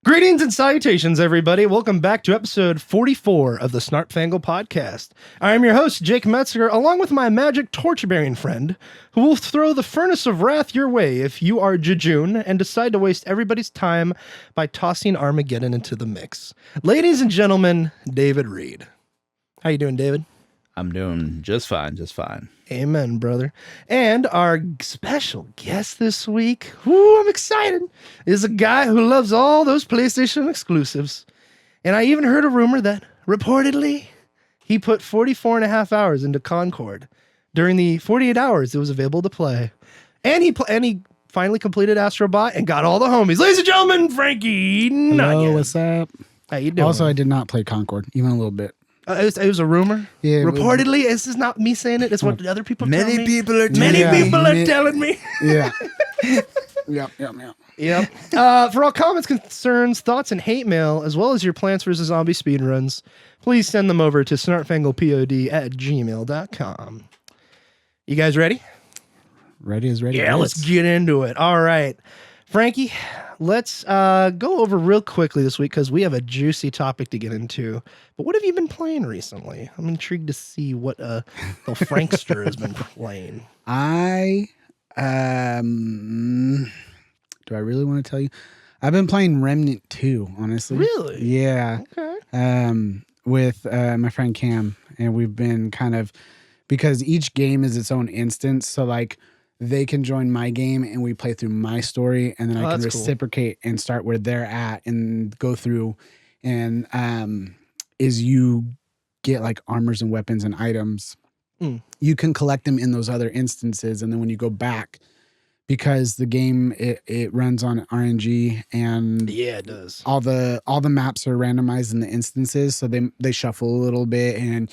Greetings and salutations, everybody. Welcome back to episode 44 of the Snarp Fangle Podcast. I am your host, Jake Metzger, along with my magic torch-bearing friend, who will throw the furnace of wrath your way if you are jejune and decide to waste everybody's time by tossing Armageddon into the mix. Ladies and gentlemen, David Reed. How you doing, David? I'm doing just fine, just fine. Amen, brother. And our special guest this week, whoo, I'm excited, is a guy who loves all those PlayStation exclusives. And I even heard a rumor that, reportedly, he put 44 and a half hours into Concord during the 48 hours it was available to play. And he finally completed Astrobot and got all the homies. Ladies and gentlemen, Frankie. Hello, what's up? How you doing? Also, I did not play Concord, even a little bit. It was a rumor. Yeah, reportedly, this is not me saying it. It's what other people tell me. Many people are telling me. Yeah. Yep. For all comments, concerns, thoughts, and hate mail, as well as your Plants vs. Zombie speedruns, please send them over to snarpfanglepod@gmail.com. You guys ready? Ready is ready. Yeah, let's get into it. All right. Frankie, let's go over real quickly this week because we have a juicy topic to get into. But what have you been playing recently? I'm intrigued to see what the Frankster has been playing. Do I really want to tell you? I've been playing Remnant 2, honestly. Really? Yeah. Okay. With my friend Cam, and we've been kind of, because each game is its own instance, so like they can join my game and we play through my story, and then I can reciprocate and start where they're at and go through. And is you get like armors and weapons and items. You can collect them in those other instances, and then when you go back, because the game it runs on RNG, and yeah, it does. All the maps are randomized in the instances, so they shuffle a little bit, and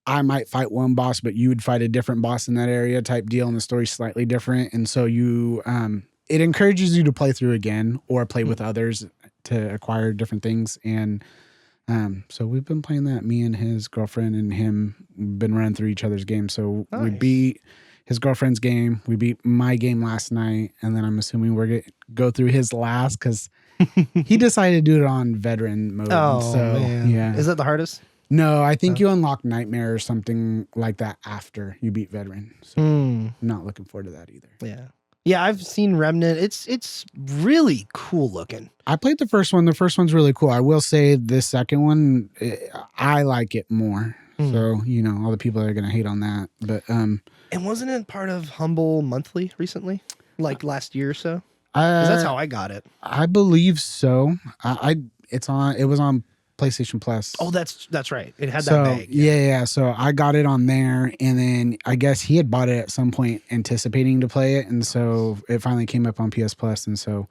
I might fight one boss, but you would fight a different boss in that area type deal, and the story's slightly different. And so you, it encourages you to play through again or play with others to acquire different things. And so we've been playing that. Me and his girlfriend and him been running through each other's games. So we beat his girlfriend's game. We beat my game last night, and then I'm assuming we're going to go through his last because he decided to do it on veteran mode. Oh, so, man. Yeah. Is that the hardest? No, I think you unlock Nightmare or something like that after you beat Veteran. So not looking forward to that either. Yeah. Yeah, I've seen Remnant. It's really cool looking. I played the first one. The first one's really cool. I will say this second one, I like it more. So, all the people are going to hate on that. But and wasn't it part of Humble Monthly recently? Like last year or so? Because that's how I got it. I believe so. It was on PlayStation Plus. Oh, that's right. It had that bag. Yeah. So I got it on there, and then I guess he had bought it at some point anticipating to play it, and so it finally came up on PS Plus, and so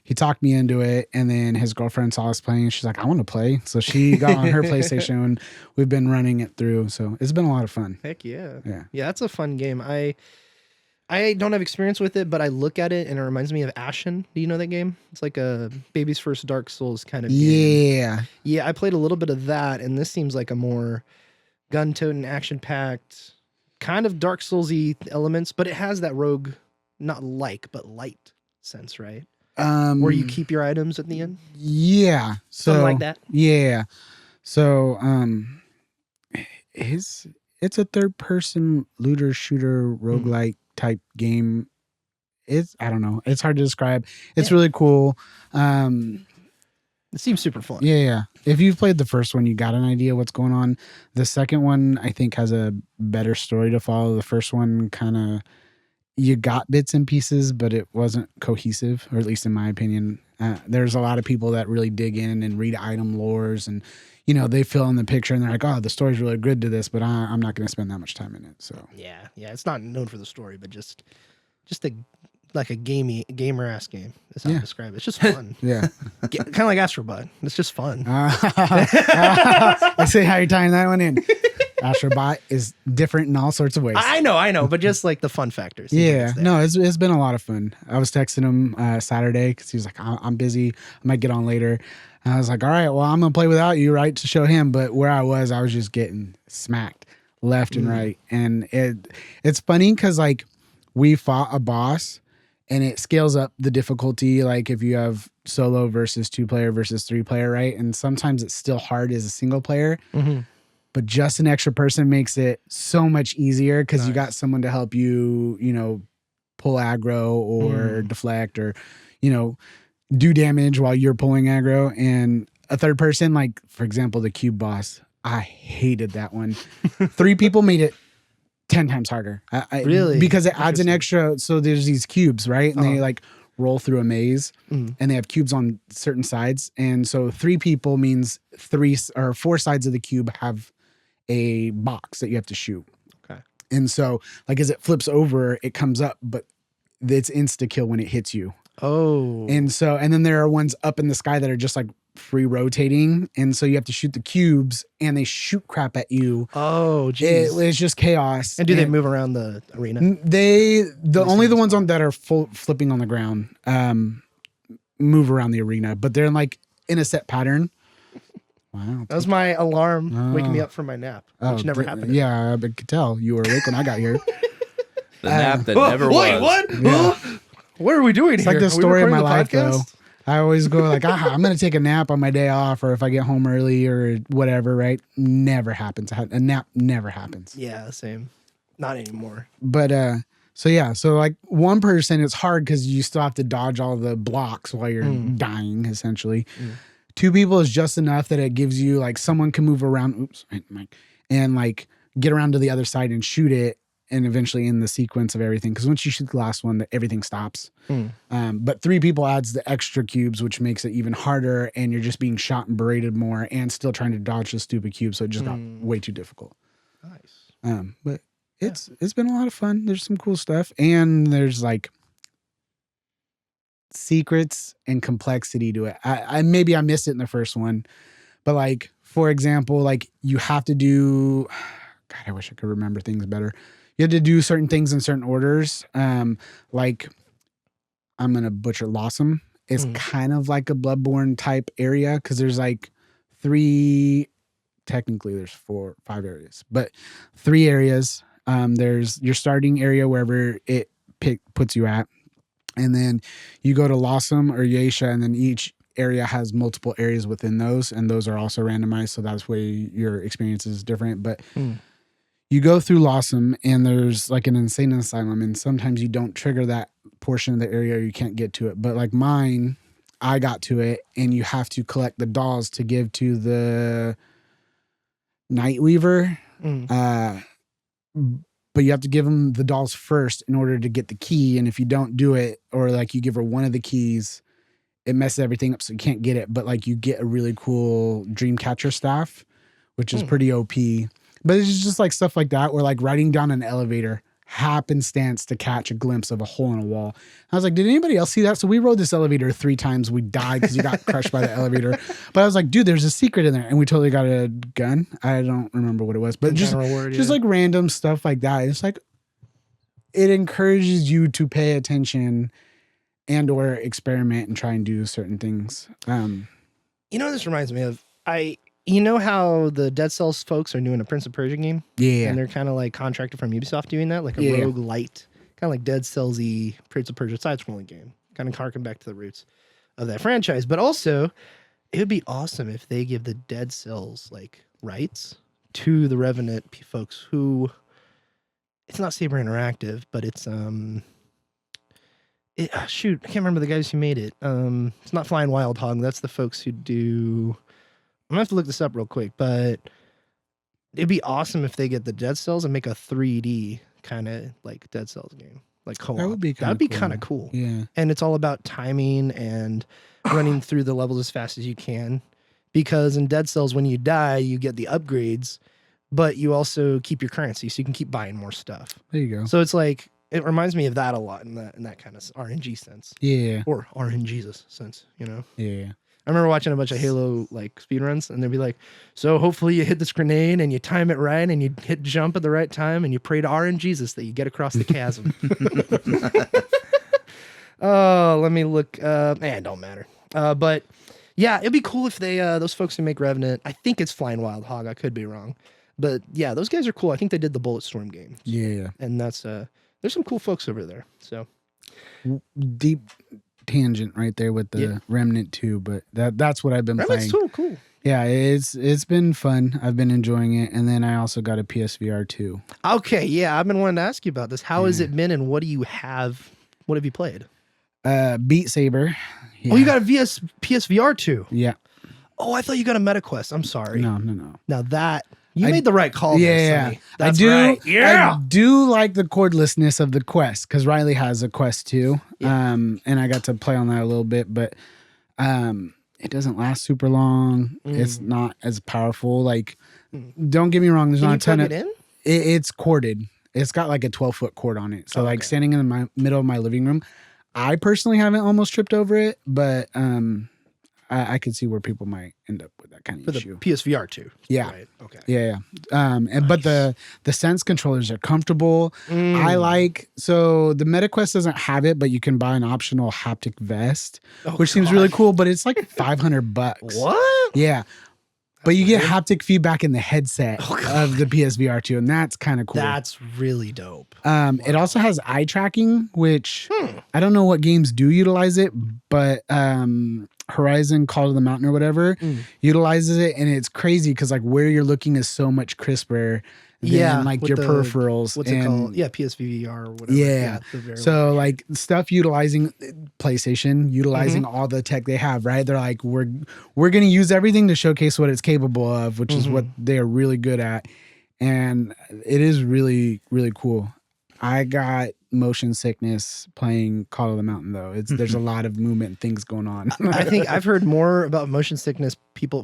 he talked me into it, and then his girlfriend saw us playing, and she's like, I want to play. So she got on her PlayStation, and we've been running it through, so it's been a lot of fun. Heck yeah. Yeah, that's a fun game. I don't have experience with it, but I look at it and it reminds me of Ashen. Do you know that game? It's like a baby's first Dark Souls kind of game. Yeah, I played a little bit of that, and this seems like a more gun-toting, action-packed, kind of Dark Souls-y elements, but it has that rogue, not like, but light sense, right? Where you keep your items at the end? Yeah. Something like that? Yeah. So it's a third-person looter-shooter roguelike type game. I don't know. It's hard to describe. It's really cool. It seems super fun. Yeah. If you've played the first one, you got an idea what's going on. The second one, I think, has a better story to follow. The first one kind of, you got bits and pieces, but it wasn't cohesive, or at least in my opinion. There's a lot of people that really dig in and read item lores, and they fill in the picture, and they're like, oh, the story's really good to this, but I'm not going to spend that much time in it. So yeah, it's not known for the story, but just a gamer ass game. That's how I describe it. It's just fun. Yeah, kind of like Astrobot. It's just fun. I see how you're tying that one in. Astrobot is different in all sorts of ways. I know, but just like the fun factors. Yeah, no, it's been a lot of fun. I was texting him Saturday because he was like, I'm busy. I might get on later. And I was like, all right, well, I'm going to play without you, right, to show him. But where I was just getting smacked left and right. And it's funny because, like, we fought a boss, and it scales up the difficulty. Like, if you have solo versus 2-player versus 3-player, right? And sometimes it's still hard as a single player, but just an extra person makes it so much easier because you got someone to help you, you know, pull aggro or deflect or, you know, do damage while you're pulling aggro. And a third person, like for example, the cube boss, I hated that one. 3 people made it 10 times harder. Really? Because it adds an extra. So there's these cubes, right? And they like roll through a maze and they have cubes on certain sides. And so 3 people means 3 or 4 sides of the cube have a box that you have to shoot. Okay. And so like as it flips over, it comes up, but it's insta kill when it hits you. Oh. And so, and then there are ones up in the sky that are just like free rotating. And so you have to shoot the cubes and they shoot crap at you. Oh, geez. It's just chaos. And do they move around the arena? Only the ones on that are flipping on the ground, move around the arena, but they're like in a set pattern. Wow. That was my alarm waking me up from my nap, which never happened. Yeah, I could tell you were awake when I got here. The nap that never was. Wait, what? Yeah. What are we doing It's here? like the story of my life, podcast? though. I always go like, I'm going to take a nap on my day off, or if I get home early or whatever, right? Never happens. A nap never happens. Yeah, same. Not anymore. But, so like one person, it's hard because you still have to dodge all the blocks while you're dying, essentially. 2 people is just enough that it gives you like someone can move around. Oops, Mike, and like get around to the other side and shoot it. And eventually in the sequence of everything, because once you shoot the last one, everything stops. But 3 people adds the extra cubes, which makes it even harder. And you're just being shot and berated more and still trying to dodge the stupid cube. So it just got way too difficult. Nice. But it's been a lot of fun. There's some cool stuff. And there's like secrets and complexity to it. Maybe I missed it in the first one. But like, for example, like you have to do, God, I wish I could remember things better. You had to do certain things in certain orders. Like I'm going to butcher Lossum. It's kind of like a Bloodborne type area because there's like 3, technically there's 5 areas, but 3 areas. There's your starting area wherever it puts you at. And then you go to Lossum or Yesha, and then each area has multiple areas within those. And those are also randomized. So that's why your experience is different. But you go through Lossum and there's like an insane asylum, and sometimes you don't trigger that portion of the area or you can't get to it. But like mine, I got to it, and you have to collect the dolls to give to the Night Weaver. But you have to give them the dolls first in order to get the key. And if you don't do it, or like you give her one of the keys, it messes everything up so you can't get it. But like you get a really cool Dreamcatcher staff, which is pretty OP. But it's just like stuff like that, where like riding down an elevator happenstance to catch a glimpse of a hole in a wall. I was like, did anybody else see that? So we rode this elevator 3 times. We died because you got crushed by the elevator. But I was like, dude, there's a secret in there. And we totally got a gun. I don't remember what it was, but just like random stuff like that. It's like, it encourages you to pay attention and or experiment and try and do certain things. You know what this reminds me of? You know how the Dead Cells folks are doing a Prince of Persia game? Yeah. And they're kind of like contracted from Ubisoft doing that, like a rogue light, kind of like Dead Cells-y Prince of Persia side-scrolling game. Kind of harken back to the roots of that franchise. But also, it would be awesome if they give the Dead Cells like rights to the Revenant folks who, it's not Saber Interactive, but it's shoot, I can't remember the guys who made it. It's not Flying Wild Hog. That's the folks who do. I'm gonna have to look this up real quick, but it'd be awesome if they get the Dead Cells and make a 3D kind of like Dead Cells game, like co-op. That'd be kind of cool. Yeah, and it's all about timing and running through the levels as fast as you can, because in Dead Cells, when you die, you get the upgrades, but you also keep your currency, so you can keep buying more stuff. There you go. So it's like, it reminds me of that a lot in that kind of RNG sense. Yeah, or RNGesus sense, you know. Yeah. I remember watching a bunch of Halo like speedruns, and they'd be like, so hopefully you hit this grenade and you time it right and you hit jump at the right time and you pray to RNGesus that you get across the chasm. Oh, let me look. It don't matter. But yeah, it'd be cool if they, those folks who make Revenant, I think it's Flying Wild Hog. I could be wrong. But yeah, those guys are cool. I think they did the Bulletstorm games. Yeah. And that's, there's some cool folks over there. So deep tangent right there with the Remnant 2, but that's what I've been Remnant's playing. Cool. Yeah, it's been fun. I've been enjoying it, and then I also got a PSVR 2. Okay, yeah, I've been wanting to ask you about this. How has it been, and what do you have? What have you played? Beat Saber. Yeah. Oh, you got a PSVR 2. Yeah. Oh, I thought you got a MetaQuest. I'm sorry. No. Now that you made the right call. Yeah, there, That's I do. Right. Yeah, I do like the cordlessness of the Quest because Riley has a Quest too. Yeah. And I got to play on that a little bit, but it doesn't last super long. It's not as powerful. Like, don't get me wrong. There's not a ton of. It's corded. It's got like a 12-foot cord on it. So like standing in my middle of my living room, I personally haven't almost tripped over it, but I could see where people might end up with that kind of issue. For the PSVR 2. Yeah. Right. Okay. Yeah. Nice. But the Sense controllers are comfortable. I like, so the MetaQuest doesn't have it, but you can buy an optional haptic vest, which seems really cool, but it's like $500. What? Yeah. But you get haptic feedback in the headset of the PSVR 2, and that's kind of cool. That's really dope. It also has eye tracking, which I don't know what games do utilize it, but Horizon Call to the Mountain or whatever utilizes it, and it's crazy because like where you're looking is so much crisper than like your peripherals. What's it called? Yeah, PSVR or whatever. Yeah. So like stuff utilizing PlayStation, utilizing all the tech they have, right? They're like, we're going to use everything to showcase what it's capable of, which is what they're really good at. And it is really, really cool. I got motion sickness playing Call of the Mountain though. There's a lot of movement and things going on. I think I've heard more about motion sickness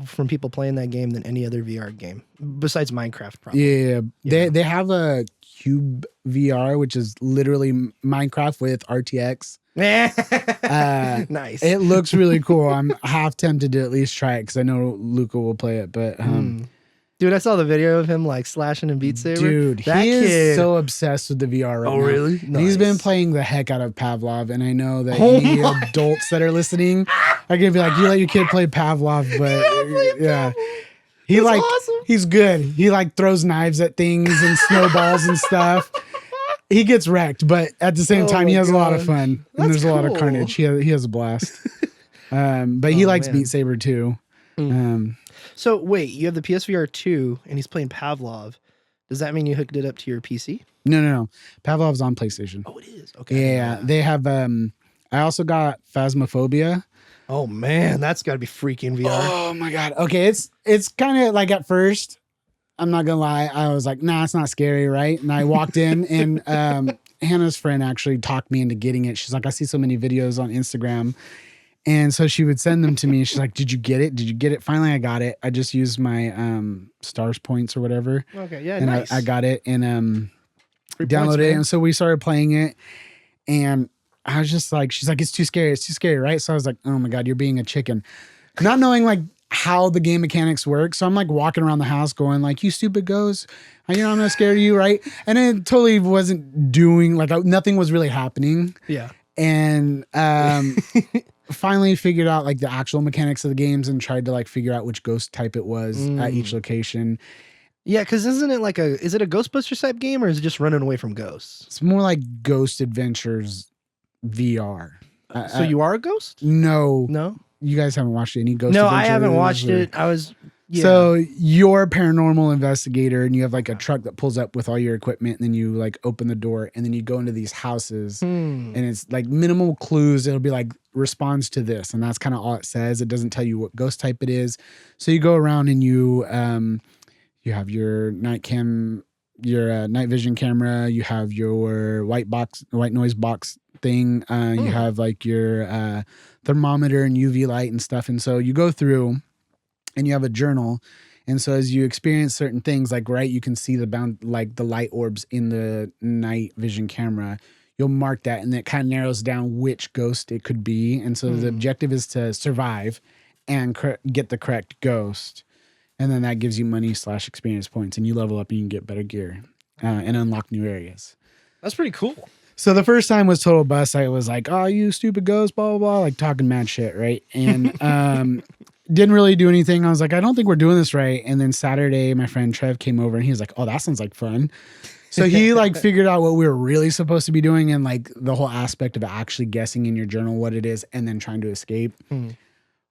from people playing that game than any other VR game besides Minecraft. Probably. Yeah. They have a Cube VR, which is literally Minecraft with RTX. Nice. It looks really cool. I'm half tempted to at least try it because I know Luca will play it, but dude, I saw the video of him like slashing and Beat Saber. Dude, he is so obsessed with the VR right now. Oh, really? Nice. He's been playing the heck out of Pavlov, and I know that any adults that are listening are gonna be like, "You let your kid play Pavlov," but yeah, he's good. He like throws knives at things and snowballs and stuff. He gets wrecked, but at the same time, he has a lot of fun, and there's a lot of carnage. He has a blast. But he likes Beat Saber too. So wait, you have the PSVR 2 and he's playing Pavlov. Does that mean you hooked it up to your PC? No. Pavlov's on PlayStation. Oh, it is. Okay. Yeah, they have I also got Phasmophobia. Oh man, that's got to be freaking VR. Oh my god. Okay, it's kind of like at first, I'm not gonna lie, I was like, nah, it's not scary, right? And I walked in and Hannah's friend actually talked me into getting it. She's like, I see so many videos on Instagram. And so she would send them to me. She's like, did you get it? Did you get it? Finally, I got it. I just used my stars points or whatever. Okay, yeah, and nice. I got it and downloaded it. And so we started playing it. And I was just like, she's like, it's too scary, right? So I was like, oh my God, you're being a chicken. Not knowing like how the game mechanics work. So I'm like walking around the house going like, you stupid ghost. I'm not scared of you, right? And it totally wasn't doing, like nothing was really happening. Yeah. And finally figured out like the actual mechanics of the games and tried to like figure out which ghost type it was at each location. Yeah, because isn't it is it a Ghostbusters type game or is it just running away from ghosts? It's more like Ghost Adventures VR. So you are a ghost? No. You guys haven't watched any Ghost No, Adventures? I haven't watched it. Yeah. So you're a paranormal investigator and you have like a truck that pulls up with all your equipment and then you like open the door and then you go into these houses and it's like minimal clues. It'll be like responds to this and that's kind of all it says. It doesn't tell you what ghost type it is. So you go around and you have your night vision camera. You have your white noise box thing. You have like your thermometer and UV light and stuff. And so you go through and you have a journal. And so as you experience certain things, like, right, you can see the light orbs in the night vision camera, you'll mark that and it kind of narrows down which ghost it could be. And so the objective is to survive and get the correct ghost. And then that gives you money / experience points and you level up and you can get better gear and unlock new areas. That's pretty cool. So the first time was total bust. I was like, oh, you stupid ghost, blah, blah, blah, like talking mad shit, right? And didn't really do anything. I was like, I don't think we're doing this right. And then Saturday, my friend Trev came over and he was like, oh, that sounds like fun. So he like figured out what we were really supposed to be doing and like the whole aspect of actually guessing in your journal what it is and then trying to escape.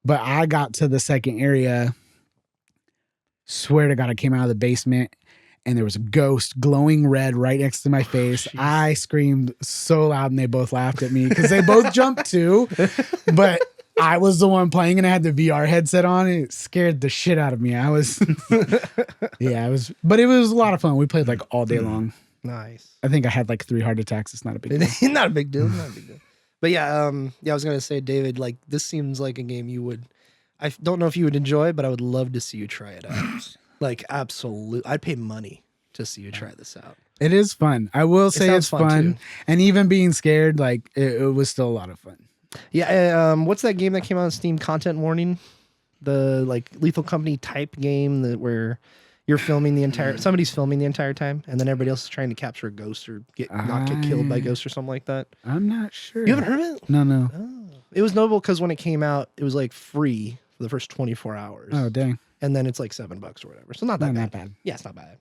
But I got to the second area. Swear to God, I came out of the basement and there was a ghost glowing red right next to my face. I screamed so loud and they both laughed at me because they both jumped too. But I was the one playing and I had the VR headset on. And it scared the shit out of me. I was, but it was a lot of fun. We played like all day long. Nice. I think I had like 3 heart attacks. It's not a big deal. Not a big deal. Not a big deal. But yeah, I was gonna say, David, like this seems like a game you would. I don't know if you would enjoy, but I would love to see you try it out. Like, absolutely, I'd pay money to see you try this out. It is fun. I will say it's fun. Too. And even being scared, like it was still a lot of fun. Yeah. What's that game that came out on Steam? Content warning, the like Lethal Company type game where you're filming somebody's filming the entire time, and then everybody else is trying to capture a ghost or not get killed by ghosts or something like that. I'm not sure. You haven't heard of it? No. Oh. It was notable because when it came out, it was like free for the first 24 hours. Oh dang! And then it's like $7 or whatever. So not that bad. Not bad. Yeah, it's not bad.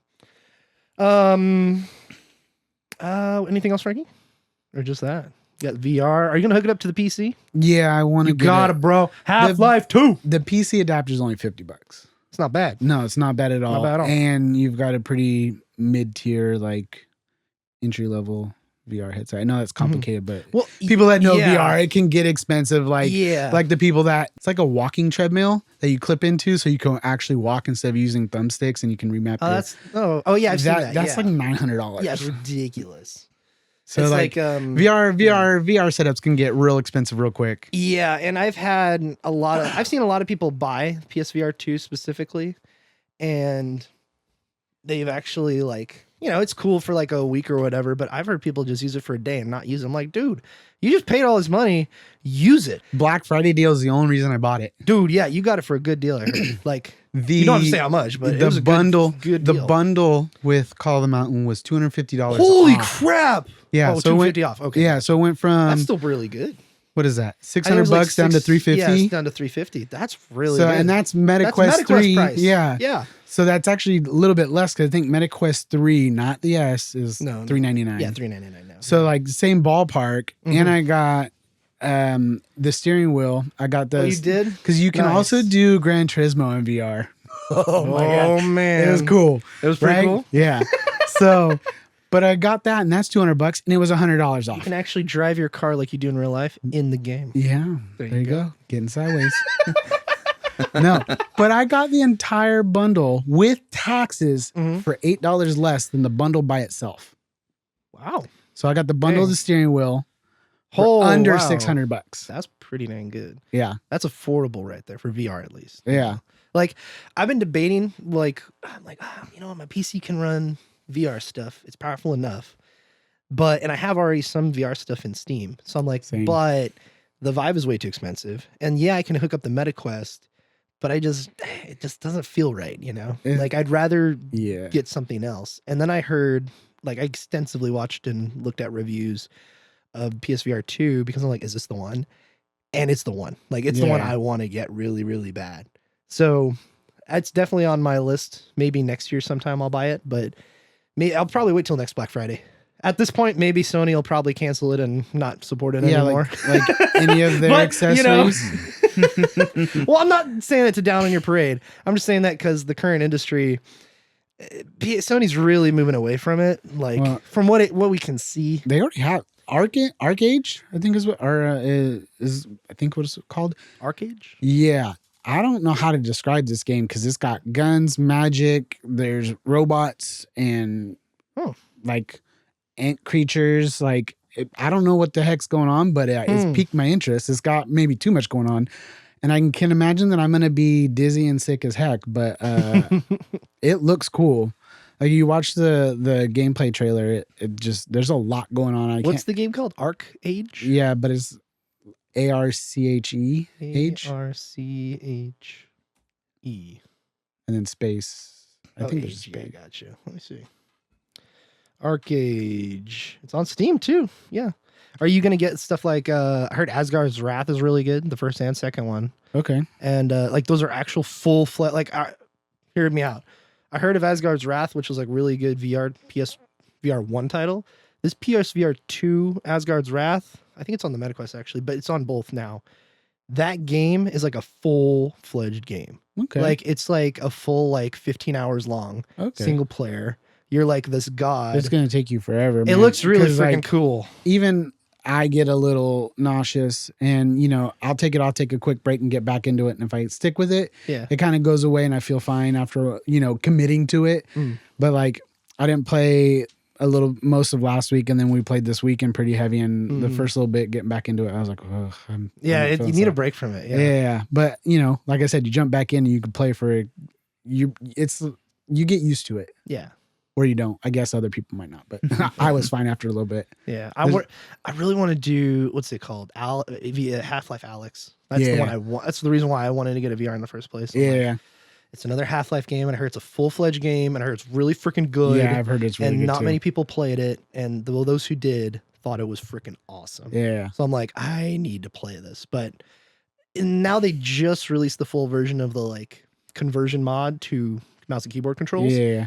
Anything else, Frankie? Or just that? You got VR. Are you gonna hook it up to the PC? Yeah, I want to. You got it, bro. Half-Life 2. The PC adapter is only $50. It's not bad. No, it's not bad at all. Not bad at all. And you've got a pretty mid-tier, like entry-level VR headset. I know that's complicated, but people that know VR, it can get expensive. Like the people that it's like a walking treadmill that you clip into, so you can actually walk instead of using thumbsticks, and you can remap. I've seen that. That's like $900. Yeah, it's ridiculous. So it's like VR setups can get real expensive real quick. Yeah, and I've seen a lot of people buy PSVR 2 specifically, and they've actually like. It's cool for like a week or whatever, but I've heard people just use it for a day and not use it. I'm like, dude, you just paid all this money. Use it. Black Friday deal is the only reason I bought it. Dude, yeah, you got it for a good deal, I heard. Like, you don't have to say how much, but it was a bundle, good deal. The bundle with Call of the Mountain was $250 Holy off. crap. Yeah, so $250 off. Okay. Yeah, so it went from... That's still really good. What is that? $600 down to $350? Yeah, it's down to $350. That's really good. And that's MetaQuest 3. Price. Yeah. Yeah. So that's actually a little bit less because I think MetaQuest 3, not the S, is $399. Yeah, $399 now. So like same ballpark. And I got the steering wheel. I got the... Oh, you did? Because you can also do Gran Turismo in VR. Oh my God. Man. It was cool. It was pretty cool? Yeah. So... But I got that, and that's $200, and it was $100 off. You can actually drive your car like you do in real life in the game. Yeah, there you go. Getting sideways. No, but I got the entire bundle with taxes for $8 less than the bundle by itself. Wow! So I got the bundle of the steering wheel for under $600. That's pretty dang good. Yeah, that's affordable right there for VR at least. Yeah, like I've been debating. Like I'm like, my PC can run VR stuff. It's powerful enough. And I have already some VR stuff in Steam. So I'm like, but the Vive is way too expensive. And yeah, I can hook up the MetaQuest, but it just doesn't feel right, Like I'd rather get something else. And then I heard, like I extensively watched and looked at reviews of PSVR 2 because I'm like, is this the one? And it's the one. Like it's the one I want to get really, really bad. So it's definitely on my list. Maybe next year sometime I'll buy it, but I'll probably wait till next Black Friday. At this point, maybe Sony will probably cancel it and not support it anymore. Like any of their accessories. Well, I'm not saying that to down on your parade. I'm just saying that because the current industry, Sony's really moving away from it. Like from what we can see, they already have Arcade. I think is what I think what it's called. Arcade. Yeah. I don't know how to describe this game because it's got guns, magic, there's robots, and like ant creatures. Like I don't know what the heck's going on, but it's piqued my interest. It's got maybe too much going on, and I can imagine that I'm gonna be dizzy and sick as heck. But it looks cool. Like you watch the gameplay trailer, it just there's a lot going on. What's the game called? Arcade? Yeah, but it's ARCHE. ARCHE. And then space. I think there's space. I got you. Let me see. Arcade. It's on Steam too. Yeah. Are you gonna get stuff like I heard Asgard's Wrath is really good, the first and second one. Okay. And like those are actual full-fledged hear me out. I heard of Asgard's Wrath, which was like really good VR VR 1 title. This PSVR 2, Asgard's Wrath, I think it's on the MetaQuest actually, but it's on both now. That game is like a full-fledged game. Okay. Like it's like a full 15 hours long, single player. You're like this god. It's gonna take you forever. It looks really freaking cool. Even I get a little nauseous, and I'll take a quick break and get back into it. And if I stick with it, it kind of goes away, and I feel fine after committing to it. But like I didn't play most of last week, and then we played this weekend pretty heavy, and the first little bit getting back into it, I was like, oh, you need a break from it. Yeah. But like I said, you jump back in and you can play for it. You get used to it. Yeah. Or you don't. I guess other people might not, but I was fine after a little bit. Yeah. I really want to do, what's it called? Half-Life Alyx. That's the one I want. That's the reason why I wanted to get a VR in the first place. It's another Half-Life game, and I heard it's a full-fledged game, and I heard it's really freaking good. Yeah, I've heard it's really good, and not many people played it, and those who did thought it was freaking awesome. Yeah. So I'm like, I need to play this, but now they just released the full version of the conversion mod to mouse and keyboard controls. Yeah.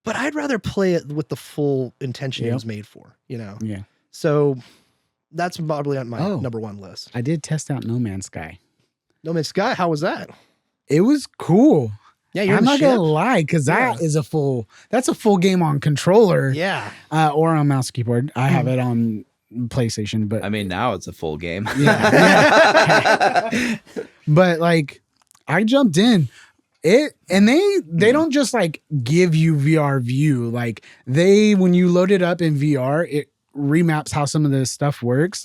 But I'd rather play it with the full intention it was made for, Yeah. So that's probably on my number one list. I did test out No Man's Sky. No Man's Sky, how was that? It was cool. Yeah, I'm not gonna lie, because that's a full game on controller. Yeah. Or on mouse and keyboard. I have it on PlayStation, but I mean now it's a full game. Yeah. But I jumped in. And they don't just give you VR view. When you load it up in VR, it remaps how some of this stuff works.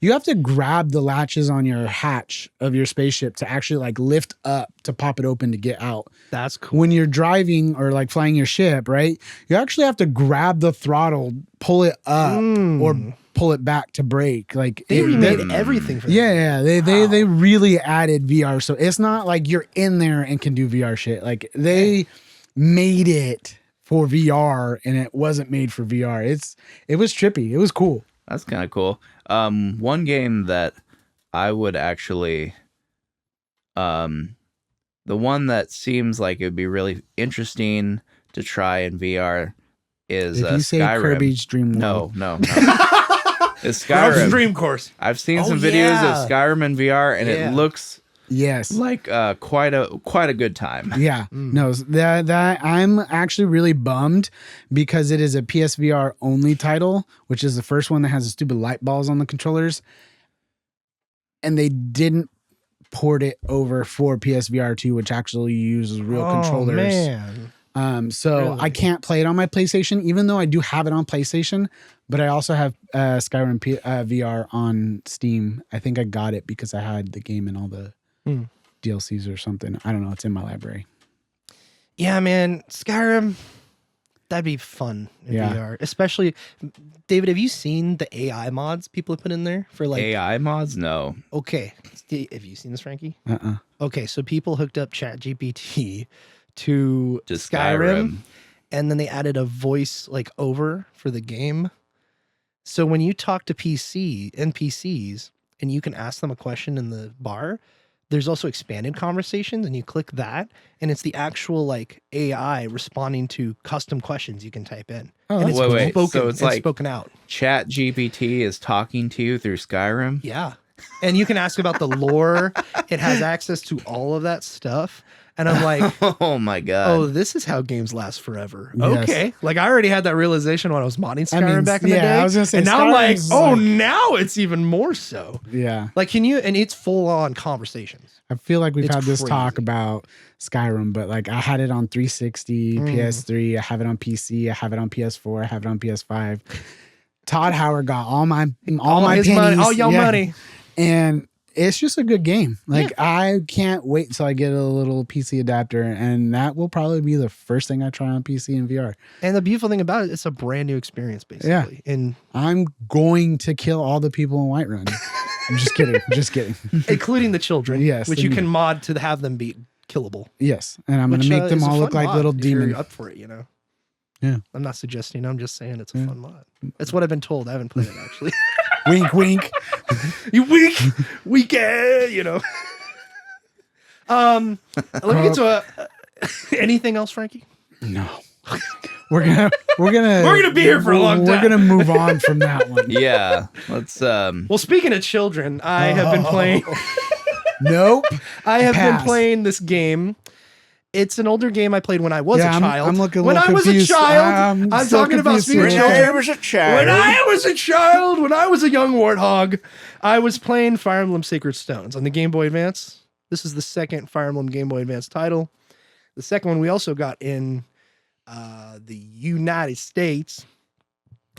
You have to grab the latches on your hatch of your spaceship to actually lift up to pop it open to get out. That's cool. When you're driving or flying your ship, right? You actually have to grab the throttle, pull it up, or pull it back to brake. They remade everything for that. Yeah. They really added VR. So it's not like you're in there and can do VR shit. They made it for VR, and it wasn't made for VR. It was trippy. It was cool. That's kind of cool. One game that I would actually, the one that seems like it would be really interesting to try in VR is if you say Skyrim. Kirby's Dream World. No. It's Skyrim. Dream Course. I've seen some videos of Skyrim in VR, and it looks like quite a good time. Yeah. No, that I'm actually really bummed because it is a PSVR only title, which is the first one that has the stupid light balls on the controllers, and they didn't port it over for PSVR 2, which actually uses real controllers. Man. So really? I can't play it on my PlayStation, even though I do have it on PlayStation, but I also have Skyrim VR on Steam. I think I got it because I had the game and all the DLCs or something. I don't know. It's in my library. Yeah, man. Skyrim, that'd be fun in VR. Especially, David, have you seen the AI mods people have put in there for AI mods? No. Okay. Have you seen this, Frankie? Uh-uh. Okay, so people hooked up ChatGPT to Skyrim, and then they added a voice over for the game. So when you talk to NPCs and you can ask them a question in the bar, there's also expanded conversations, and you click that, and it's the actual AI responding to custom questions you can type in. Oh, and it's spoken, so it's spoken out. Chat GPT is talking to you through Skyrim. Yeah. And you can ask about the lore. It has access to all of that stuff. And I'm like, oh my God. Oh, this is how games last forever. Yes. Okay. I already had that realization when I was modding Skyrim back in the day. I was gonna say, and now Skyrim's I'm now it's even more so. Yeah. And it's full on conversations. I feel like we've It's had this crazy. talk about Skyrim, but I had it on 360, PS3, I have it on PC, I have it on PS4, I have it on PS5. Todd Howard got all my his pennies, money, all your money. And it's just a good game. I can't wait until I get a little PC adapter, and that will probably be the first thing I try on PC and VR. And the beautiful thing about it, it's a brand new experience, basically. Yeah. And I'm going to kill all the people in Whiterun. I'm just kidding. Just kidding. including the children. Yes. Which you can mod to have them be killable. Yes. And I'm going to make them is a all look fun like mod little if demons. you're up for it, Yeah. I'm not suggesting. I'm just saying it's a fun mod. That's what I've been told. I haven't played it, actually. Wink, wink. You weekend, Let me get to anything else, Frankie? No. We're gonna We're gonna be here for a long time. We're gonna move on from that one. Yeah, let's. Well, speaking of children, I have been playing. Nope. I have been playing this game. It's an older game I played when I was a child. I'm looking when I was a child. I'm so talking about speaking of right now. children. I was a child. When I was a child, when I was a young warthog, I was playing Fire Emblem Sacred Stones on the Game Boy Advance. This is the second Fire Emblem Game Boy Advance title. The second one we also got in the United States.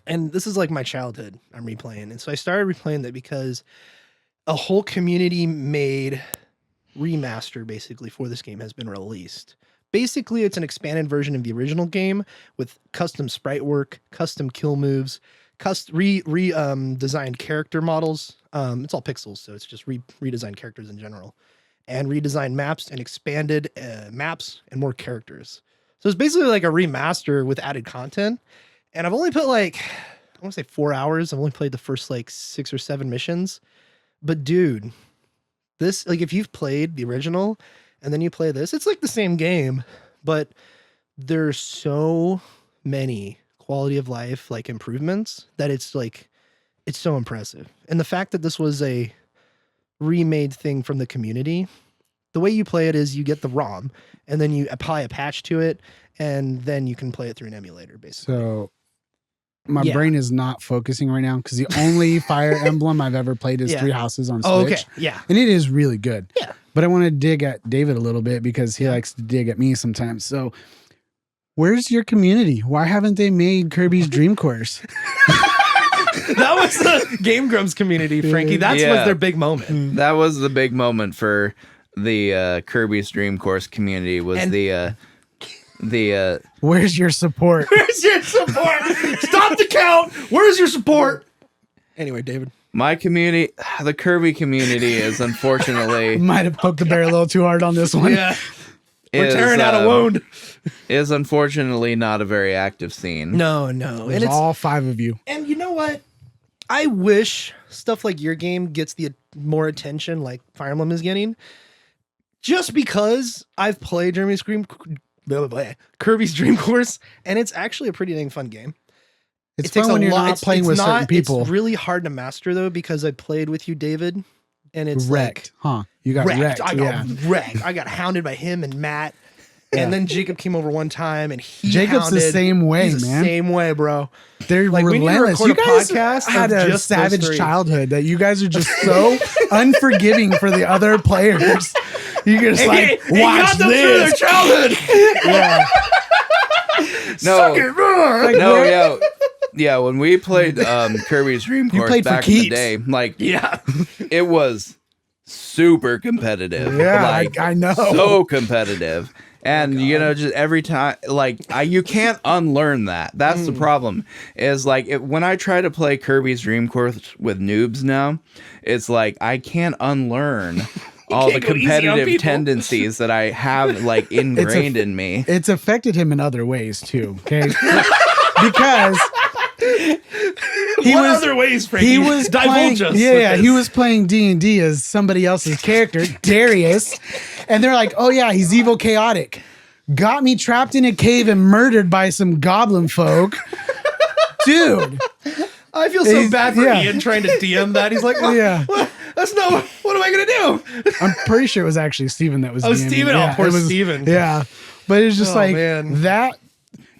And this is like my childhood I'm replaying. And so I started replaying that because a whole community made remaster basically for this game has been released. Basically, it's an expanded version of the original game with custom sprite work, custom kill moves, redesigned character models. It's all pixels, so it's just redesigned characters in general, and redesigned maps and expanded maps and more characters. So it's basically like a remaster with added content. And I've only put like, I want to say 4 hours. I've only played the first like 6 or 7 missions. But dude, this, like if you've played the original and then you play this, it's like the same game, but there's so many quality of life like improvements that it's like, it's so impressive. And the fact that this was a remade thing from the community, the way you play it is you get the ROM and then you apply a patch to it and then you can play it through an emulator basically. So my brain is not focusing right now because the only Fire Emblem I've ever played is Three Houses on Switch. Oh, okay. Yeah. And it is really good. Yeah. But I want to dig at David a little bit because he likes to dig at me sometimes. So where's your community? Why haven't they made Kirby's Dream Course? That was the Game Grumps community, Frankie. That was their big moment. That was the big moment for the Kirby's Dream Course community was the where's your support? Where's your support? Stop the count. Where's your support? Anyway, David. My community, the Kirby community is unfortunately might have poked the bear a little too hard on this one. Yeah. We're tearing out a wound. Is unfortunately not a very active scene. No. There's and it's all 5 of you. And you know what? I wish stuff like your game gets the more attention like Fire Emblem is getting. Just because I've played Kirby's Dream Course, and it's actually a pretty dang fun game. It's fun when you're not playing with certain people. It's really hard to master though because I played with you, David, and it's wrecked, huh? You got wrecked. I got wrecked. I got hounded by him and Matt, and then Jacob came over one time, and Jacob's the same way, He's man. The same way, bro. They're like relentless. We need to record you guys a podcast had a just savage childhood that you guys are just so unforgiving for the other players. You're just watch this. Their childhood. Yeah. Yeah, when we played Kirby's Dream Course back in the day, like it was super competitive. Yeah, I know. So competitive. And you know, just every time, like you can't unlearn that. That's the problem. Is like when I try to play Kirby's Dream Course with noobs now, it's like I can't unlearn all the competitive tendencies that I have like ingrained in me. It's affected him in other ways too. Okay, because other ways, Frankie? He was divulge us. Yeah, he was playing D&D as somebody else's character, Darius, and they're like, "Oh yeah, he's evil, chaotic." Got me trapped in a cave and murdered by some goblin folk, dude. I feel so bad for Ian trying to DM that. He's like, what? That's not. What am I gonna do? I'm pretty sure it was actually Steven that was. Oh, Steven. Yeah, poor Steven. Yeah, but it's just that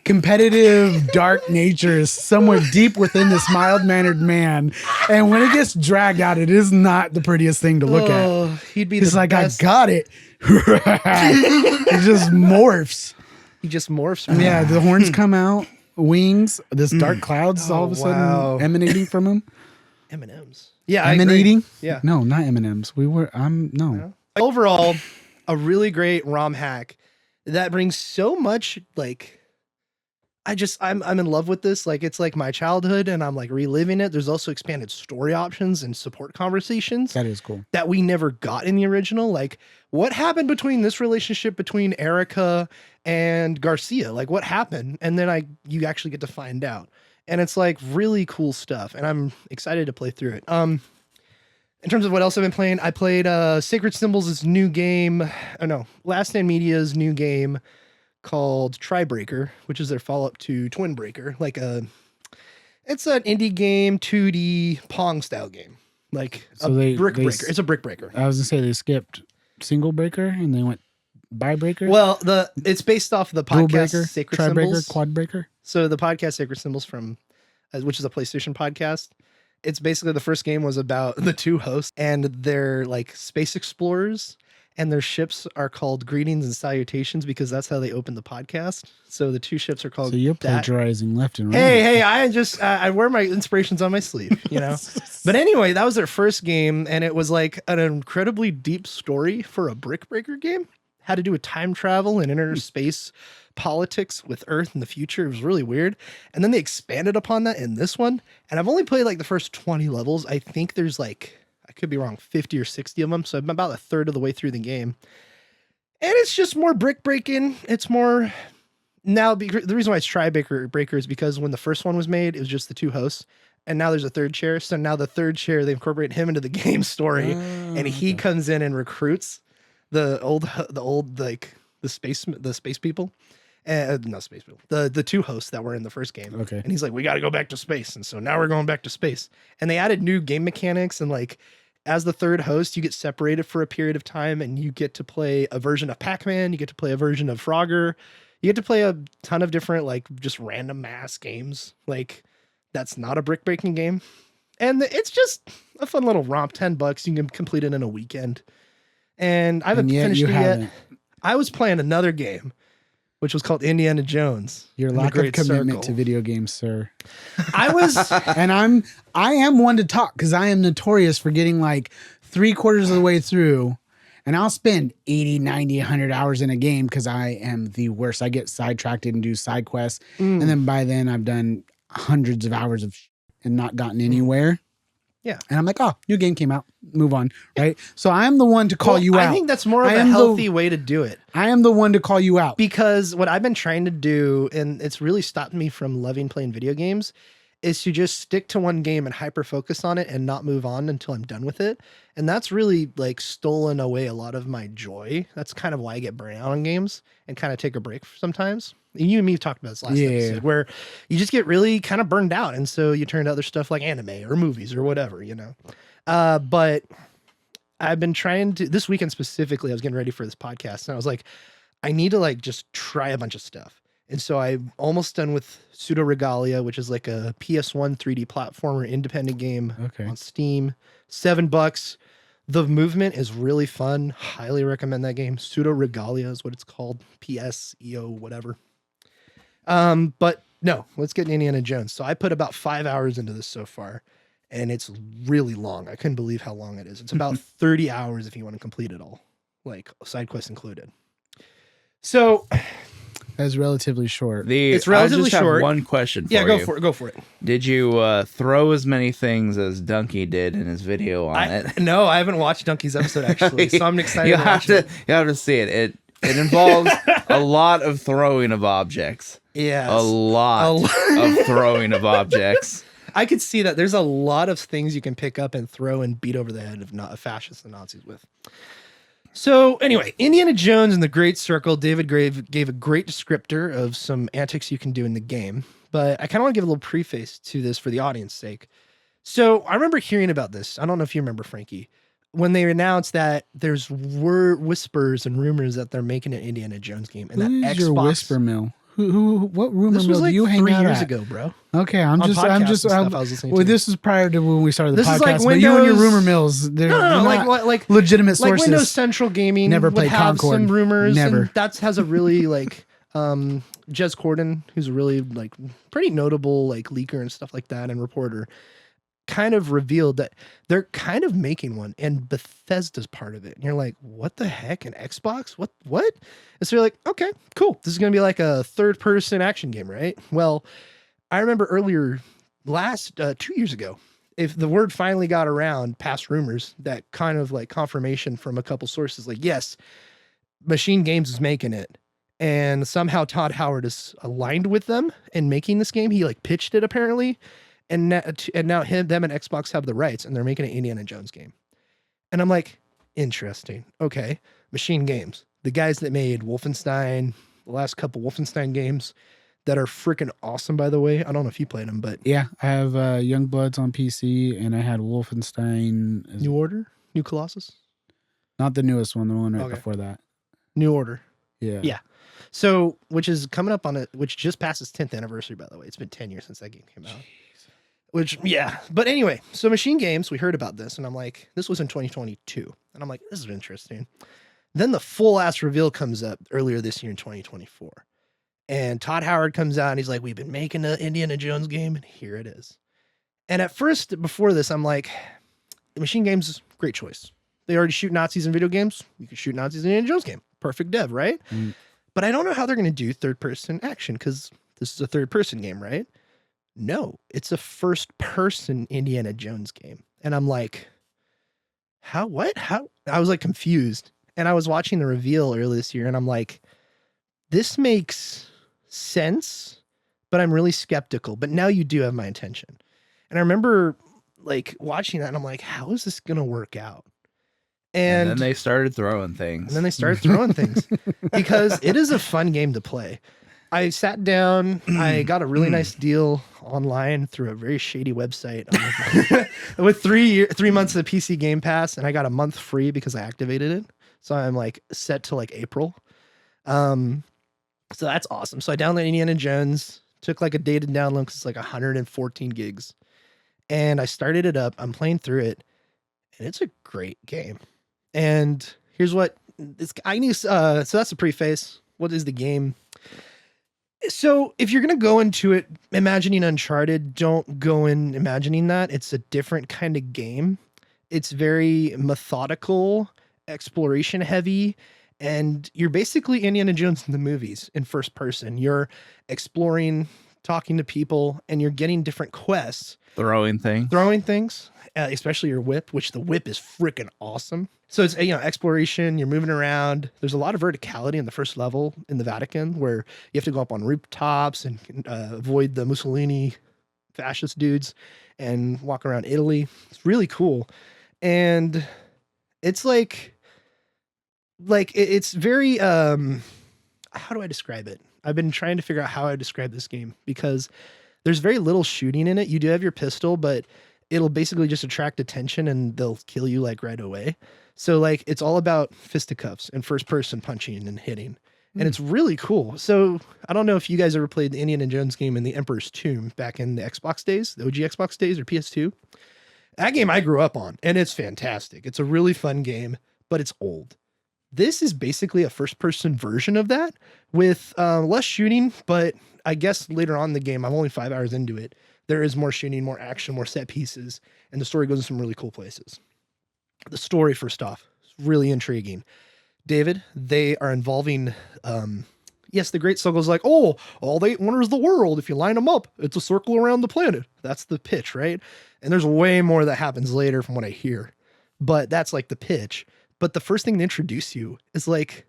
competitive dark nature is somewhere deep within this mild-mannered man, and when it gets dragged out, it is not the prettiest thing to look at. He'd be. He's like, best. I got it. He just morphs. He just morphs. Yeah, the horns come out, wings. This dark clouds all of a sudden emanating from him. M&Ms. Yeah, emanating. Yeah, no, not M&Ms. No. Overall, a really great ROM hack that brings so much like. I'm in love with this. Like, it's like my childhood and I'm like reliving it. There's also expanded story options and support conversations. That is cool. That we never got in the original. Like, what happened between this relationship between Erica and Garcia? Like, what happened? And then you actually get to find out. And it's like really cool stuff. And I'm excited to play through it. In terms of what else I've been playing, I played Sacred Symbols' new game. Last Stand Media's new game called Tribreaker, which is their follow-up to Twin Breaker. It's an indie game, 2D Pong style game. Like brick breaker. It's a brick breaker. I was gonna say they skipped single breaker and they went bi breaker. Well, it's based off of the podcast breaker, Sacred tri breaker, Symbols. quad breaker. So the podcast Sacred Symbols which is a PlayStation podcast. It's basically the first game was about the two hosts and they're like space explorers and their ships are called Greetings and Salutations because that's how they open the podcast. So the two ships are called. So you're plagiarizing left and right. Hey, I wear my inspirations on my sleeve, you know? But anyway, that was their first game and it was like an incredibly deep story for a brick breaker game. Had to do with time travel and inner space politics with Earth in the future. It was really weird. And then they expanded upon that in this one. And I've only played like the first 20 levels. I think there's like, I could be wrong, 50 or 60 of them. So I'm about a third of the way through the game. And it's just more brick breaking. It's more now. The reason why it's Tribreaker is because when the first one was made, it was just the two hosts. And now there's a third chair. So now the third chair, they incorporate him into the game story. And he comes in and recruits the space people. Not space people. The two hosts that were in the first game. Okay. And he's like, we got to go back to space. And so now we're going back to space. And they added new game mechanics. And like, as the third host, you get separated for a period of time and you get to play a version of Pac-Man. You get to play a version of Frogger. You get to play a ton of different, like just random mass games. Like that's not a brick breaking game. And it's just a fun little romp, $10. You can complete it in a weekend. And I haven't finished it yet. I was playing another game, which was called Indiana Jones. Your lack of commitment to video games, sir. And I am one to talk because I am notorious for getting like 3/4 of the way through and I'll spend 80, 90, 100 hours in a game because I am the worst. I get sidetracked and do side quests. And then by then I've done hundreds of hours of and not gotten anywhere. Yeah. And I'm like, oh, new game came out. Move on. Right. So I am the one to call you out. I think that's more of a healthy way to do it. I am the one to call you out. Because what I've been trying to do, and it's really stopped me from loving playing video games, is to just stick to one game and hyper focus on it and not move on until I'm done with it. And that's really like stolen away a lot of my joy. That's kind of why I get burnt out on games and kind of take a break sometimes. You and me talked about this last episode where you just get really kind of burned out. And so you turn to other stuff like anime or movies or whatever, you know? But I've been trying to, this weekend specifically, I was getting ready for this podcast and I was like, I need to like just try a bunch of stuff. And so I'm almost done with Pseudo Regalia, which is like a PS1 3D platformer independent game on Steam. $7. The movement is really fun. Highly recommend that game. Pseudo Regalia is what it's called. PSEO, whatever. But no, let's get Indiana Jones. So I put about 5 hours into this so far, and it's really long. I couldn't believe how long it is. It's about 30 hours if you want to complete it all, like side quests included. So that's relatively short. It's relatively short. Have one question for you. Go for it. Did you throw as many things as Donkey did in his video on it? No, I haven't watched Donkey's episode actually, so I'm excited to watch it. You have to see it. It involves a lot of throwing of objects. Yeah, a lot of throwing of objects. I could see that. There's a lot of things you can pick up and throw and beat over the head of fascists and Nazis with. So anyway, Indiana Jones and the Great Circle, David gave a great descriptor of some antics you can do in the game, but I kind of want to give a little preface to this for the audience's sake. So I remember hearing about this. I don't know if you remember, Frankie, when they announced that there's whispers and rumors that they're making an Indiana Jones game. And Who's that Xbox, your whisper mill? What rumor mill do you hang out at? This was like 3 years ago, bro. Okay, I'm just. I was listening to. This was prior to when we started the podcast. Like Windows, but you and your rumor mills, they're like legitimate sources. Like Windows Central Gaming never would played have Concord. some rumors. Never. And that has a really like Jez Corden, who's a really like pretty notable like leaker and stuff like that and reporter, kind of revealed that they're kind of making one and Bethesda's part of it. And you're like, what the heck? An Xbox? What? And so you're like, okay, cool. This is going to be like a third person action game, right? Well, I remember earlier 2 years ago, if the word finally got around past rumors, that kind of like confirmation from a couple sources, like, yes, Machine Games is making it. And somehow Todd Howard is aligned with them in making this game. He like pitched it apparently. And now them and Xbox have the rights and they're making an Indiana Jones game. And I'm like, interesting. Okay. Machine Games, the guys that made Wolfenstein, the last couple Wolfenstein games that are freaking awesome, by the way. I don't know if you played them, but yeah, I have Youngbloods on PC, and I had Wolfenstein. New Order, New Colossus, not the newest one, the one right before that. New Order. Yeah. So, which is coming up on which just passed its 10th anniversary, by the way. It's been 10 years since that game came out. Which, yeah. But anyway, so Machine Games, we heard about this, and I'm like, this was in 2022. And I'm like, this is interesting. Then the full ass reveal comes up earlier this year in 2024. And Todd Howard comes out and he's like, we've been making an Indiana Jones game, and here it is. And at first, before this, I'm like, Machine Games, great choice. They already shoot Nazis in video games. You can shoot Nazis in an Indiana Jones game. Perfect dev, right? But I don't know how they're going to do third-person action, because this is a third-person game, right? No, it's a first-person Indiana Jones game. And I'm like, how? I was like confused. And I was watching the reveal earlier this year, and I'm like, this makes sense, but I'm really skeptical. But now you do have my attention. And I remember like watching that, and I'm like, how is this going to work out? And then they started throwing things. Because it is a fun game to play. I sat down, I got a really nice deal online through a very shady website with 3 months of PC Game Pass, and I got a month free because I activated it. So I'm like set to like April. So that's awesome. So I downloaded Indiana Jones, took like a day to download because it's like 114 gigs. And I started it up. I'm playing through it, and it's a great game. And here's what I need. So that's the preface. What is the game? So if you're going to go into it imagining Uncharted, don't go in imagining that. It's a different kind of game. It's very methodical, exploration heavy, and you're basically Indiana Jones in the movies in first person. You're exploring, talking to people, and you're getting different quests. Throwing things, especially your whip, which the whip is freaking awesome. So it's, exploration, you're moving around. There's a lot of verticality in the first level in the Vatican where you have to go up on rooftops and avoid the Mussolini fascist dudes and walk around Italy. It's really cool. And it's it's very, how do I describe it? I've been trying to figure out how I describe this game because there's very little shooting in it. You do have your pistol, but it'll basically just attract attention and they'll kill you like right away. So like it's all about fisticuffs and first person punching and hitting. And it's really cool. So I don't know if you guys ever played the Indiana Jones game in the Emperor's Tomb back in the Xbox days, the OG Xbox days or PS2. That game I grew up on, and it's fantastic. It's a really fun game, but it's old. This is basically a first person version of that with less shooting, but I guess later on in the game, I'm only 5 hours into it. There is more shooting, more action, more set pieces, and the story goes in some really cool places. The story, first off, is really intriguing. David, they are involving, yes, the Great Circle is like, oh, all the 8 wonders of the world. If you line them up, it's a circle around the planet. That's the pitch, right? And there's way more that happens later from what I hear, but that's like the pitch. But the first thing they introduce you is like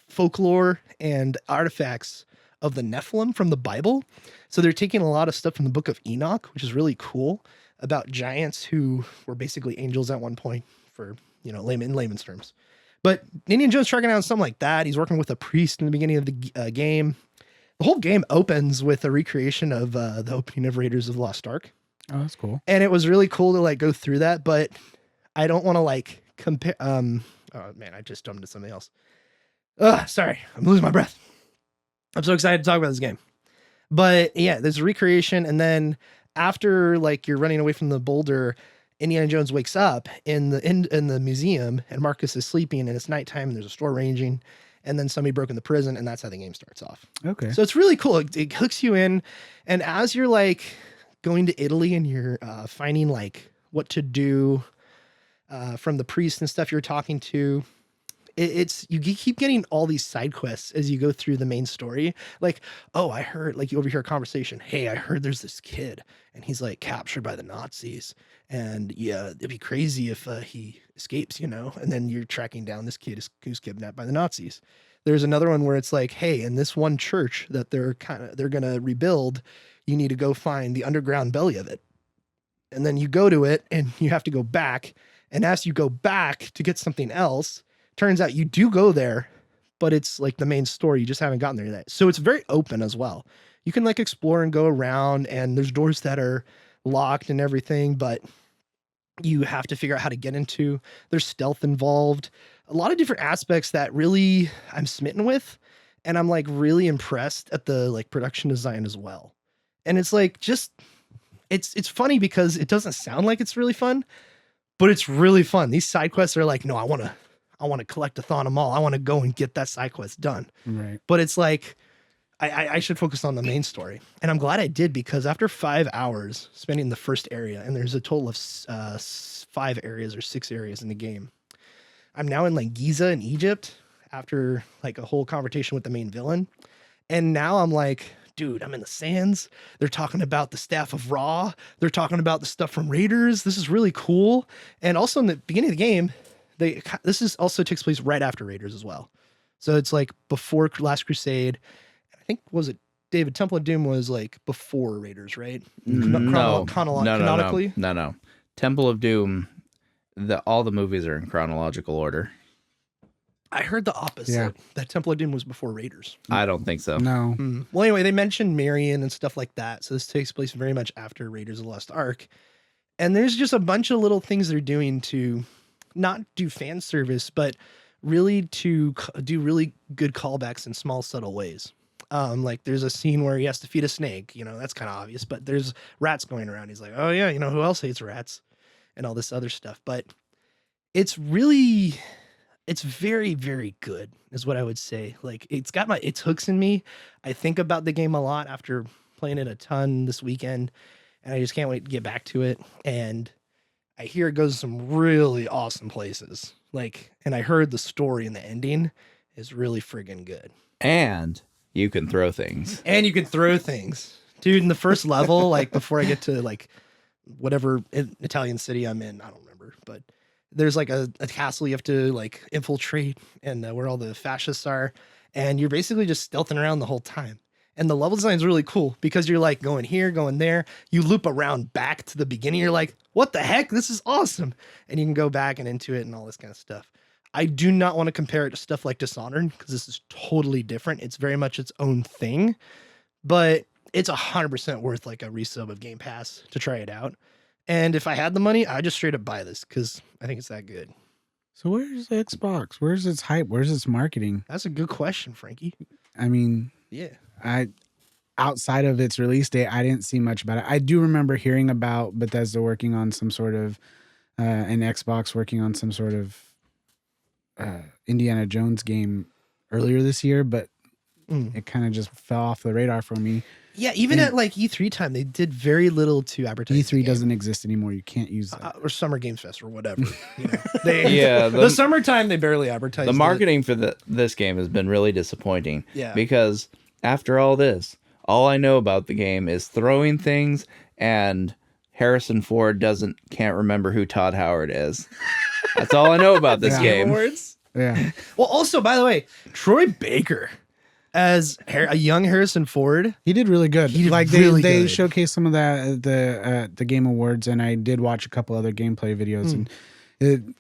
folklore and artifacts of the Nephilim from the Bible. So they're taking a lot of stuff from the book of Enoch, which is really cool, about giants who were basically angels at one point for, in layman's terms. But Indiana Jones tracking down something like that. He's working with a priest in the beginning of the game. The whole game opens with a recreation of the opening of Raiders of the Lost Ark. Oh, that's cool. And it was really cool to like go through that, but I don't want to like compare. Oh man, I just jumped into something else. Sorry, I'm losing my breath. I'm so excited to talk about this game. But yeah, there's a recreation, and then after like you're running away from the boulder, Indiana Jones wakes up in the museum, and Marcus is sleeping, and it's nighttime, and there's a store ranging, and then somebody broke in the prison, and that's how the game starts off. Okay. So it's really cool. It hooks you in, and as you're like going to Italy and you're finding like what to do from the priest and stuff you're talking to, you keep getting all these side quests as you go through the main story. Like, oh, I heard, like you overhear a conversation. Hey, I heard there's this kid and he's like captured by the Nazis, and yeah, it'd be crazy if he escapes, and then you're tracking down this kid who's kidnapped by the Nazis. There's another one where it's like, hey, in this one church that they're going to rebuild, you need to go find the underground belly of it. And then you go to it and you have to go back. And as you go back to get something else, turns out you do go there, but it's like the main story. You just haven't gotten there yet. So it's very open as well. You can like explore and go around, and there's doors that are locked and everything, but you have to figure out how to get into. There's stealth involved. A lot of different aspects that really I'm smitten with, and I'm like really impressed at the like production design as well. And it's like just it's funny because it doesn't sound like it's really fun, but it's really fun. These side quests are like, no, I want to collect-a-thon them all. I want to go and get that side quest done. Right. But it's like I should focus on the main story. And I'm glad I did, because after 5 hours spending the first area, and there's a total of 5 areas or 6 areas in the game, I'm now in like Giza in Egypt after like a whole confrontation with the main villain. And now I'm like, dude, I'm in the sands. They're talking about the Staff of Ra. They're talking about the stuff from Raiders. This is really cool. And also in the beginning of the game, this also takes place right after Raiders as well. So it's like before Last Crusade. I think, was it David, Temple of Doom was like before Raiders, right? Canonically? No. Temple of Doom, all the movies are in chronological order. I heard the opposite. That Temple of Doom was before Raiders. I don't think so. No. Well, anyway, they mentioned Marion and stuff like that. So this takes place very much after Raiders of the Lost Ark. And there's just a bunch of little things they're doing to not do fan service, but really to do really good callbacks in small, subtle ways. Like there's a scene where he has to feed a snake, that's kind of obvious, but there's rats going around. He's like, oh yeah, who else hates rats and all this other stuff. But it's very, very good is what I would say. Like it's hooks in me. I think about the game a lot after playing it a ton this weekend, and I just can't wait to get back to it. And I hear it goes to some really awesome places. And I heard the story and the ending is really friggin' good. And you can throw things. Dude, in the first level, like before I get to like whatever Italian city I'm in, I don't remember, but there's like a castle you have to like infiltrate, and where all the fascists are, and you're basically just stealthing around the whole time. And the level design is really cool because you're like going here, going there. You loop around back to the beginning. You're like, what the heck? This is awesome. And you can go back and into it and all this kind of stuff. I do not want to compare it to stuff like Dishonored because this is totally different. It's very much its own thing, but it's 100% worth like a resub of Game Pass to try it out. And if I had the money, I'd just straight up buy this because I think it's that good. So where's Xbox? Where's its hype? Where's its marketing? That's a good question, Frankie. I mean, yeah. Outside of its release date, I didn't see much about it. I do remember hearing about Bethesda working on some sort of, and Xbox working on some sort of Indiana Jones game earlier this year, but it kind of just fell off the radar for me. Yeah, even at like E3 time, they did very little to advertise. E3 doesn't exist anymore. You can't use that. Or Summer Games Fest or whatever. The summertime they barely advertised. The marketing for this game has been really disappointing. Yeah, because after all this, all I know about the game is throwing things, and Harrison Ford can't remember who Todd Howard is. That's all I know about this game. Awards. Yeah. Well, also, by the way, Troy Baker as a young Harrison Ford, he did really good. He did like really they good. showcased some of that at the Game Awards, and I did watch a couple other gameplay videos. And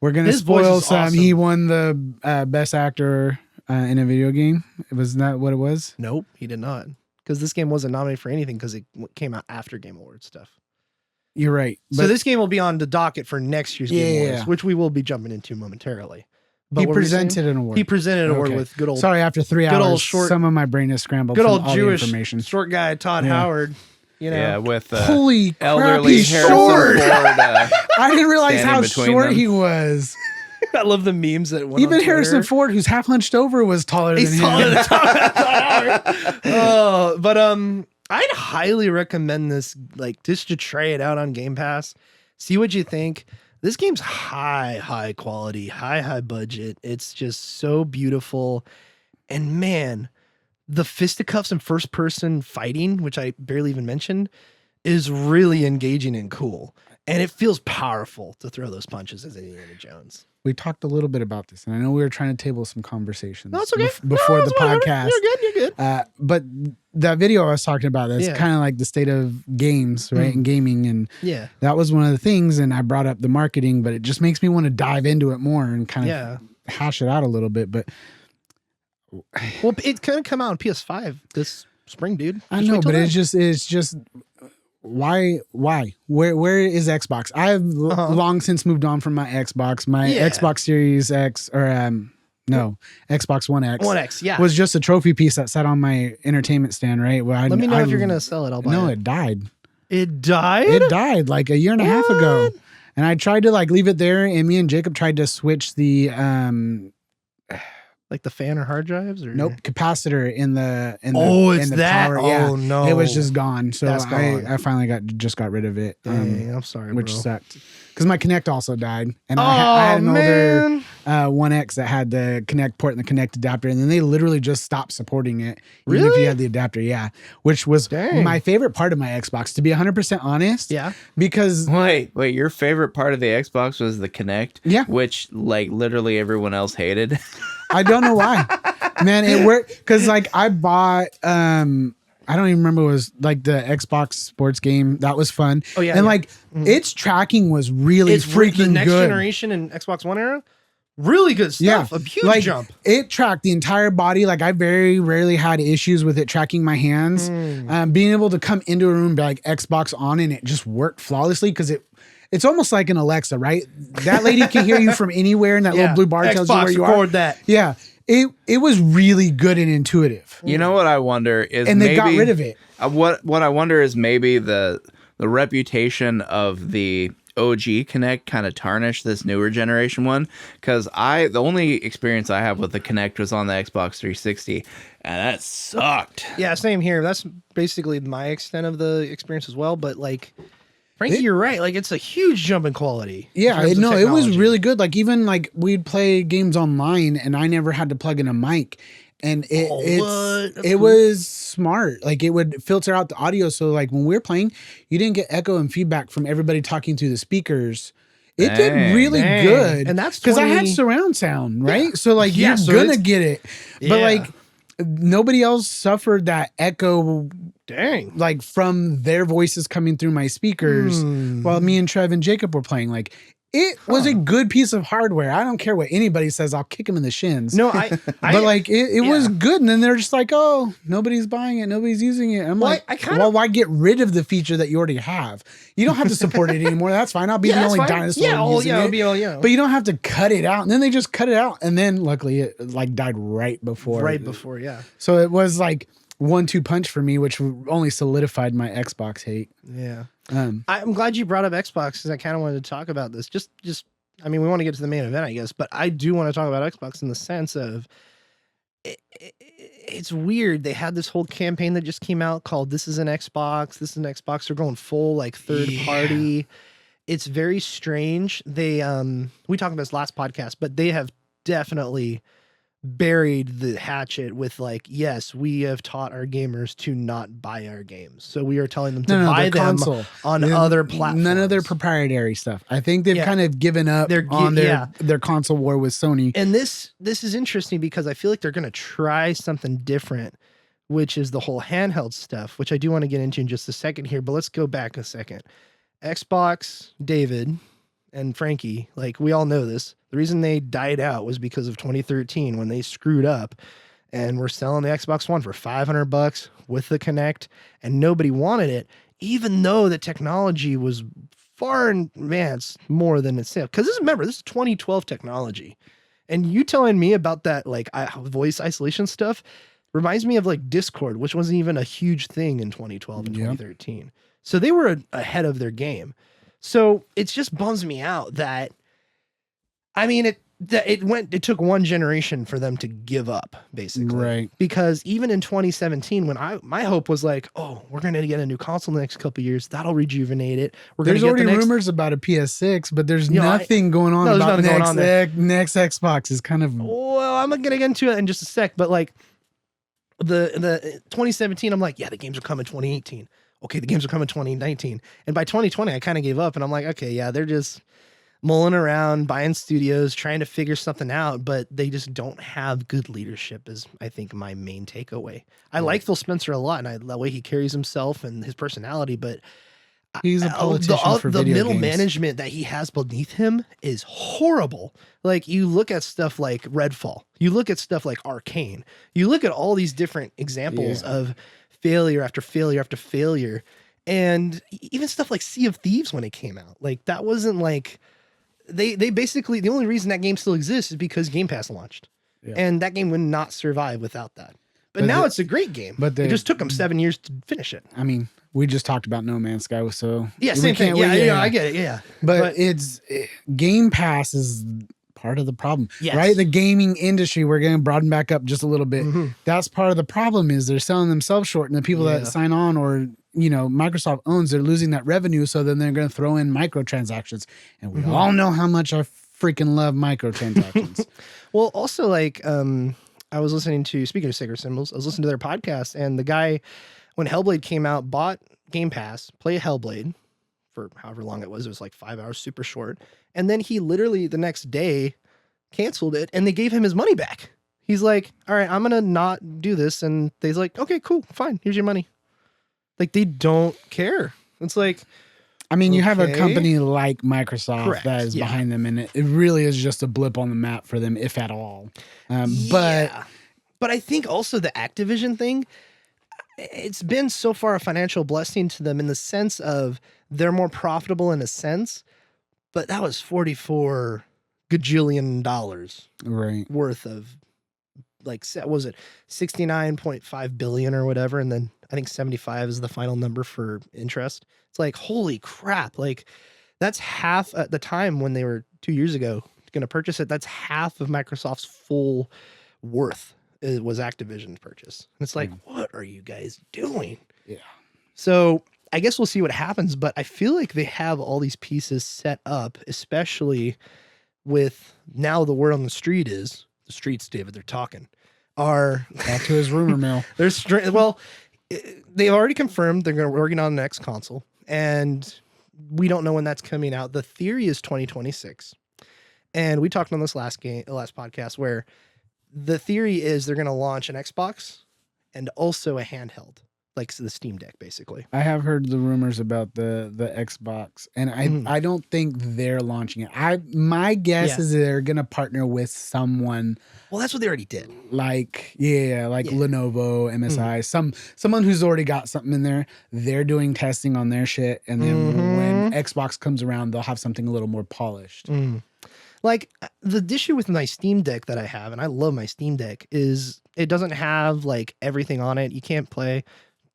we're gonna spoil some. Awesome. He won the best actor in a video game. Was that what it was? Nope, he did not. Because this game wasn't nominated for anything because it came out after Game Awards stuff. You're right. So this game will be on the docket for next year's Game Awards, which we will be jumping into momentarily. But he presented an award. He presented an award with good old. Sorry, after 3 hours, some of my brain is scrambled. Good old Jewish information. Short guy Todd Howard. Yeah, with holy elderly crap, Harrison short. Ford. I didn't realize how short them. he was. I love the memes that went even on Harrison Ford, who's half hunched over, was taller than him. He's taller than Todd Howard. But I'd highly recommend this, like, just to try it out on Game Pass. See what you think. This game's high quality, high budget. It's just so beautiful. And man, the fisticuffs and first person fighting, which I barely even mentioned, is really engaging and cool. And it feels powerful to throw those punches as Indiana Jones. We talked a little bit about this, and I know we were trying to table some conversations okay. before the podcast. You're good. But that video I was talking about, that's kind of like the state of games, right? And gaming. And that was one of the things. And I brought up the marketing, but it just makes me want to dive into it more and kind of hash it out a little bit. But Well, it's gonna come out on PS5 this spring, dude. I know, but it's just why? Where is Xbox? I have long since moved on from my Xbox. My Xbox Series X Xbox One X. One X, yeah, was just a trophy piece that sat on my entertainment stand, right? Well, let me know if you're gonna sell it. I'll buy it. No, it died. It died? It died like a year and a half ago. And I tried to like leave it there, and me and Jacob tried to switch the like the fan or hard drives or capacitor in the it's that power. Oh no, it was just gone. So gone. I finally got rid of it. Dang, I'm sorry, which bro. sucked because my Kinect also died, and I had an older One X that had the Kinect port and the Kinect adapter, and then they literally just stopped supporting it. Even if you had the adapter, which was my favorite part of my Xbox, to be 100% honest. Yeah, because wait, your favorite part of the Xbox was the Kinect? Yeah, which like literally everyone else hated. I don't know why, man. It worked because like I bought I don't even remember, it was like the Xbox sports game that was fun. Oh yeah, and like its tracking was really freaking the next good. generation and Xbox One era, really good stuff. A huge jump. It tracked the entire body. Like I very rarely had issues with it tracking my hands. Being able to come into a room, be like Xbox on, and it just worked flawlessly because it's almost like an Alexa, right? That lady can hear you from anywhere, and that little blue bar tells you where you are. That. Yeah. It was really good and intuitive. You know what I wonder is, and they got rid of it. What I wonder is maybe the reputation of the OG Kinect kind of tarnished this newer generation one, because the only experience I have with the Kinect was on the Xbox 360, and that sucked. Yeah, same here. That's basically my extent of the experience as well. But like, Frankie, you're right. Like, it's a huge jump in quality. Yeah, it was really good. Like, even like we'd play games online, and I never had to plug in a mic, and it was smart. Like, it would filter out the audio, so like when we were playing, you didn't get echo and feedback from everybody talking through the speakers. It did really good, and that's because I had surround sound, right? So like you're gonna get it, but like nobody else suffered that echo. Like from their voices coming through my speakers while me and Trev and Jacob were playing. Like, it was a good piece of hardware. I don't care what anybody says. I'll kick them in the shins. No, but like it was good. And then they're just like, oh, nobody's buying it. Nobody's using it. I'm like, why get rid of the feature that you already have? You don't have to support it anymore. That's fine. I'll be the only dinosaur using it. But you don't have to cut it out. And then they just cut it out. And then luckily it like died right before. Yeah. So it was like 1-2 punch for me, which only solidified my Xbox hate. Yeah. I'm glad you brought up Xbox, because I kind of wanted to talk about this. Just, I mean, we want to get to the main event, I guess, but I do want to talk about Xbox in the sense of it's weird. They had this whole campaign that just came out called "This is an Xbox." This is an Xbox. They're going full like third party. It's very strange. They we talked about this last podcast, but they have definitely buried the hatchet with like, yes, we have taught our gamers to not buy our games, so we are telling them to buy them on other platforms. None of their proprietary stuff. I think they've kind of given up on their console war with Sony. And this is interesting because I feel like they're going to try something different, which is the whole handheld stuff, which I do want to get into in just a second here, but let's go back a second. Xbox, David and Frankie, like, we all know this. The reason they died out was because of 2013 when they screwed up and were selling the Xbox One for $500 with the Kinect, and nobody wanted it, even though the technology was far advanced more than itself. Because remember, this is 2012 technology, and you telling me about that like voice isolation stuff reminds me of like Discord, which wasn't even a huge thing in 2012 and 2013. So they were ahead of their game. So it just bums me out that, I mean, it took one generation for them to give up, basically. Right. Because even in 2017, when my hope was like, oh, we're going to get a new console in the next couple of years, that'll rejuvenate it. There's already rumors about a PS6, but there's nothing going on about the next Xbox. Is kind of. Well, I'm going to get into it in just a sec, but like the 2017, I'm like, yeah, the games are coming 2018. Okay, the games are coming 2019. And by 2020, I kind of gave up, and I'm like, okay, yeah, they're just mulling around, buying studios, trying to figure something out, but they just don't have good leadership is, I think, my main takeaway. I like Phil Spencer a lot, and the way he carries himself and his personality, but He's a politician for the video middle games. management that he has beneath him is horrible. Like, you look at stuff like Redfall, you look at stuff like Arcane, you look at all these different examples of failure after failure after failure, and even stuff like Sea of Thieves when it came out. Like, that wasn't like they basically, the only reason that game still exists is because Game Pass launched, and that game would not survive without that. But now it's a great game. But it just took them 7 years to finish it. I mean, we just talked about No Man's Sky, so same thing. Yeah, I get it. Yeah, but Game Pass is part of the problem, right? The gaming industry, we're going to broaden back up just a little bit. That's part of the problem, is they're selling themselves short, and the people that sign on, or Microsoft owns, they're losing that revenue. So then they're going to throw in microtransactions, and we all know how much I freaking love microtransactions. Well, also, like, I was listening to, speaking of Sacred Symbols, I was listening to their podcast, and the guy, when Hellblade came out, bought Game Pass, played Hellblade for however long it was like 5 hours, super short. And then he literally the next day canceled it, and they gave him his money back. He's like, all right, I'm going to not do this. And they's like, okay, cool, fine, here's your money. Like, they don't care. It's like, I mean, you have a company like Microsoft that is behind them, and it really is just a blip on the map for them, if at all. But I think also the Activision thing, it's been so far a financial blessing to them in the sense of they're more profitable in a sense, but that was $44 gajillion worth of, like, what was it, 69.5 billion or whatever, and then I think 75 is the final number for interest. It's like, holy crap, like, that's half at the time when they were 2 years ago going to purchase it. That's half of Microsoft's full worth. It was Activision's purchase. And it's like, what are you guys doing? Yeah. So I guess we'll see what happens, but I feel like they have all these pieces set up, especially with now the word on the street is, the streets, David, they're talking, are back to his rumor mill. Well, they've already confirmed they're working on the next console, and we don't know when that's coming out. The theory is 2026. And we talked on this last podcast, where the theory is they're going to launch an Xbox and also a handheld, like the Steam Deck, basically. I have heard the rumors about the Xbox, and I don't think they're launching it. My guess is they're going to partner with someone. Well, that's what they already did. Like Lenovo, MSI, someone who's already got something in there. They're doing testing on their shit, and then when Xbox comes around, they'll have something a little more polished. Like, the issue with my Steam Deck that I have, and I love my Steam Deck, is it doesn't have like everything on it. You can't play.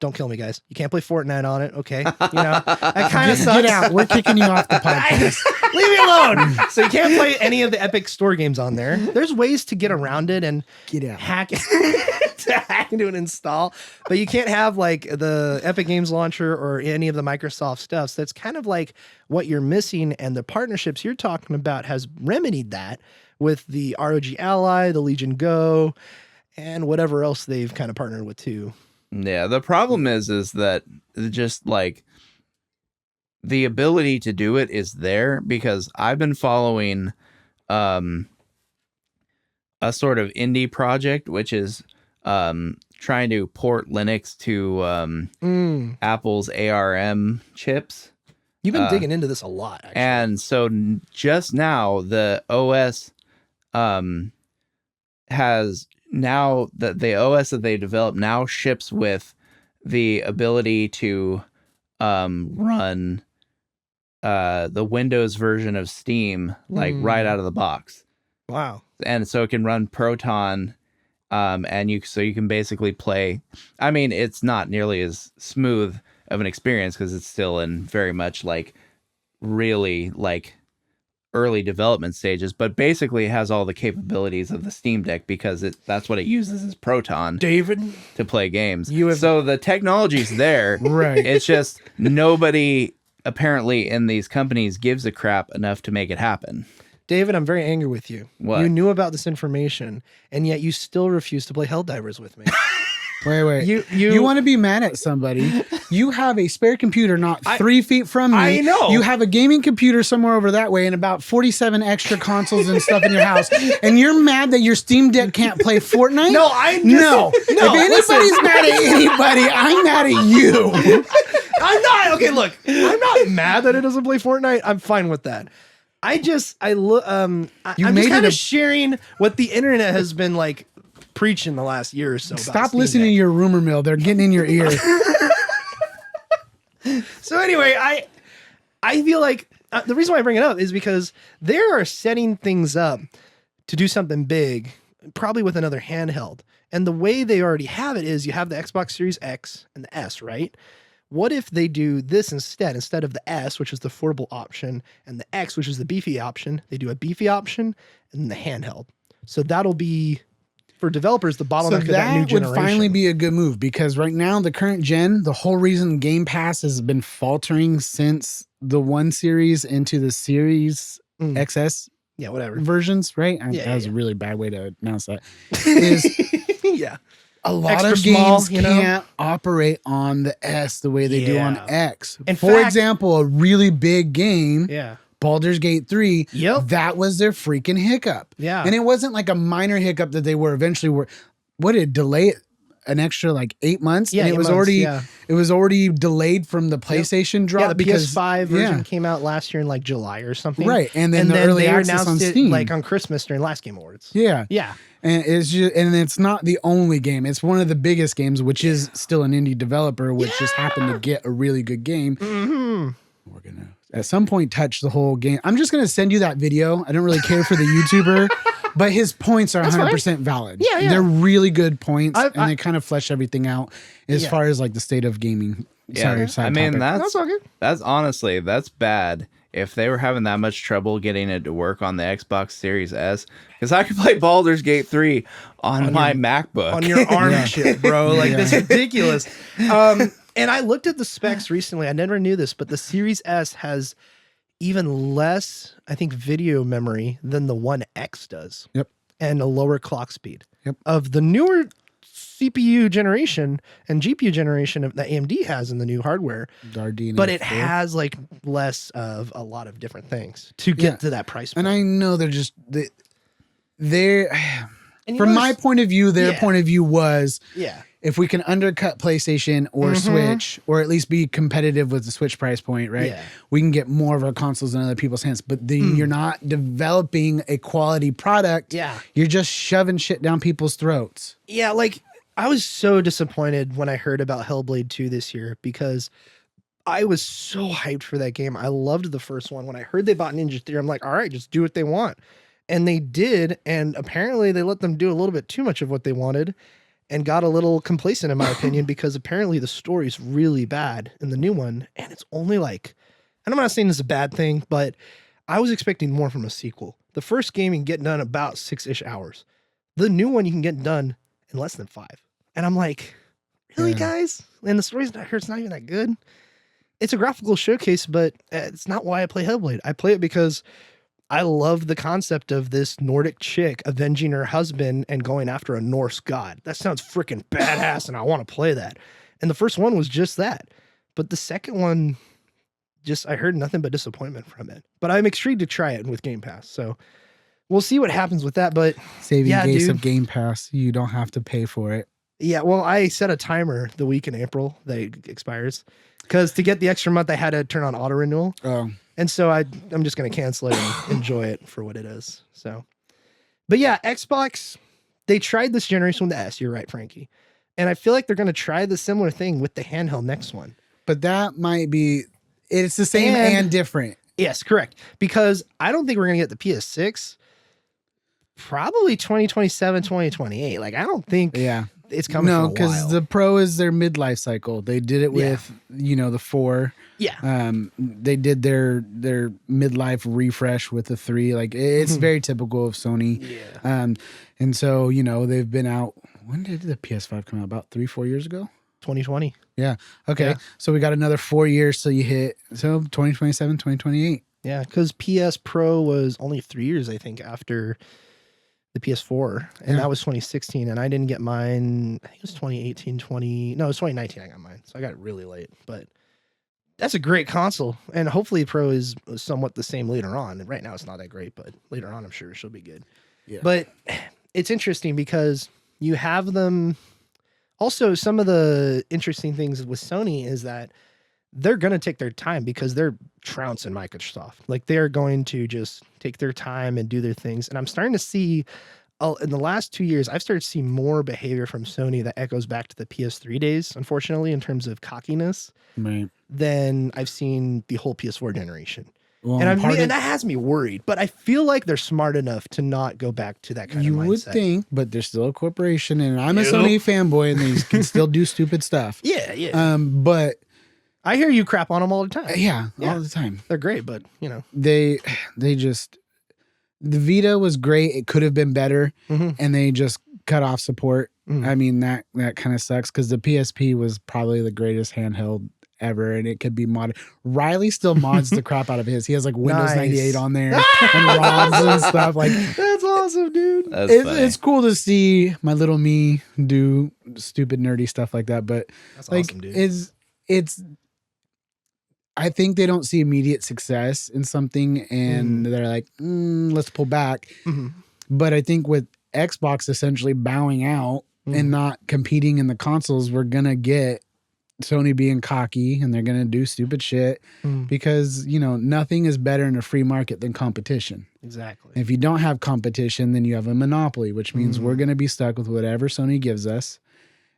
Don't kill me, guys. You can't play Fortnite on it, okay? That kind of sucks. Get out. We're kicking you off the podcast. Leave me alone. So you can't play any of the Epic Store games on there. There's ways to get around it and hack into an install, but you can't have like the Epic Games Launcher or any of the Microsoft stuff. So that's kind of like what you're missing, and the partnerships you're talking about has remedied that with the ROG Ally, the Legion Go, and whatever else they've kind of partnered with too. Yeah, the problem is that just like the ability to do it is there, because I've been following a sort of indie project, which is trying to port Linux to Apple's ARM chips. You've been digging into this a lot, actually. And so just now the OS has... Now that the OS that they developed now ships with the ability to run the Windows version of Steam, like right out of the box. Wow. And so it can run Proton, and you can basically play. I mean, it's not nearly as smooth of an experience because it's still in very much like really like early development stages, but basically it has all the capabilities of the Steam Deck because that's what it uses is Proton, David, to play games. So the technology's there. Right. It's just nobody apparently in these companies gives a crap enough to make it happen. David, I'm very angry with you. What? You knew about this information, and yet you still refuse to play Helldivers with me. Wait. You want to be mad at somebody. You have a spare computer not 3 feet from me. I know. You have a gaming computer somewhere over that way and about 47 extra consoles and stuff in your house. And you're mad that your Steam Deck can't play Fortnite? No, no. If anybody's mad at anybody, I'm mad at you. I'm not. Okay, look. I'm not mad that it doesn't play Fortnite. I'm fine with that. I'm just kind of sharing what the internet has been like preaching the last year or so. Stop listening to your rumor mill. They're getting in your ear. So anyway, I feel like the reason why I bring it up is because they are setting things up to do something big, probably with another handheld. And the way they already have it is you have the Xbox Series X and the S, right? What if they do this instead of the S, which is the affordable option, and the X, which is the beefy option? They do a beefy option and the handheld. So that'll be, for developers, the bottleneck of that new generation. That would finally be a good move, because right now, the current gen, the whole reason Game Pass has been faltering since the 1 series into the Series XS versions, right? That was a really bad way to announce that. Yeah. A lot of games can't operate on the S the way they do on X. For example, a really big game, Baldur's Gate 3, that was their freaking hiccup. Yeah. And it wasn't like a minor hiccup that they were eventually what did it delay it an extra like 8 months? Yeah, and it was already delayed from the PlayStation drop. Yeah, the PS5 version came out last year in like July or something. Right. And then the early access on Steam. Like on Christmas during last Game Awards. Yeah. Yeah. And it's not the only game. It's one of the biggest games, which is still an indie developer, which just happened to get a really good game. Mm-hmm. We're gonna at some point touch the whole game. I'm just gonna send you that video. I don't really care for the YouTuber, but his points are 100% valid. Yeah. They're really good points, and they kind of flesh everything out as far as like the state of gaming. Yeah. Sorry, I mean, topic. that's honestly, that's bad. If they were having that much trouble getting it to work on the Xbox Series S, because I could play Baldur's Gate 3 on my MacBook. On your ARM chip, bro. Like, that's ridiculous. And I looked at the specs recently. I never knew this, but the Series S has even less, I think, video memory than the One X does. Yep. And a lower clock speed. Yep. Of the newer CPU generation and GPU generation that AMD has in the new hardware, but it has like less of a lot of different things to get to that price point. And I know they're from my point of view, their point of view was if we can undercut PlayStation or Switch, or at least be competitive with the Switch price point, right? We can get more of our consoles in other people's hands, but then you're not developing a quality product. You're just shoving shit down people's throats. Yeah, like I was so disappointed when I heard about Hellblade 2 this year, because I was so hyped for that game. I loved the first one. When I heard they bought Ninja Theory, I'm like, all right, just do what they want. And they did, and apparently they let them do a little bit too much of what they wanted and got a little complacent, in my opinion, because apparently the story's really bad in the new one, and it's only like, and I'm not saying this is a bad thing, but I was expecting more from a sequel. The first game you can get done about 6-ish hours. The new one you can get done in less than 5. And I'm like, really, guys? And the story's not here. It's not even that good. It's a graphical showcase, but it's not why I play Hellblade. I play it because I love the concept of this Nordic chick avenging her husband and going after a Norse god. That sounds freaking badass, and I want to play that. And the first one was just that. But the second one, I heard nothing but disappointment from it. But I'm intrigued to try it with Game Pass. So we'll see what happens with that. But saving grace of Game Pass, you don't have to pay for it. Yeah, well, I set a timer the week in April that it expires, because to get the extra month, I had to turn on auto renewal. Oh, and so I'm just going to cancel it and enjoy it for what it is. So, but yeah, Xbox, they tried this generation with the S. You're right, Frankie. And I feel like they're going to try the similar thing with the handheld next one. But that might be, it's the same and different. Yes, correct. Because I don't think we're going to get the PS6 probably 2027, 2028. Like, I don't think it's coming for a while. No, because the Pro is their midlife cycle. They did it with, the 4. Yeah. They did their midlife refresh with the 3. Like, it's very typical of Sony. Yeah. And so, they've been out. When did the PS5 come out? About 3-4 years ago? 2020. Yeah. Okay. Yeah. So we got another 4 years till you hit 2027, 2028. Yeah, because PS Pro was only 3 years, I think, after the PS4, and that was 2016, and I didn't get mine. I think it was 2018, no, it was 2019. I got mine, so I got it really late. But that's a great console, and hopefully Pro is somewhat the same later on. And right now it's not that great, but later on I'm sure she'll be good. Yeah. But it's interesting because you have them. Also, some of the interesting things with Sony is that they're going to take their time because they're trouncing Microsoft. Like, they're going to just take their time and do their things. And I'm starting to see, in the last 2 years, I've started to see more behavior from Sony that echoes back to the PS3 days, unfortunately, in terms of cockiness, than I've seen the whole PS4 generation. Well, and that has me worried, but I feel like they're smart enough to not go back to that kind of mindset. You would think, but they're still a corporation, and I'm a Sony fanboy, and they can still do stupid stuff. Yeah. But I hear you crap on them all the time. Yeah, all the time. They're great, but they just, the Vita was great. It could have been better, and they just cut off support. I mean, that kind of sucks because the PSP was probably the greatest handheld ever, and it could be modded. Riley still mods the crap out of his. He has like Windows 98 on there and ROMs and stuff. Like, that's awesome, dude. It's cool to see my little me do stupid nerdy stuff like that. But that's like, awesome, dude. It's. I think they don't see immediate success in something, and they're like, let's pull back. But I think with Xbox essentially bowing out and not competing in the consoles, we're gonna get Sony being cocky, and they're gonna do stupid shit because nothing is better in a free market than competition. Exactly. And if you don't have competition, then you have a monopoly, which means we're gonna be stuck with whatever Sony gives us.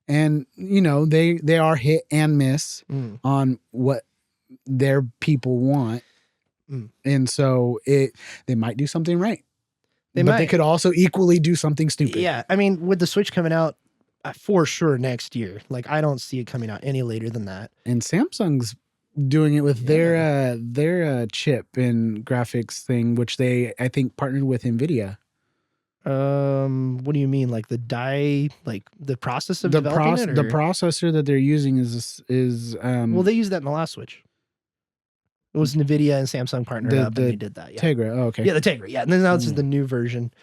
And they are hit and miss on what their people want, and so they might do something right. They could also equally do something stupid. Yeah, I mean, with the Switch coming out for sure next year, like, I don't see it coming out any later than that. And Samsung's doing it with their chip and graphics thing, which they, I think, partnered with NVIDIA. What do you mean? Like the process of developing it? The processor that they're using is well, they used that in the last Switch. It was NVIDIA and Samsung partnered up, and they did that. Yeah. Tegra. Oh, okay. Yeah, the Tegra. Yeah, and then now this is the new version.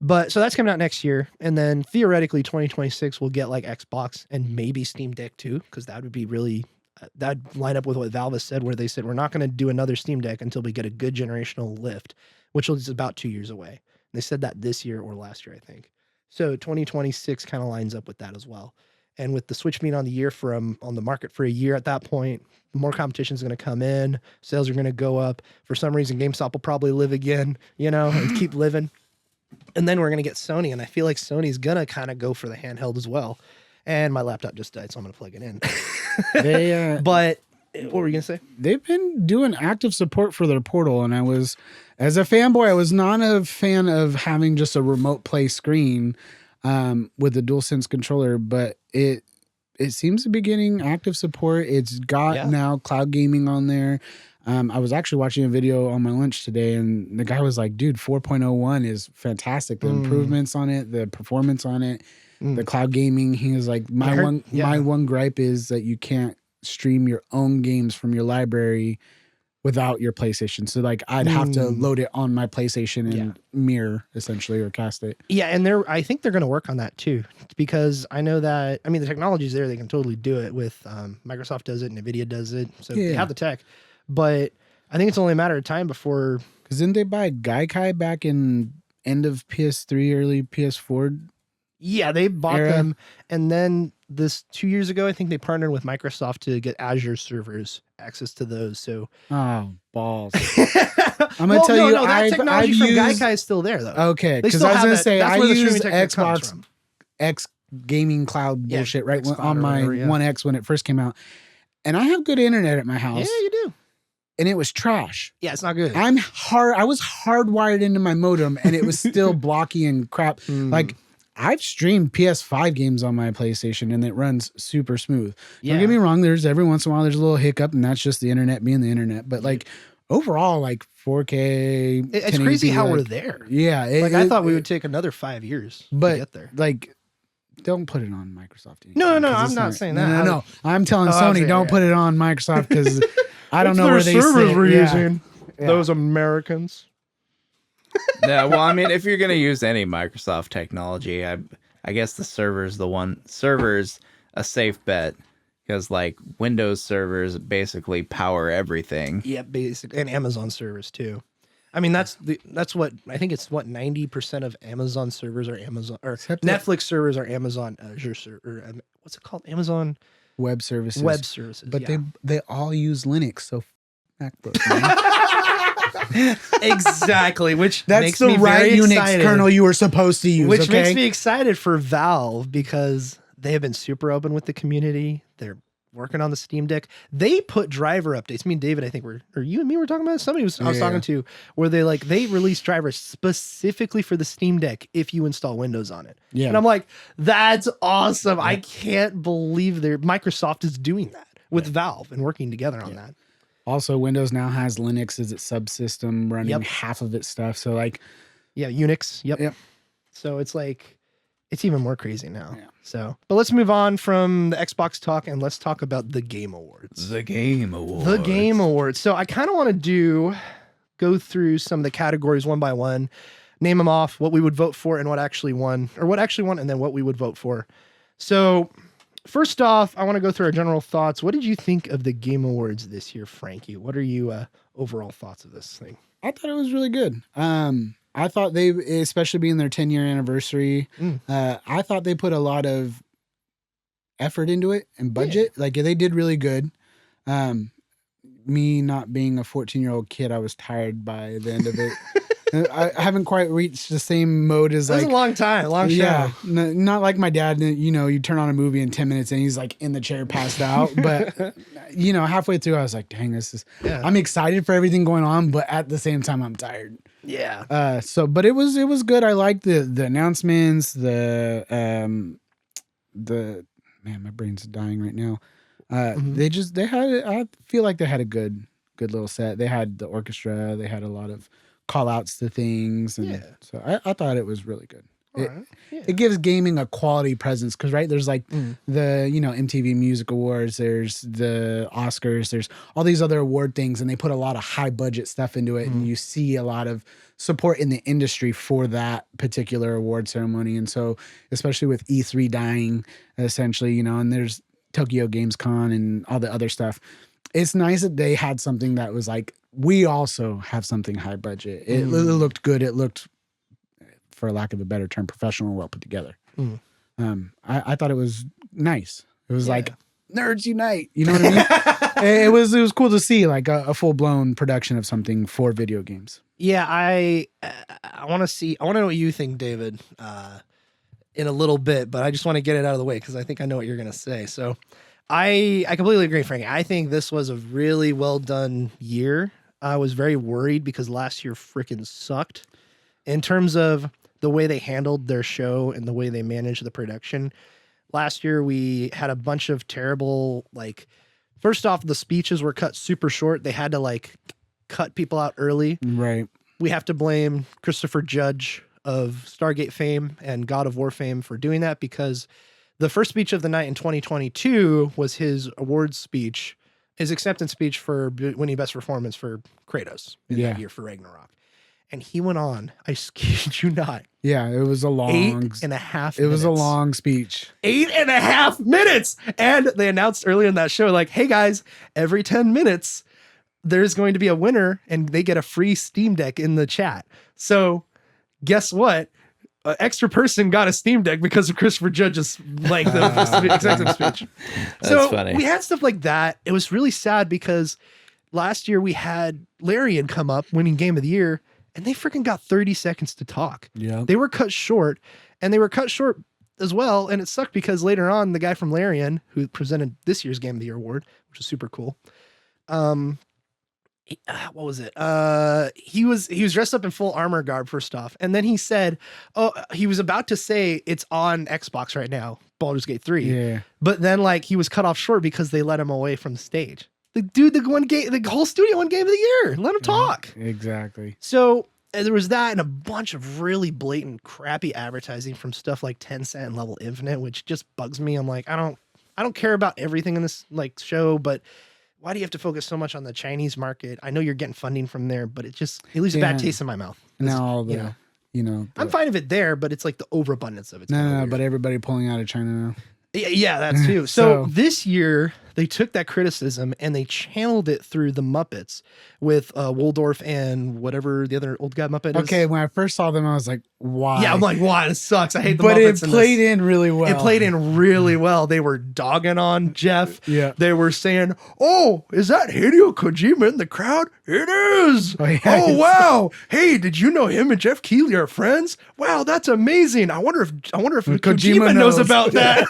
But so that's coming out next year, and then theoretically 2026 we'll get like Xbox and maybe Steam Deck too, because that would be really that'd line up with what Valve has said, where they said we're not going to do another Steam Deck until we get a good generational lift, which is about 2 years away. They said that this year or last year, I think. So 2026 kind of lines up with that as well. And with the Switch being on the market for a year at that point, more competition is going to come in. Sales are going to go up. For some reason, GameStop will probably live again, and keep living. And then we're going to get Sony. And I feel like Sony's going to kind of go for the handheld as well. And my laptop just died, so I'm going to plug it in. But what were you going to say? They've been doing active support for their portal. And as a fanboy, I was not a fan of having just a remote play screen with the DualSense controller, but it seems to be getting active support. It's got now cloud gaming on there. I was actually watching a video on my lunch today, and the guy was like, dude, 4.01 is fantastic. The improvements on it, the performance on it, the cloud gaming. He was like, my one gripe is that you can't stream your own games from your library without your PlayStation. So like I'd have to load it on my PlayStation and mirror essentially, or cast it. Yeah. And I think they're going to work on that too, because I know that, the technology's there. They can totally do it with, Microsoft does it, NVIDIA does it. So they have the tech, but I think it's only a matter of time before. Cause didn't they buy Gaikai back in end of PS3, early PS4? Yeah, they bought them. And then 2 years ago, I think they partnered with Microsoft to get Azure servers access to those. So, balls. I'm gonna tell you, that technology from Gaikai is still there though. Okay, because I was gonna say I use Xbox X gaming cloud bullshit right on my One X when it first came out, and I have good internet at my house. Yeah, you do. And it was trash. Yeah, it's not good. I was hardwired into my modem, and it was still blocky and crap. Like, I've streamed PS5 games on my PlayStation, and it runs super smooth. Don't get me wrong. There's every once in a while there's a little hiccup, and that's just the internet being the internet. But like overall, like 4K. It's crazy how we're there. Yeah. I thought we would take another 5 years to get there. Like, don't put it on Microsoft. No, I'm not saying that. No. I'm telling Sony, don't put it on Microsoft, because I don't know where they servers were using. Those Americans. Yeah, well, I mean, if you're gonna use any Microsoft technology, I guess the server's a safe bet because like Windows servers basically power everything. Yeah, basically, and Amazon servers too. I mean, that's what I think it's 90% of Amazon servers are Amazon, or Netflix servers are Amazon Azure server. What's it called? Amazon Web Services. Web Services. But they all use Linux, so MacBook. Exactly, which that's makes the me right very Unix excited, kernel you were supposed to use. Which makes me excited for Valve because they have been super open with the community. They're working on the Steam Deck. They put driver updates. Me and David, I think or you and me were talking about it. I was talking to, where they release drivers specifically for the Steam Deck if you install Windows on it. Yeah. And I'm like, that's awesome. Yeah. I can't believe Microsoft is doing that with Valve and working together on that. Also, Windows now has Linux as its subsystem running half of its stuff. So Unix. Yep. So it's it's even more crazy now. Yeah. So, but let's move on from the Xbox talk and let's talk about the Game Awards. The Game Awards. So I kind of want to go through some of the categories one by one, name them off, what we would vote for and what actually won, and then what we would vote for. So first off, I want to go through our general thoughts. What did you think of the Game Awards this year, Frankie? What are you overall thoughts of this thing? I thought it was really good. I thought they, especially being their 10-year anniversary, I thought they put a lot of effort into it and budget. Yeah. Like they did really good. Me not being a 14-year-old kid, I was tired by the end of it. I haven't quite reached the same mode as That was a long show. Yeah, not like my dad. You turn on a movie in 10 minutes and he's like in the chair passed out. But halfway through, I was like, "Dang, this is." Yeah. I'm excited for everything going on, but at the same time, I'm tired. Yeah. But it was good. I liked the announcements. The man, my brain's dying right now. They had. I feel like they had a good little set. They had the orchestra. They had a lot of call outs to things. And so I thought it was really good. It gives gaming a quality presence because there's the MTV Music Awards, there's the Oscars, there's all these other award things, and they put a lot of high budget stuff into it, and you see a lot of support in the industry for that particular award ceremony. And so, especially with E3 dying, essentially, and there's Tokyo Games Con and all the other stuff. It's nice that they had something that was like, we also have something high budget. It looked good. It looked, for lack of a better term, professional and well put together. I thought it was nice. It was like nerds unite. You know what I mean? It was cool to see like a full blown production of something for video games. Yeah, I want to know what you think, David, in a little bit, but I just want to get it out of the way because I think I know what you're going to say. So I completely agree, Frankie. I think this was a really well done year. I was very worried because last year freaking sucked in terms of the way they handled their show and the way they managed the production. Last year, we had a bunch of terrible, first off, the speeches were cut super short. They had to cut people out early. Right. We have to blame Christopher Judge of Stargate fame and God of War fame for doing that because the first speech of the night in 2022 was his awards speech, his acceptance speech for winning best performance for Kratos in that year for Ragnarok. And he went on, I kid you not. Yeah, it was a long 8.5 minutes. It was a long speech. 8.5 minutes. And they announced earlier in that show, hey guys, every 10 minutes, there's going to be a winner and they get a free Steam Deck in the chat. So guess what? An extra person got a Steam Deck because of Christopher Judge's the acceptance speech. That's funny. We had stuff like that. It was really sad because last year we had Larian come up winning Game of the Year, and they freaking got 30 seconds to talk. Yeah, they were cut short, and they were cut short as well. And it sucked because later on, the guy from Larian who presented this year's Game of the Year award, which was super cool. What was it? He was dressed up in full armor garb first off, and then he said, he was about to say it's on Xbox right now, Baldur's Gate 3. Yeah. But then he was cut off short because they let him away from the stage. The whole studio won Game of the Year. Let him talk. Exactly. So there was that and a bunch of really blatant crappy advertising from stuff like Tencent and Level Infinite, which just bugs me. I'm like, I don't care about everything in this show, but why do you have to focus so much on the Chinese market? I know you're getting funding from there, but it leaves a bad taste in my mouth. Now I'm fine if it there, but it's like the overabundance of it. No, but everybody pulling out of China now. Yeah, that's too. So this year they took that criticism and they channeled it through the Muppets with Waldorf and whatever the other old guy Muppet is. Okay, when I first saw them, I was like, why? Yeah, I'm like, why? This sucks. I hate the Muppets. But it played in really well. It played in really well. They were dogging on Geoff. Yeah. They were saying, oh, is that Hideo Kojima in the crowd? It is. Oh, yeah, oh wow. Hey, did you know him and Geoff Keighley are friends? Wow, that's amazing. I wonder if Kojima knows about that.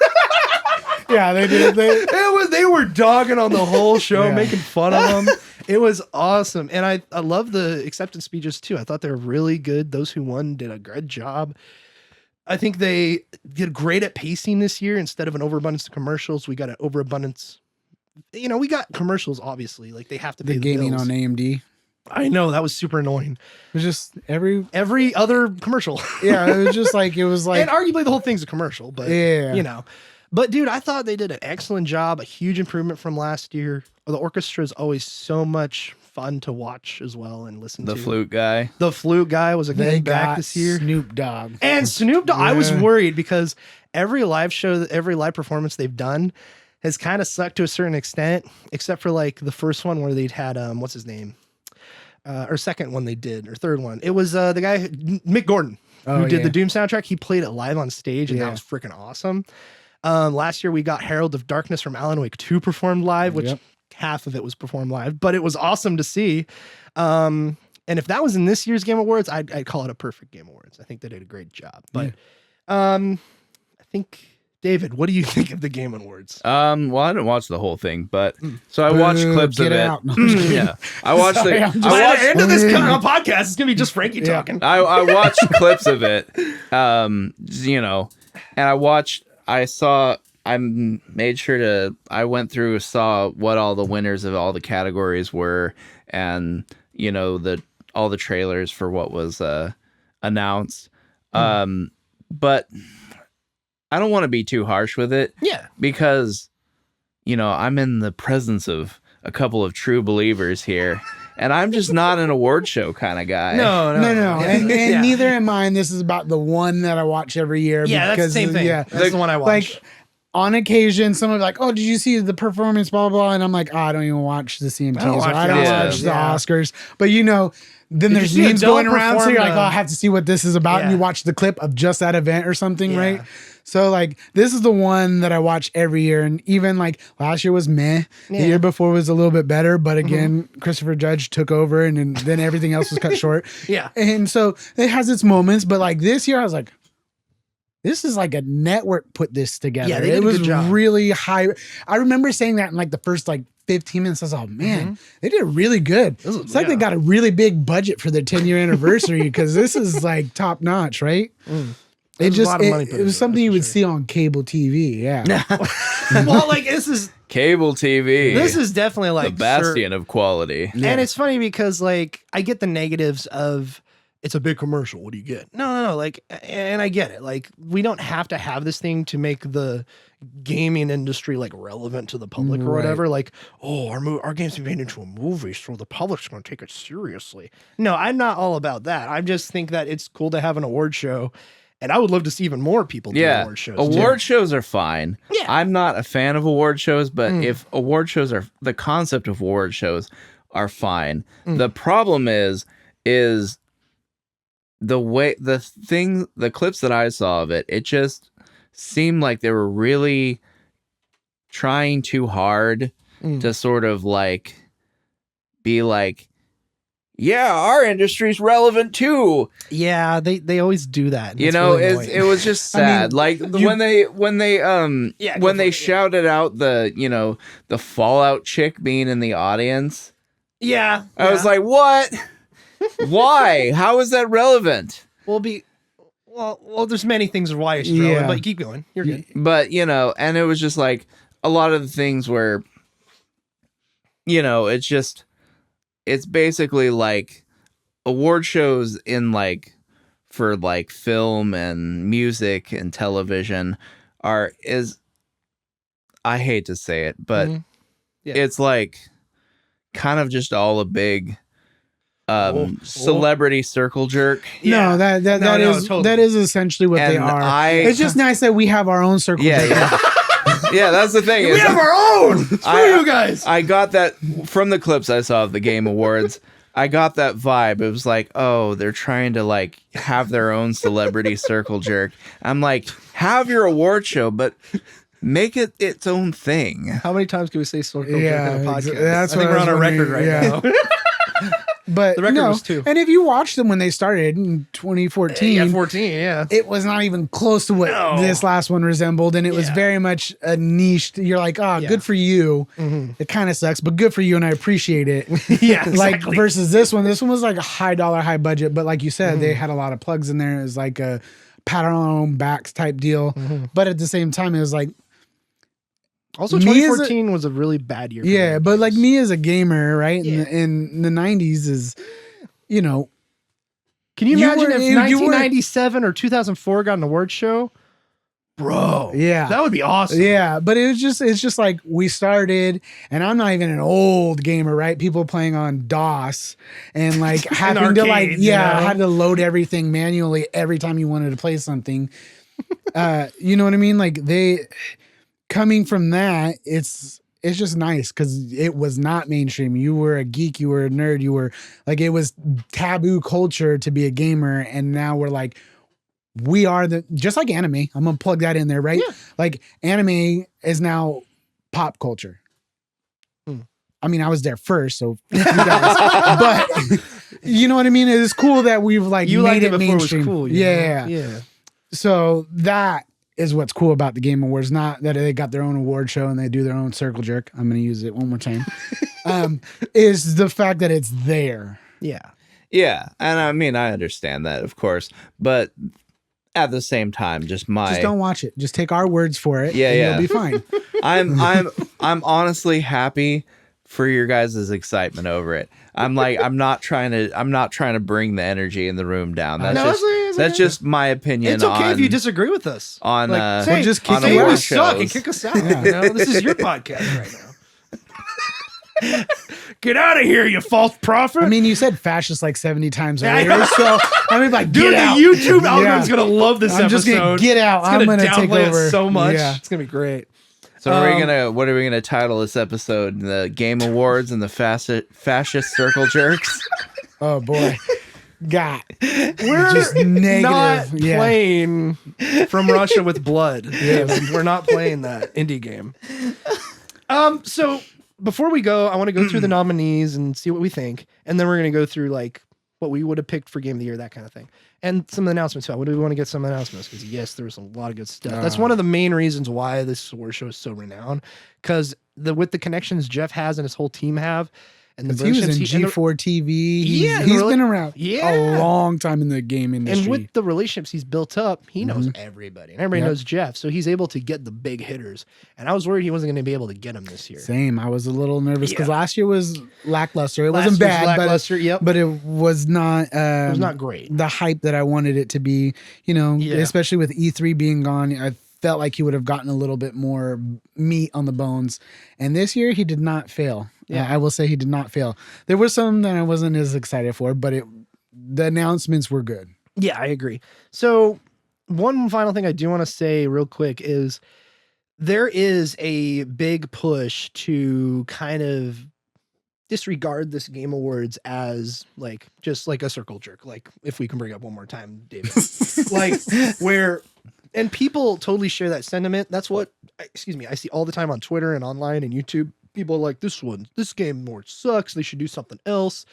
Yeah, they did. They were dogging on the whole show, making fun of them. It was awesome. And I love the acceptance speeches too. I thought they were really good. Those who won did a good job. I think they did great at pacing this year. Instead of an overabundance of commercials, we got an overabundance. We got commercials, obviously. Like they have to pay the gaming bills. on AMD. I know, that was super annoying. It was just every other commercial. Yeah, it was like and arguably the whole thing's a commercial, but But dude, I thought they did an excellent job, a huge improvement from last year. The orchestra is always so much fun to watch as well and listen to. The flute guy. The flute guy was again back this year. Snoop Dogg. And Snoop Dogg, I was worried because every live show, every live performance they've done has kind of sucked to a certain extent, except for like the first one where they'd had, what's his name? Or second one they did, or third one. It was the guy, Mick Gordon, who did the Doom soundtrack. He played it live on stage and that was freaking awesome. Last year we got Herald of Darkness from Alan Wake 2 performed live, which half of it was performed live, but it was awesome to see. And if that was in this year's Game Awards, I'd call it a perfect Game Awards. I think they did a great job. But I think, David, what do you think of the Game Awards? Well, I didn't watch the whole thing, but so I watched clips of it. Yeah, I watched By the end of this podcast, it's gonna be just Frankie talking. I watched clips of it, and I went through, saw what all the winners of all the categories were, and all the trailers for what was announced. But I don't want to be too harsh with it. Yeah. Because, I'm in the presence of a couple of true believers here. And I'm just not an award show kind of guy. No. And neither am I. And this is about the one that I watch every year. Yeah, that's the same thing. Yeah, that's the one I watch. Like, on occasion, someone will be like, oh, did you see the performance, blah, blah, blah. And I'm like, I don't even watch the CMTs. I don't watch the Oscars. But, then there's memes going around. So you're like, I have to see what this is about. And you watch the clip of just that event or something, right? So like this is the one that I watch every year, and even like last year was meh. The year before was a little bit better, but again, Christopher Judge took over, and then everything else was cut short. And so it has its moments, but like this year, I was like, this is like a network put this together. Yeah, they did a good job. Really high. I remember saying that in like the first like 15 minutes. I was like, oh man, they did really good. It's like they got a really big budget for their 10-year anniversary because this is like top notch, right? It was something you would see on cable TV. Yeah. Well, like this is cable TV. This is definitely like the bastion of quality. And it's funny because like I get the negatives of it's a big commercial. What do you get? No. Like, and I get it. Like, we don't have to have this thing to make the gaming industry like relevant to the public or whatever. Like, oh, our game's been made into a movie, so the public's going to take it seriously. No, I'm not all about that. I just think that it's cool to have an award show. And I would love to see even more people do award shows. Award shows are fine. Yeah. I'm not a fan of award shows, but if award shows are the concept of award shows are fine. The problem is the way the clips that I saw of it, it just seemed like they were really trying too hard to sort of like be like, yeah, our industry's relevant too. Yeah, they always do that. It was just sad. When they shouted out the Fallout chick being in the audience. Yeah. I was like, what? Why? How is that relevant? Well, there's many things why it's relevant, but keep going. You're good. But, and it was just like a lot of the things where, it's basically like award shows in like for like film and music and television I hate to say it, but it's like kind of just all a big celebrity circle jerk. No, that is essentially what they are. It's just nice that we have our own circle jerk. Yeah, that's the thing. We have our own. Screw you guys. I got that from the clips I saw of the Game Awards. I got that vibe. It was like, oh, they're trying to like have their own celebrity circle jerk. I'm like, have your award show, but make it its own thing. How many times can we say circle jerk in a podcast? That's I think we're on a record right now. But the record was 2. And if you watched them when they started in 2014, 14, it was not even close to what this last one resembled, and it was very much a niche. You're like, good for you. It kind of sucks, but good for you, and I appreciate it. Like versus this one was like a high dollar, high budget, but like you said, they had a lot of plugs in there. It was like a pat on our own backs type deal, but at the same time, it was like. Also, 2014 was a really bad year. Yeah, but like me as a gamer, right, in the 90s is, you know. Can you imagine if 1997 or 2004 got an award show? Bro. Yeah. That would be awesome. Yeah, but it's just like we started, and I'm not even an old gamer, right? People playing on DOS and like having to like, had to load everything manually every time you wanted to play something. You know what I mean? Like coming from that, it's just nice because it was not mainstream. You were a geek, you were a nerd, you were like, it was taboo culture to be a gamer, and now we're like, we are just like anime. I'm gonna plug that in there, right? Yeah. Like anime is now pop culture. I mean, I was there first, so you guys, but you know what I mean? It's cool that we've like made it mainstream. It was cool, yeah. So that is what's cool about the Game Awards, not that they got their own award show and they do their own circle jerk. I'm going to use it one more time. Is the fact that it's there. Yeah. Yeah. And I mean, I understand that, of course, but at the same time, just don't watch it. Just take our words for it. Yeah. You'll be fine. I'm honestly happy for your guys' excitement over it. I'm not trying to bring the energy in the room down. That's just my opinion. It's okay if you disagree with us. Just kick us out. Suck and kick us out. You know? This is your podcast right now. Get out of here, you false prophet. I mean, you said fascist like 70 times earlier, so I mean, like, dude, the YouTube algorithm's gonna love this episode. I'm just gonna get out. I'm gonna take over so much. Yeah. It's gonna be great. So what are we gonna title this episode? The Game Awards and the fascist circle jerks. Oh boy, we're just not playing From Russia with Blood. We're not playing that indie game. So before we go, I want to go through the nominees and see what we think, and then we're gonna go through like what we would have picked for Game of the Year, that kind of thing. And some announcements. So, what do we want to get some announcements? Because yes, there's a lot of good stuff. That's one of the main reasons why this award show is so renowned. Because with the connections Geoff has and his whole team have, and the he was in G4 TV. He's been around a long time in the game industry. And with the relationships he's built up, he knows everybody, and everybody knows Geoff. So he's able to get the big hitters. And I was worried he wasn't going to be able to get them this year. Same. I was a little nervous because last year was lackluster. It wasn't bad, but it was not. It was not great. The hype that I wanted it to be. You know, especially with E3 being gone, I felt like he would have gotten a little bit more meat on the bones. And this year he did not fail. Yeah, I will say he did not fail. There were some that I wasn't as excited for, but the announcements were good. Yeah, I agree. So one final thing I do want to say real quick is there is a big push to kind of disregard this Game Awards as like just like a circle jerk. Like if we can bring up one more time, David, like and people totally share that sentiment. That's what, I see all the time on Twitter and online and YouTube. People are like, this game more sucks. They should do something else.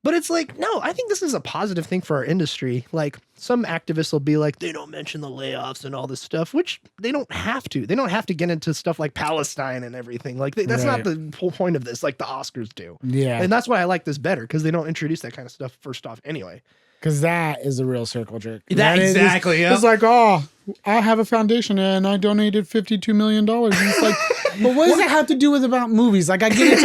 But it's like, no, I think this is a positive thing for our industry. Like some activists will be like, they don't mention the layoffs and all this stuff, which they don't have to. They don't have to get into stuff like Palestine and everything. Like that's not the whole point of this, like the Oscars do. Yeah. And that's why I like this better, because they don't introduce that kind of stuff first off anyway. Because that is a real circle jerk. Exactly. It's like, I have a foundation and I donated $52 million. And it's like, but what does that have to do with about movies? Like, I get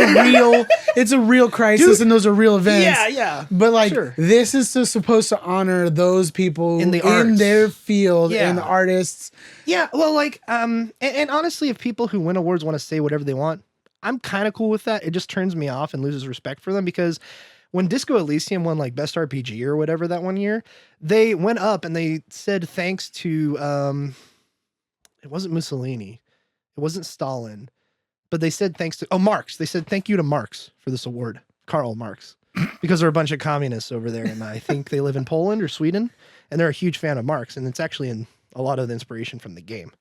it's a real crisis, and those are real events. Yeah. But like, this is supposed to honor those people in their field and the artists. Yeah. Well, like, and honestly, if people who win awards want to say whatever they want, I'm kind of cool with that. It just turns me off and loses respect for them because when Disco Elysium won like Best RPG or whatever that one year, they went up and they said thanks to it wasn't Mussolini, it wasn't Stalin, but they said thanks to Marx. They said thank you to Marx for this award, Karl Marx, because they're a bunch of communists over there, and I think they live in Poland or Sweden, and they're a huge fan of Marx, and it's actually in a lot of the inspiration from the game.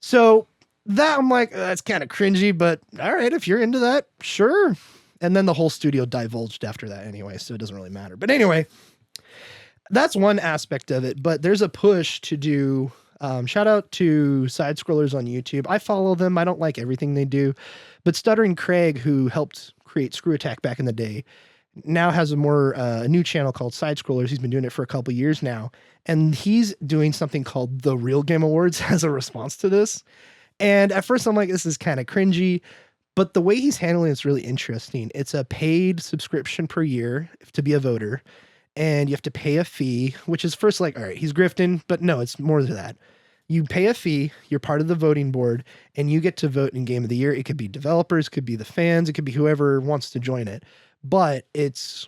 So that I'm like, that's kind of cringy, but all right, if you're into that, sure. And then the whole studio divulged after that anyway, so it doesn't really matter. But anyway, that's one aspect of it. But there's a push to do, shout out to side scrollers on YouTube. I follow them. I don't like everything they do. But Stuttering Craig, who helped create Screw Attack back in the day, now has a new channel called Side Scrollers. He's been doing it for a couple years now. And he's doing something called the Real Game Awards as a response to this. And at first I'm like, this is kind of cringy. But the way he's handling it's really interesting. It's a paid subscription per year to be a voter. And you have to pay a fee, which is first like, all right, he's grifting. But no, it's more than that. You pay a fee, you're part of the voting board, and you get to vote in Game of the Year. It could be developers, could be the fans, it could be whoever wants to join it. But it's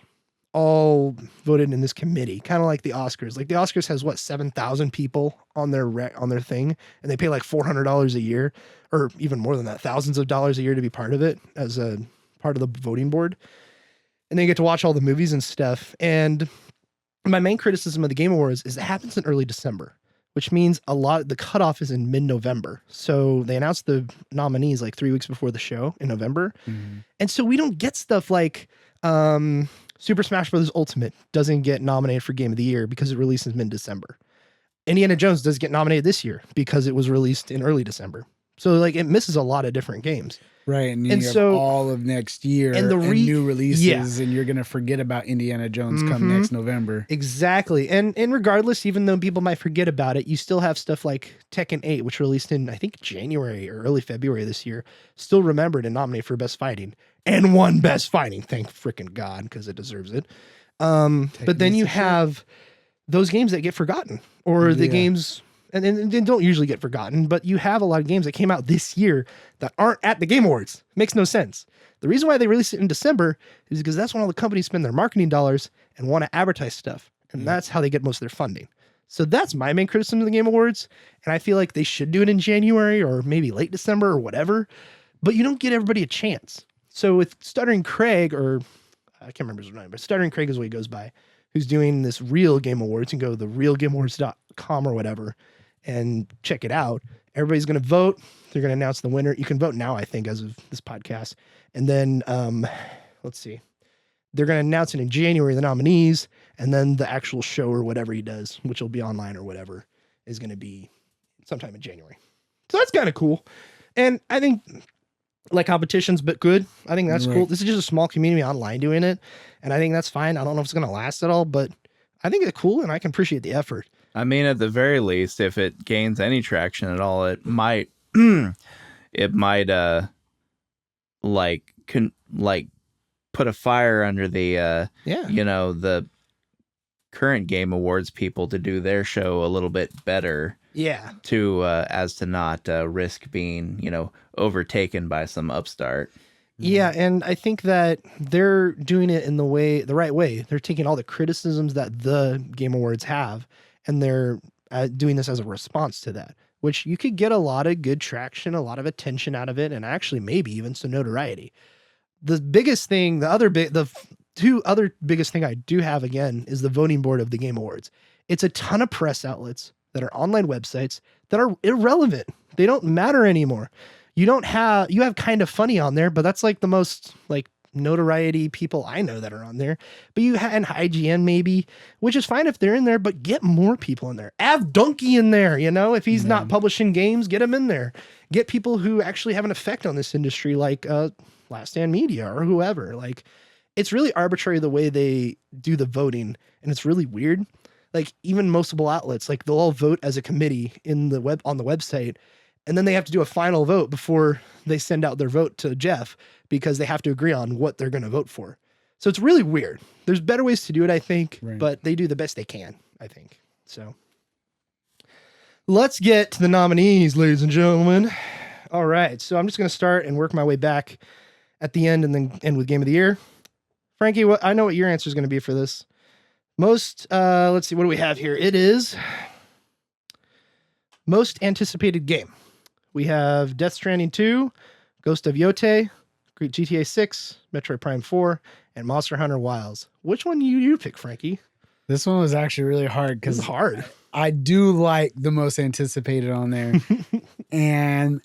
all voted in this committee, kind of like the Oscars. Like the Oscars has 7,000 people on their thing, and they pay like $400 a year, or even more than that, thousands of dollars a year to be part of it as a part of the voting board. And they get to watch all the movies and stuff. And my main criticism of the Game Awards is it happens in early December, which means the cutoff is in mid-November. So they announced the nominees like 3 weeks before the show in November. Mm-hmm. And so we don't get stuff like Super Smash Bros. Ultimate doesn't get nominated for Game of the Year because it releases mid-December. Indiana Jones does get nominated this year because it was released in early December. So like it misses a lot of different games. Right. And you have all of next year and new releases, and you're going to forget about Indiana Jones come next November. Exactly. And regardless, even though people might forget about it, you still have stuff like Tekken 8, which released in, I think, January or early February this year, still remembered and nominated for Best Fighting and won Best Fighting. Thank freaking God, because it deserves it. But then you have those games that get forgotten, or the games... And they don't usually get forgotten, but you have a lot of games that came out this year that aren't at the Game Awards. It makes no sense. The reason why they release it in December is because that's when all the companies spend their marketing dollars and want to advertise stuff. And that's how they get most of their funding. So that's my main criticism of the Game Awards. And I feel like they should do it in January or maybe late December or whatever, but you don't get everybody a chance. So with Stuttering Craig, or I can't remember his name, but Stuttering Craig is what he goes by, who's doing this Real Game Awards. You can go to the realgameawards.com or whatever and check it out. Everybody's going to vote. They're going to announce the winner. You can vote now, I think, as of this podcast. And then, let's see. They're going to announce it in January, the nominees, and then the actual show or whatever he does, which will be online or whatever, is going to be sometime in January. So that's kind of cool. And I think, like, competition's but good. I think that's cool. This is just a small community online doing it, and I think that's fine. I don't know if it's going to last at all, but I think it's cool, and I can appreciate the effort. I mean, at the very least, if it gains any traction at all, it might, put a fire under the, the current Game Awards people to do their show a little bit better. Yeah. As to not risk being, overtaken by some upstart. Yeah, and I think that they're doing it in the right way. They're taking all the criticisms that the Game Awards have, and they're doing this as a response to that, which you could get a lot of good traction, a lot of attention out of it, and actually maybe even some notoriety. The biggest thing, the two other biggest thing I do have, again, is the voting board of the Game Awards. It's a ton of press outlets that are online websites that are irrelevant. They don't matter anymore. You have Kind of Funny on there, but that's like the most like notoriety people I know that are on there. But you and IGN maybe, which is fine if they're in there, but get more people in there. Have Donkey in there, if he's not publishing games, get him in there. Get people who actually have an effect on this industry, like Last Stand Media or whoever. Like, it's really arbitrary the way they do the voting, and it's really weird. Like, even mostable outlets, like, they'll all vote as a committee on the website, and then they have to do a final vote before they send out their vote to Geoff, because they have to agree on what they're going to vote for. So it's really weird. There's better ways to do it, I think, but they do the best they can, I think. So let's get to the nominees, ladies and gentlemen. All right. So I'm just going to start and work my way back at the end and then end with game of the year. Frankie, I know what your answer is going to be for this. Let's see, what do we have here? It is most anticipated game. We have Death Stranding 2, Ghost of Yotei, GTA 6, Metroid Prime 4, and Monster Hunter Wilds. Which one you pick, Frankie? This one was actually really hard because it's hard. I do like the most anticipated on there. And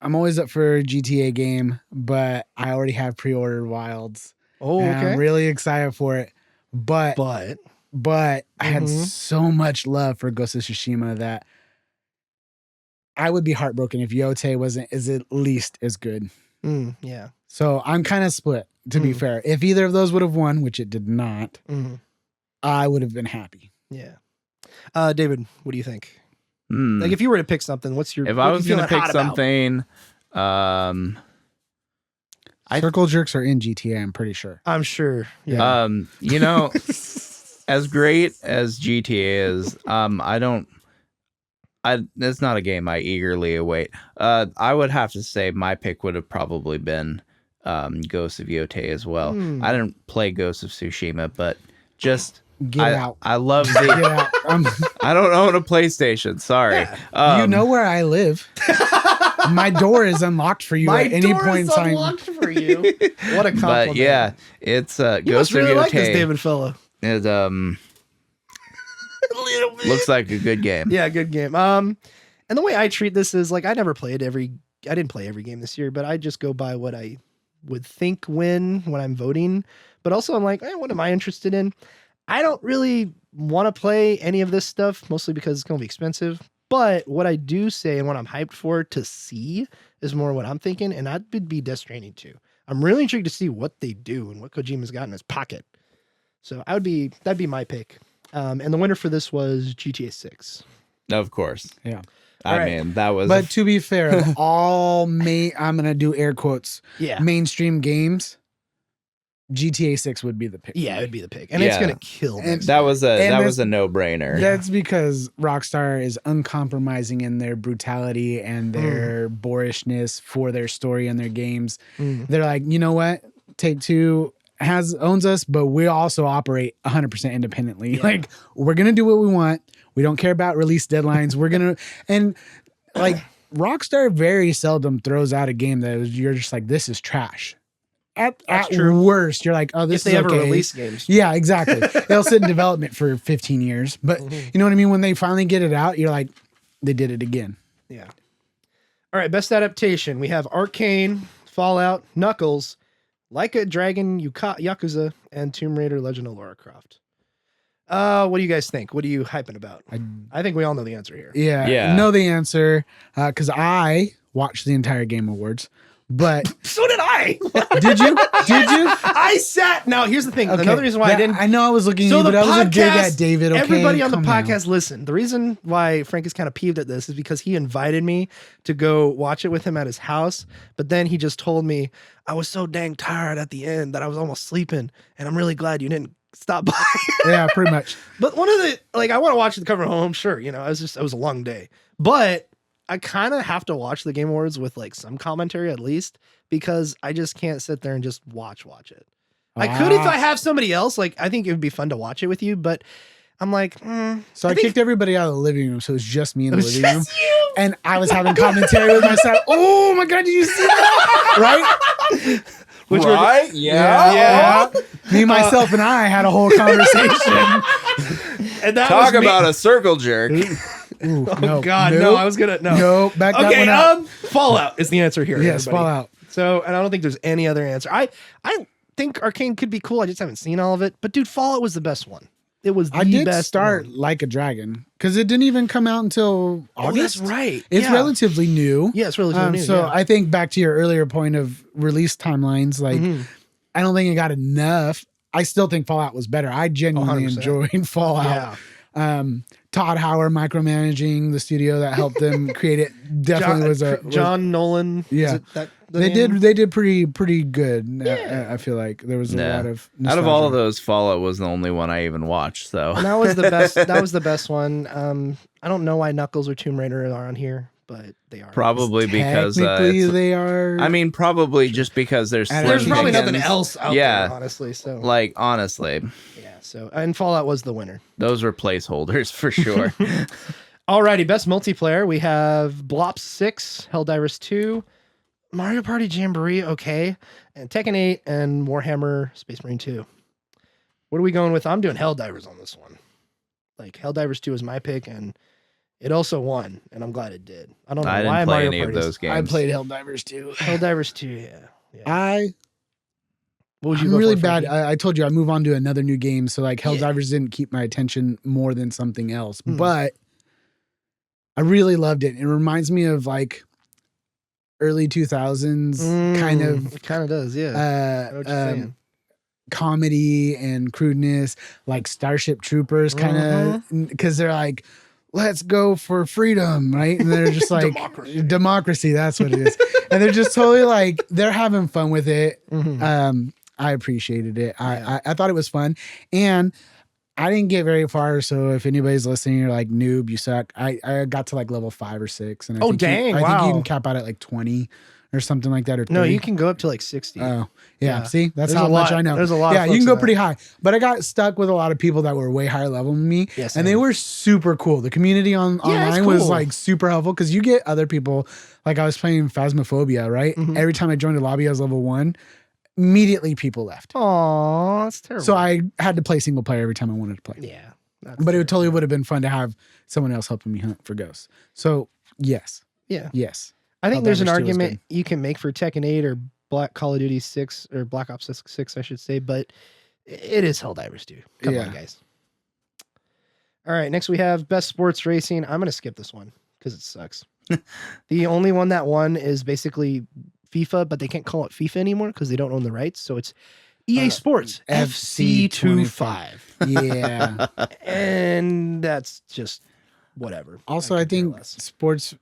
I'm always up for a GTA game, but I already have pre-ordered Wilds. Oh, okay. I'm really excited for it. But I had so much love for Ghost of Tsushima that I would be heartbroken if Yotei wasn't at least as good. Yeah. So I'm kind of split, to be fair. If either of those would have won, which it did not, I would have been happy. Yeah. David, what do you think? Like if you were to pick something, if I was going to pick something, Circle jerks are in GTA, I'm pretty sure. I'm sure. Yeah. You know, as great as GTA is, it's not a game I eagerly await. I would have to say my pick would have probably been Ghost of Yotei as well. I didn't play Ghost of Tsushima, but just Get out. I love the. Get out. I don't own a PlayStation. Sorry. You know where I live. My door is unlocked for you at any point in time. Unlocked for you. What a compliment. But yeah, it's Ghost really of Yotei. Like this David fellow. It looks like a good game. Yeah, good game. And the way I treat this is like I didn't play every game this year, but I just go by what I would think when I'm voting. But also I'm like, what am I interested in? I don't really want to play any of this stuff, mostly because it's going to be expensive. But what I do say and what I'm hyped for to see is more what I'm thinking, and that would be Death Stranding 2. I'm really intrigued to see what they do and what Kojima's got in his pocket. So that'd be my pick. And the winner for this was GTA 6. Of course. Yeah. I mean, that was... But to be fair, I'm going to do air quotes, mainstream games, GTA 6 would be the pick. Yeah, it would be the pick. And it's going to kill them. That was a no-brainer. That's because Rockstar is uncompromising in their brutality and their boorishness for their story and their games. They're like, you know what? Take-Two owns us, but we also operate 100% independently. Yeah. Like, we're going to do what we want. We don't care about release deadlines. We're going to... And, like, Rockstar very seldom throws out a game that you're just like, this is trash. At worst, you're like, oh, this is okay. If they ever release games. Yeah, exactly. They'll sit in development for 15 years. But you know what I mean? When they finally get it out, you're like, they did it again. Yeah. All right, best adaptation. We have Arcane, Fallout, Knuckles, Like a Dragon, Yakuza, and Tomb Raider Legend of Lara Croft. What do you guys think? What are you hyping about? I think we all know the answer here. Yeah. Know the answer because I watched the entire Game Awards. But so did I. Did you? I sat. Now here's the thing. Okay. Another reason why I didn't. I know I was looking at you, but I was a dig at David. Okay, everybody on the podcast, listen. The reason why Frank is kind of peeved at this is because he invited me to go watch it with him at his house, but then he just told me I was so dang tired at the end that I was almost sleeping, and I'm really glad you didn't stop by. Yeah, pretty much. But one of the I want to watch the cover home. Sure, it was a long day, but I kind of have to watch the Game Awards with some commentary at least, because I just can't sit there and just watch it. I could if I have somebody else. I think it would be fun to watch it with you, but I'm like, So I kicked everybody out of the living room, so it was just me in the living room. And I was having commentary with myself. Oh my God, did you see that? Right? Right? Yeah. Me, myself, and I had a whole conversation. And that Talk about a circle jerk. Ooh, no, I was gonna back that one up. Fallout is the answer here. Yes, everybody. Fallout. So, and I don't think there's any other answer. I think Arcane could be cool. I just haven't seen all of it. But dude, Fallout was the best one. It was the best. I did start Like a Dragon because it didn't even come out until August. Oh, that's right. It's relatively new. Yeah, it's relatively new. So I think back to your earlier point of release timelines, I don't think it got enough. I still think Fallout was better. I genuinely enjoyed Fallout. Yeah. Todd Howard micromanaging the studio that helped them create it definitely was John Nolan. Yeah, they did pretty good. Yeah. I feel like there was a lot of nostalgia. Out of all of those, Fallout was the only one I even watched. So and that was the best. That was the best one. I don't know why Knuckles or Tomb Raider are on here, but they are Probably because they are. I mean, probably just because there's probably nothing pickings. else out there, honestly. So, like, honestly, yeah. So, and Fallout was the winner. Those were placeholders for sure. Alrighty, best multiplayer. We have Blops 6, Helldivers 2, Mario Party Jamboree, okay, and Tekken 8 and Warhammer Space Marine 2. What are we going with? I'm doing Helldivers on this one. Like, Helldivers 2 is my pick, and it also won, and I'm glad it did. I don't know why didn't play Mario any Party of those games. I played Helldivers 2. Helldivers 2, yeah. What would you I'm go really for, bad. Frankie? I told you I move on to another new game, so like Helldivers didn't keep my attention more than something else, but I really loved it. It reminds me of like early 2000s kind of. It kind of does, yeah. I know what you're saying. Comedy and crudeness, like Starship Troopers kind of, because they're like, let's go for freedom, right? And they're just like democracy, that's what it is. And they're just totally like, they're having fun with it. I appreciated it. I thought it was fun, and I didn't get very far, so if anybody's listening, you're like, noob, you suck. I got to like level 5 or 6, and I think dang, I wow. think you can cap out at like 20 or something like that, or 30. No, you can go up to like 60. Oh, yeah. See, that's There's how a much lot- I know. there's a lot of Yeah, you folks can go in pretty high, but I got stuck with a lot of people that were way higher level than me, and they were super cool. The community online was cool. like super helpful because you get other people. Like I was playing Phasmophobia, right? Every time I joined a lobby, I was level 1. Immediately, people left. Aw, that's terrible. So I had to play single player every time I wanted to play. Yeah. But it totally would have been fun to have someone else helping me hunt for ghosts. So yes, Yeah. yes. I think there's an Helldivers 2 was argument you can make for Tekken 8 or Call of Duty 6 or Black Ops 6, I should say, but it is Helldivers 2. Come on, guys. All right, next we have Best Sports Racing. I'm going to skip this one because it sucks. The only one that won is basically FIFA, but they can't call it FIFA anymore because they don't own the rights. So it's EA Sports FC25. Yeah. And that's just whatever. Also, I think sports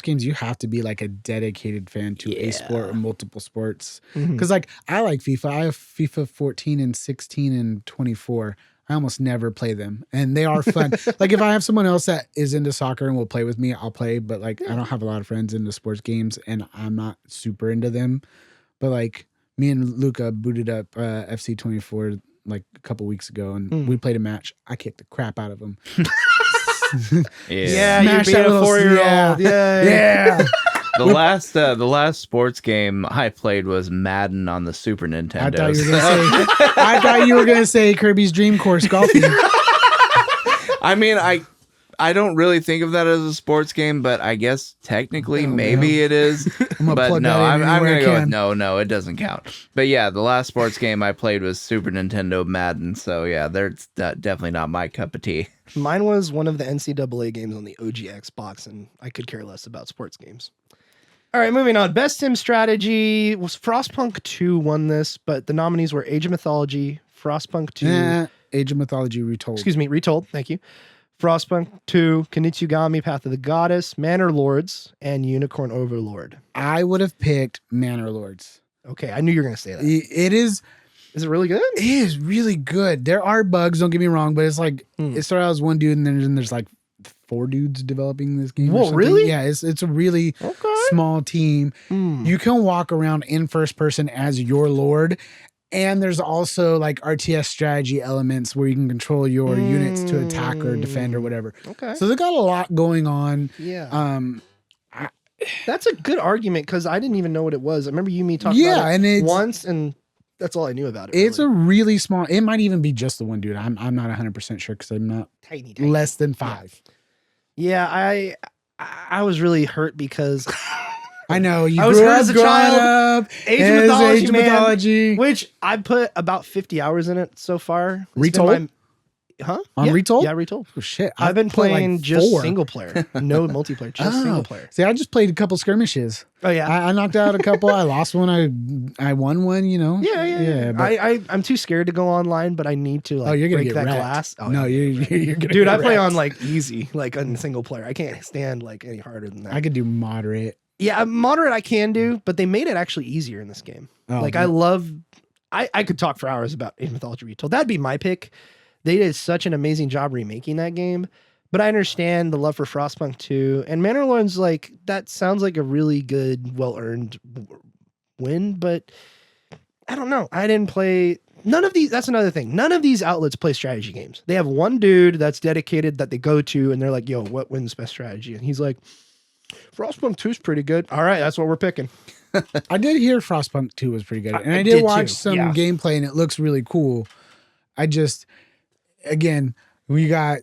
games, you have to be like a dedicated fan to a sport or multiple sports. Because like I like FIFA. I have FIFA 14 and 16 and 24. I almost never play them, and they are fun. Like if I have someone else that is into soccer and will play with me, I'll play. But like I don't have a lot of friends into sports games, and I'm not super into them. But like me and Luca booted up FC24 like a couple weeks ago, and we played a match. I kicked the crap out of them. Yeah, you beat a 4-year-old. Yeah. The last sports game I played was Madden on the Super Nintendo. I thought you were gonna say Kirby's Dream Course golfing. I mean, I don't really think of that as a sports game, but I guess technically maybe it is. But no, I'm gonna go with no, it doesn't count. But yeah, the last sports game I played was Super Nintendo Madden. So yeah, that's definitely not my cup of tea. Mine was one of the NCAA games on the OG Xbox, and I could care less about sports games. All right, moving on. Best Sim Strategy was Frostpunk 2 won this, but the nominees were Age of Mythology, Frostpunk 2. Age of Mythology Retold. Excuse me, Retold. Thank you. Frostpunk 2, Konitsugami, Path of the Goddess, Manor Lords, and Unicorn Overlord. I would have picked Manor Lords. Okay, I knew you were going to say that. It is. Is it really good? It is really good. There are bugs, don't get me wrong, but it's like it started out as one dude, and then there's like 4 dudes developing this game. Whoa, really? Yeah, it's a really small team. You can walk around in first person as your lord, and there's also like RTS strategy elements where you can control your units to attack or defend or whatever. Okay. So they got a lot going on. Yeah. That's a good argument because I didn't even know what it was. I remember me talking about it once, and that's all I knew about it. It's a really small. It might even be just the one dude. I'm not 100% sure because I'm not tiny. Less than 5. Yeah, I was really hurt because I know you I was grew hurt up as a growing child. up. Age of Mythology, man, which I put about 50 hours in it so far. Retold? Huh? On Retold? Yeah, Retold. Oh shit! I've been playing like just 4. single player, no multiplayer, just single player. See, I just played a couple skirmishes. Oh yeah, I knocked out a couple. I lost one. I won one. You know. Yeah. But I'm too scared to go online, but I need to like you're gonna break get that wrecked. glass. Oh, no, you're gonna. Dude, get I play wrecked. on like easy, like on single player. I can't stand like any harder than that. I could do moderate. Yeah, moderate I can do, but they made it actually easier in this game. I could talk for hours about Age of Mythology Retold. That'd be my pick. They did such an amazing job remaking that game, But I understand the love for Frostpunk 2. And Manor like, that sounds like a really good, well-earned win, but I don't know. I didn't play none of these. That's another thing. None of these outlets play strategy games. They have one dude that's dedicated that they go to and they're like, yo, what wins best strategy? And he's like, Frostpunk 2 is pretty good. All right, that's what we're picking. I did hear Frostpunk 2 was pretty good. And I did watch some gameplay and it looks really cool. I just, again, we got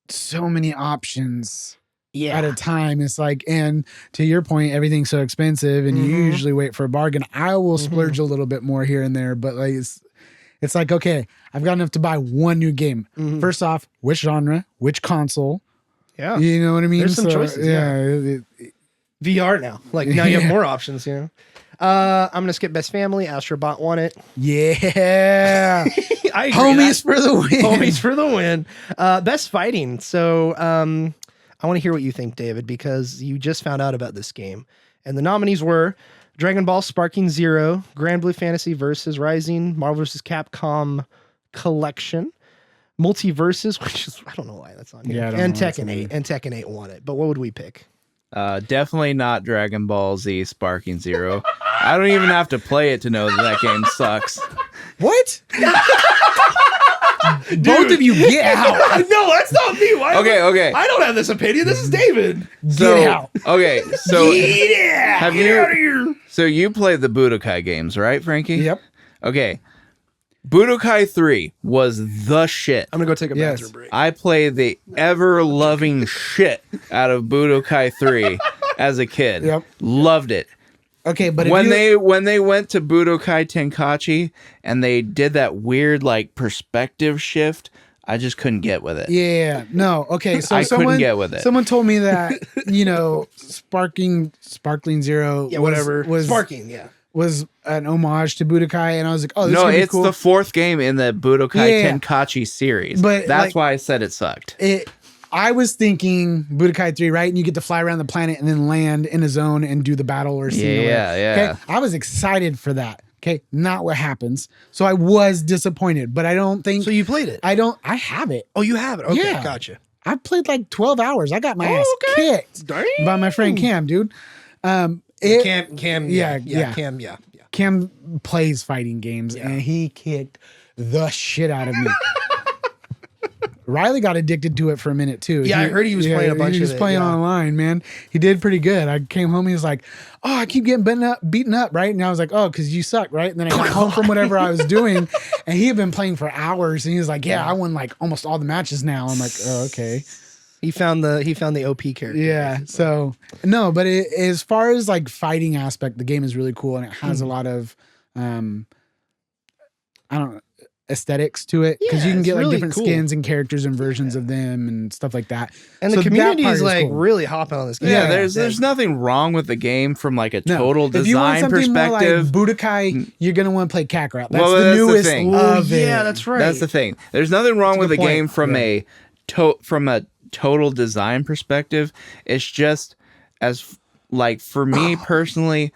so many options at a time. It's like, and to your point, everything's so expensive and you usually wait for a bargain. I will splurge a little bit more here and there, but like it's like, okay, I've got enough to buy one new game. First off, which genre, which console? Yeah. You know what I mean? There's some choices. Yeah. VR now. Like now you have more options, you know? I'm going to skip Best Family. Astrobot won it. Yeah. I agree. Homies for the win. Homies for the win. Best Fighting. So I want to hear what you think, David, because you just found out about this game. And the nominees were Dragon Ball Sparking Zero, Grand Blue Fantasy Versus Rising, Marvel vs. Capcom Collection, Multiverses, which is, I don't know why that's on here, and Tekken 8. And Tekken 8 won it. But what would we pick? Definitely not Dragon Ball Z Sparking Zero. I don't even have to play it to know that game sucks. What? Both of you get out. No, that's not me. Why Okay. I don't have this opinion. This is David. Get out. Okay, so Get out of here. So you played the Budokai games, right, Frankie? Yep. Okay. Budokai 3 was the shit. I'm gonna go take a bathroom break. I played the ever-loving shit out of Budokai 3 as a kid. Yep. Loved it. Okay, but when they went to Budokai Tenkaichi and they did that weird like perspective shift, I just couldn't get with it. Yeah, no. Okay, so couldn't get with it. Someone told me that Sparkling Zero, was Sparking, yeah, was an homage to Budokai, and I was like, oh, this is it's cool. the fourth game in the Budokai Tenkaichi series. But that's why I said it sucked. I was thinking Budokai 3, right? And you get to fly around the planet and then land in a zone and do the battle or scene. Yeah. Okay, I was excited for that. Okay, not what happens. So I was disappointed, but I don't think. So you played it? I have it. Oh, you have it? Okay, Yeah. Gotcha. I played like 12 hours. I got my ass kicked by my friend Cam, dude. Cam, Cam plays fighting games and he kicked the shit out of me. Riley got addicted to it for a minute too. Yeah, I heard he was playing a bunch of it. He was playing online, man. He did pretty good. I came home, he was like, oh, I keep getting beaten up, right? And I was like, oh, because you suck, right? And then I got home from whatever I was doing, and he had been playing for hours, and he was like, yeah, I won like almost all the matches now. I'm like, oh, okay. He found the OP character. Yeah. So no, but as far as like fighting aspect, the game is really cool, and it has a lot of aesthetics to it, because you can get like really different skins and characters and versions of them and stuff like that. And so the community is like cool. really hopping on this game. Yeah, there's nothing wrong with the game from like a total design perspective. More like Budokai, you're gonna want to play Kakarot. That's Well, the that's the newest thing. of it. Yeah, that's right. That's the thing. There's nothing wrong with the game from a total design perspective. It's just as like for me personally,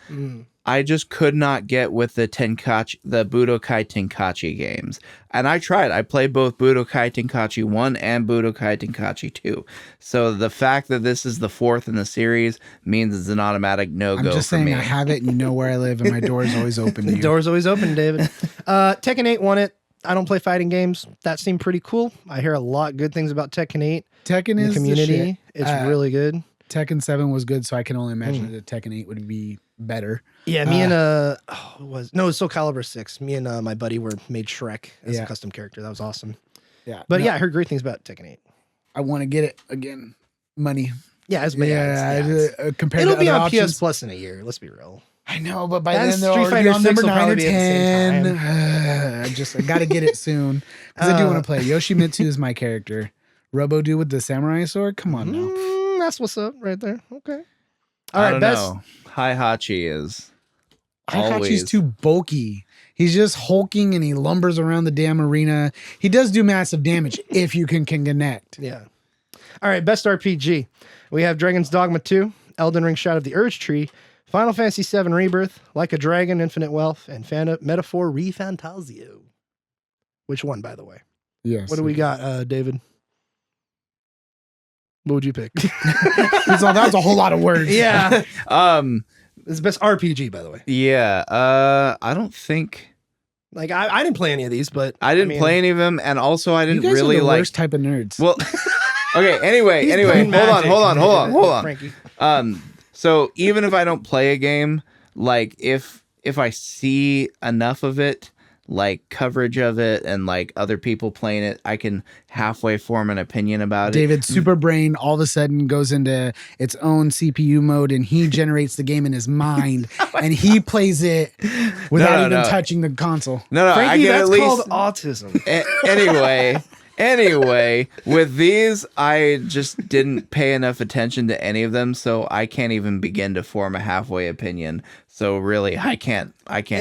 I just could not get with the Budokai Tenkaichi games. And I tried. I played both Budokai Tenkaichi 1 and Budokai Tenkaichi 2. So the fact that this is the fourth in the series means it's an automatic no-go for me. I'm just saying I have it and you know where I live and my door is always open to you. The door's always open, David. Tekken 8 won it. I don't play fighting games. That seemed pretty cool. I hear a lot good things about Tekken 8. Tekken is the community. The shit. It's really good. Tekken 7 was good, so I can only imagine that Tekken 8 would be better. Yeah, me and it was Soul Calibur 6. Me and my buddy made Shrek as a custom character. That was awesome. Yeah, but I heard great things about Tekken 8. I want to get it again. Money. Yeah, compared it'll to be other on options. PS Plus in a year. Let's be real. I know, but by That's then they'll Street already Fighter on 6 number will 9 or probably be at the 10. I got to get it soon because I do want to play. Yoshimitsu is my character. Robo dude with the samurai sword. Come on now. That's what's up right there. Okay. All right, best. Heihachi is Heihachi's too bulky. He's just hulking and he lumbers around the damn arena. He does do massive damage if you can connect. Yeah. All right, best RPG. We have Dragon's Dogma 2, Elden Ring Shadow of the Urge Tree, Final Fantasy VII Rebirth, Like a Dragon, Infinite Wealth, and Metaphor ReFantazio. Which one, by the way? Yes. What do we got, David? What would you pick? So that was a whole lot of words. Yeah. It's the best RPG, by the way. Yeah. I don't think. Like I didn't play any of these, but I didn't play any of them, and also I didn't You guys really are the like. worst type of nerds. Well, okay. Anyway, playing Magic. hold on. Frankie. So even if I don't play a game, like if I see enough of it, like coverage of it, and like other people playing it, I can halfway form an opinion about it. David's super brain all of a sudden goes into its own CPU mode, and he generates the game in his mind, and he plays it without even touching the console. No, Frankie, I get that's at least called autism. Anyway, with these, I just didn't pay enough attention to any of them, so I can't even begin to form a halfway opinion. So really, I can't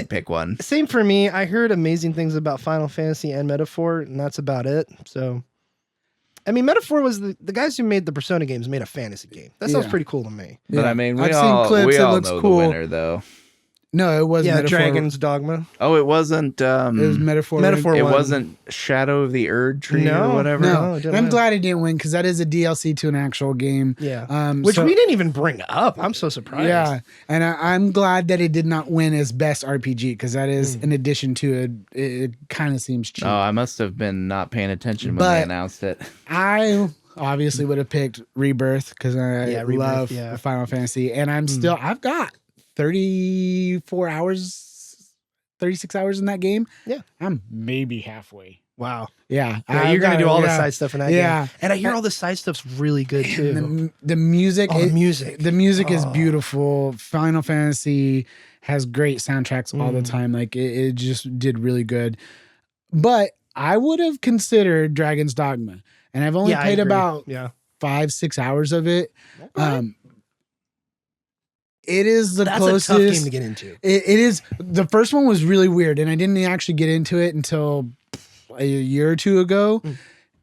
pick one. Same for me. I heard amazing things about Final Fantasy and Metaphor, and that's about it. So, I mean, Metaphor was the guys who made the Persona games made a fantasy game. That sounds pretty cool to me. But I mean, we I've all seen clips, we it all looks know cool. the winner, though. No, it was Metaphor. Dragon's Dogma. Oh, it wasn't. It was Metaphor. Metaphor It won. wasn't Shadow of the Erd Tree or whatever. No, it didn't I'm win. glad it didn't win because that is a DLC to an actual game. Yeah. Which we didn't even bring up. I'm so surprised. Yeah, and I'm glad that it did not win as best RPG because that is in addition to it. It kind of seems cheap. Oh, I must have been not paying attention when But- they announced it. I obviously would have picked Rebirth because I love Final Fantasy, and I've got 34 hours, 36 hours in that game. Yeah, I'm maybe halfway. Wow. Yeah, You're gonna do all the side stuff in that Yeah. game. And I hear all the side stuff's really good too. The music, the music. the music is beautiful. Final Fantasy has great soundtracks all the time. Like it just did really good. But I would have considered Dragon's Dogma, and I've only played about 5-6 hours of it. Okay. It is the That's closest. a tough game to get into. It is. The first one was really weird, and I didn't actually get into it until a year or two ago.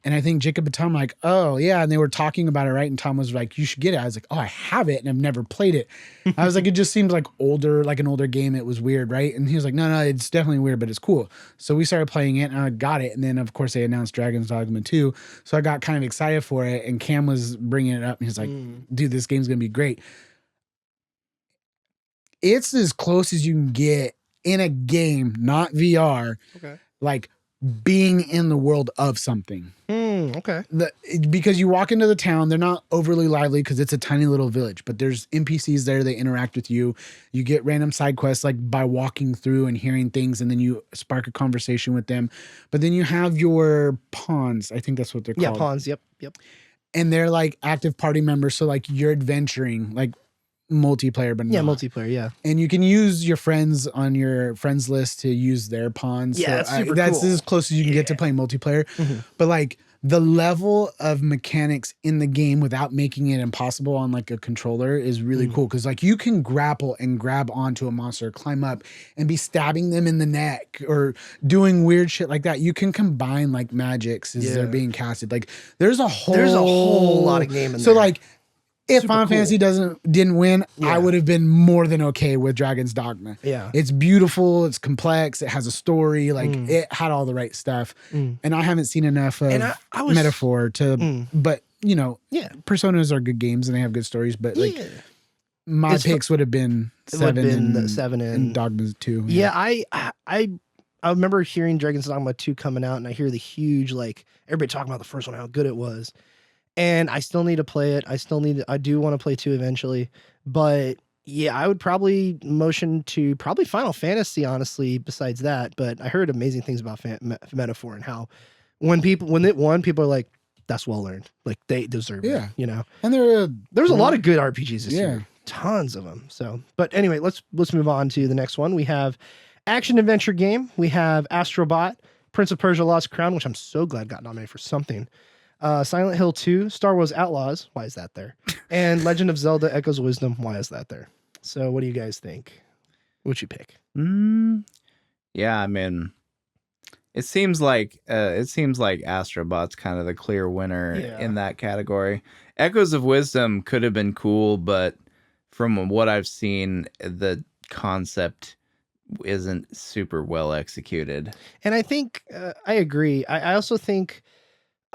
And I think Jacob and Tom were like, oh yeah, and they were talking about it, right? And Tom was like, you should get it. I was like, oh, I have it, and I've never played it. I was like, it just seems like an older game. It was weird, right? And he was like, no, it's definitely weird, but it's cool. So we started playing it, and I got it. And then of course they announced Dragon's Dogma 2, so I got kind of excited for it. And Cam was bringing it up, and he's like, dude, this game's gonna be great. It's as close as you can get in a game, not VR, like being in the world of something. Okay. Because you walk into the town, they're not overly lively because it's a tiny little village, but there's NPCs there, they interact with you. You get random side quests like by walking through and hearing things, and then you spark a conversation with them. But then you have your pawns. I think that's what they're called. Yeah, pawns. Yep. And they're like active party members. So like you're adventuring, like multiplayer, but not. Multiplayer, yeah. And you can use your friends on your friends list to use their pawns. Yeah, that's super that's cool. as close as you can get to playing multiplayer. But like the level of mechanics in the game without making it impossible on like a controller is really cool. Cause like you can grapple and grab onto a monster, climb up and be stabbing them in the neck or doing weird shit like that. You can combine like magics as they're being casted. Like there's a whole lot of game in there. So like, if Super Final cool. Fantasy didn't win, I would have been more than okay with Dragon's Dogma. Yeah. It's beautiful, it's complex, it has a story, like it had all the right stuff. And I haven't seen enough of Metaphor to but you know, Personas are good games and they have good stories, but like my picks would have been 7 and Dogma 2. Yeah, I remember hearing Dragon's Dogma 2 coming out, and I hear the huge, like, everybody talking about the first one, how good it was. And I still need to play it. I do want to play 2 eventually. But yeah, I would probably motion to probably Final Fantasy, honestly, besides that. But I heard amazing things about Metaphor and how when it won, people are like, that's well earned. Like they deserve it, you know? And there's a lot of good RPGs this year. Tons of them. So, but anyway, let's move on to the next one. We have action adventure game. We have Astrobot, Prince of Persia Lost Crown, which I'm so glad got nominated for something. Silent Hill 2, Star Wars Outlaws, why is that there? And Legend of Zelda Echoes of Wisdom, why is that there? So what do you guys think? What'd you pick? Yeah, I mean, it seems like Astrobot's kind of the clear winner in that category. Echoes of Wisdom could have been cool, but from what I've seen, the concept isn't super well executed. And I think I agree. I also think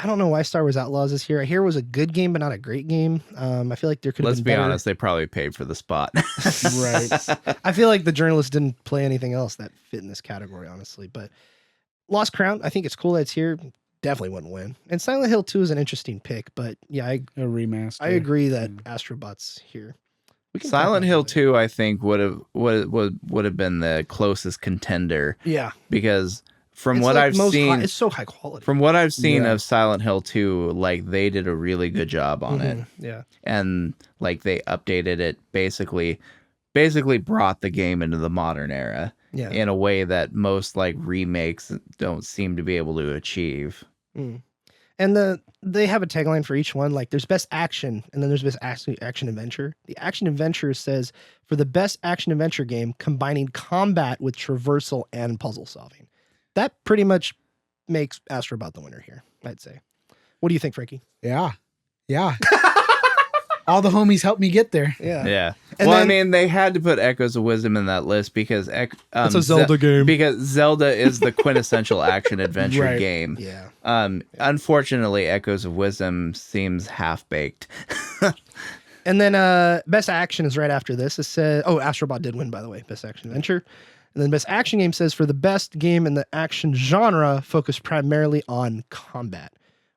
I don't know why Star Wars Outlaws is here. I hear it was a good game, but not a great game. I feel like there could have Let's been be better. honest, they probably paid for the spot. Right. I feel like the journalist didn't play anything else that fit in this category, honestly. But Lost Crown, I think it's cool that it's here. Definitely wouldn't win. And Silent Hill 2 is an interesting pick, but yeah, A remaster. I agree that Astrobot's here. We can talk Silent about Hill that 2, I think, would have been the closest contender. Yeah. Because from It's what like I've most seen, it's so high quality. from what I've seen Yeah. of Silent Hill 2, like they did a really good job on it. Yeah. And like they updated it, basically brought the game into the modern era Yeah. in a way that most like remakes don't seem to be able to achieve. Mm. And they have a tagline for each one. Like there's best action, and then there's best action adventure. The action adventure says for the best action adventure game combining combat with traversal and puzzle solving. That pretty much makes Astrobot the winner here, I'd say. What do you think, Frankie? Yeah. Yeah. All the homies helped me get there. Yeah. Yeah. And Well, then- I mean, they had to put Echoes of Wisdom in that list because It's a Zelda game. Because Zelda is the quintessential action adventure Right. game. Yeah. Unfortunately, Echoes of Wisdom seems half baked. And then best action is right after this. It says, Astrobot did win, by the way, best action adventure. And then best action game says for the best game in the action genre, focused primarily on combat.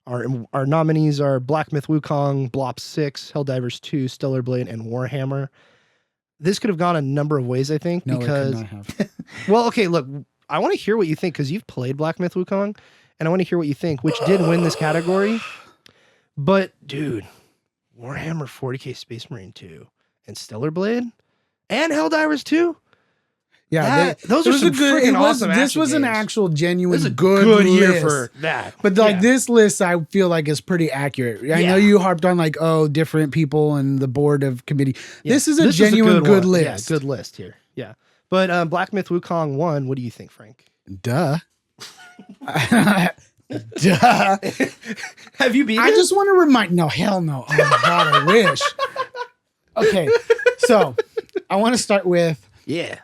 Our nominees are Black Myth Wukong, Blop 6, Helldivers 2, Stellar Blade, and Warhammer. This could have gone a number of ways, I think, No, because it could not have. well, okay, look, I want to hear what you think because you've played Black Myth Wukong, and I want to hear what you think, which did win this category. But dude, Warhammer 40K Space Marine 2 and Stellar Blade and Helldivers 2. Yeah, those it are was some a good. freaking It was. awesome This action was an games. actual genuine This is a good year list. for that. But like Yeah. this list, I feel like is pretty accurate. I know Yeah. you harped on like, oh, different people and the board of committee. Yeah. This is a genuine good one. list. Yeah, good list here. Yeah. But Black Myth Wukong won. What do you think, Frank? Duh. Duh. Have you beat I just want to remind. No, hell no. Oh my god, I wish. Okay, so I want to start with Yeah.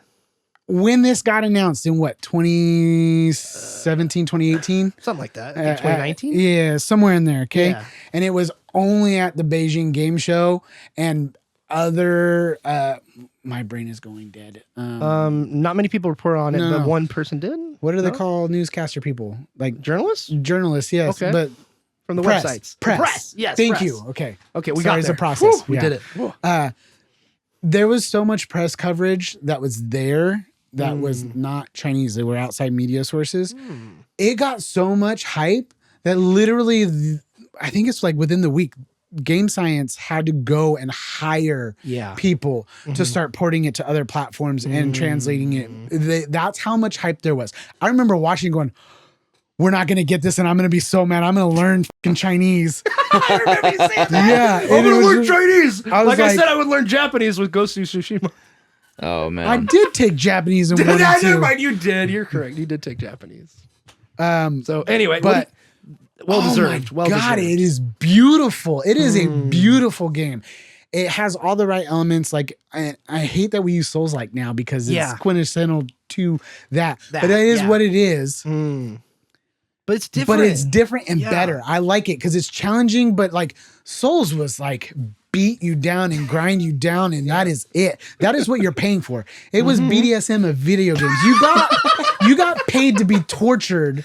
when this got announced in what 2017, 2018. Something like that. I think 2019? Yeah, somewhere in there. Okay. Yeah. And it was only at the Beijing Game Show and other, my brain is going dead. Not many people report on it, No. but one person did. What do they No? call newscaster people? Like Journalists? journalists, yes. Okay. But From the press, websites. Press. Yes. Thank press. you. Okay. Okay, we Sorry, got it's there. a process. We Yeah. did it. Whew. There was so much press coverage that was there that was not Chinese. They were outside media sources. It got so much hype that literally, I think it's like within the week, Game Science had to go and hire Yeah. people to start porting it to other platforms and translating it. That's how much hype there was. I remember watching going, we're not going to get this and I'm going to be so mad. I'm going to learn fucking Chinese. I remember you saying that. Yeah. I'm going to learn Chinese. I was Like I like- said, I would learn Japanese with Ghost of Tsushima. Oh man. I did take Japanese in one and Never two. mind, you did. You're correct. You did take Japanese. Um, So anyway, but well oh deserved. my Well God, deserved. it is beautiful. It is a beautiful game. It has all the right elements. Like I hate that we use Souls like now because it's Yeah. quintessential to that. That, But that is yeah. what it is. But it's different. But it's different and Yeah. better. I like it because it's challenging. But like Souls was like beat you down and grind you down, and that is it. That is what you're paying for. It was BDSM of video games. You got paid to be tortured.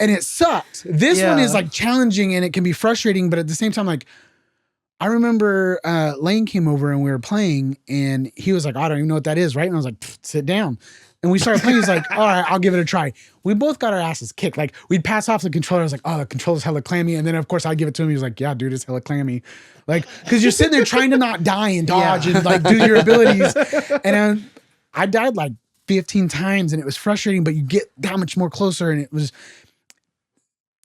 And it sucked. This one is like challenging and it can be frustrating, but at the same time, like I remember Lane came over and we were playing and he was like, I don't even know what that is, right? And I was like, sit down. And we started playing. He's like, all right, I'll give it a try. We both got our asses kicked. Like we'd pass off the controller. I was like, oh, the controller's hella clammy. And then of course I'd give it to him. He was like, yeah, dude, it's hella clammy. Like, cause you're sitting there trying to not die and dodge and like do your abilities. And I died like 15 times and it was frustrating, but you get that much more closer and it was,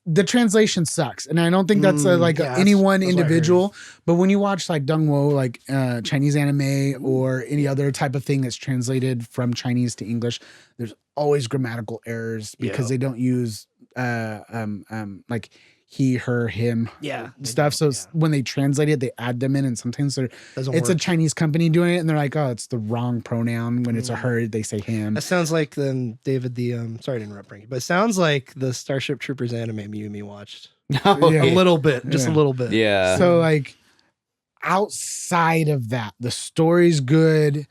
the translation sucks. And I don't think that's any one individual, but when you watch like Dongwo, like Chinese anime or any other type of thing that's translated from Chinese to English, there's always grammatical errors because they don't use like he, her, him stuff. So when they translate it, they add them in, and sometimes it's a Chinese company doing it, and they're like, oh, it's the wrong pronoun. When it's a her, they say him. That sounds like David, sorry to interrupt, Frankie, but it sounds like the Starship Troopers anime you and me watched. A little bit, just a little bit. Yeah. So like outside of that, the story's good.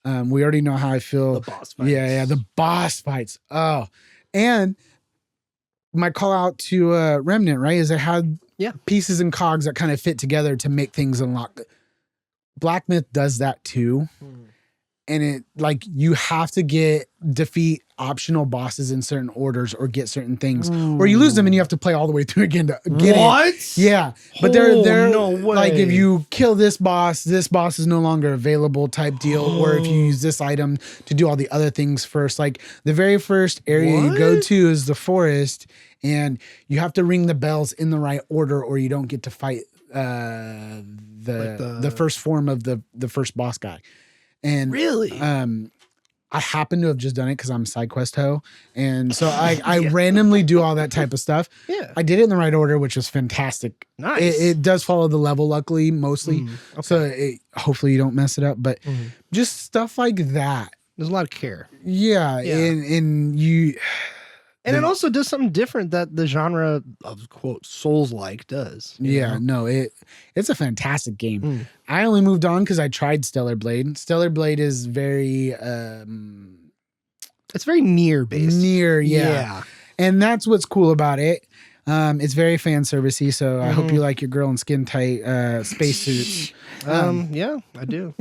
We already know how I feel. The boss fights. Yeah, the boss fights. Oh, and my call out to Remnant, right, is it had pieces and cogs that kind of fit together to make things unlock. Black Myth does that too. And it like you have to defeat optional bosses in certain orders or get certain things, or you lose them and you have to play all the way through again to get it. Yeah, but they're no way. Like if you kill this boss is no longer available type deal, or if you use this item to do all the other things first. Like the very first area you go to is the forest, and you have to ring the bells in the right order, or you don't get to fight the first form of the first boss guy. And really, I happen to have just done it because I'm a side quest hoe, and so I randomly do all that type of stuff. Yeah, I did it in the right order, which was fantastic. Nice. It does follow the level, luckily, mostly. So hopefully you don't mess it up. But just stuff like that. There's a lot of care. Yeah. And you. And it also does something different that the genre of quote Souls-like does. Yeah, no, it's a fantastic game. I only moved on because I tried Stellar Blade. Stellar Blade is very it's very near based. Yeah. And that's what's cool about it. It's very fan servicey, so I hope you like your girl in skin tight spacesuits. Yeah, I do.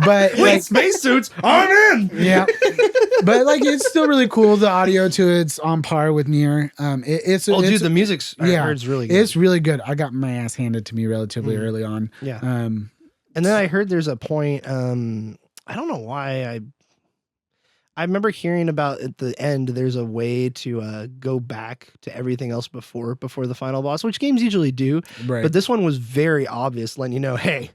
But like, spacesuits, I'm in. Yeah, but like it's still really cool. The audio to it's on par with Nier. Dude, the music's it's really good. It's really good. I got my ass handed to me relatively early on. Yeah. And then I heard there's a point. I don't know why I remember hearing about at the end. There's a way to go back to everything else before the final boss, which games usually do. Right. But this one was very obvious, letting you know, hey.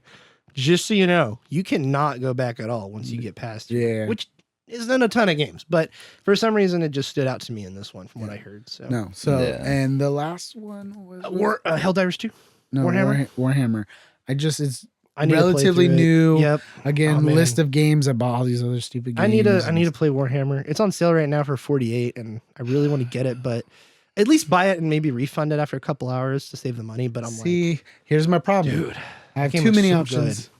Just so you know, you cannot go back at all once you get past it. Yeah. Which isn't a ton of games, but for some reason it just stood out to me in this one from what I heard. So and the last one was Helldivers 2? No, Warhammer. It's I need relatively new. Yep. Again, list of games. I bought all these other stupid games. I need to play Warhammer. It's on sale right now for $48, and I really want to get it, but at least buy it and maybe refund it after a couple hours to save the money. But here's my problem. Dude, I have too many options. Good.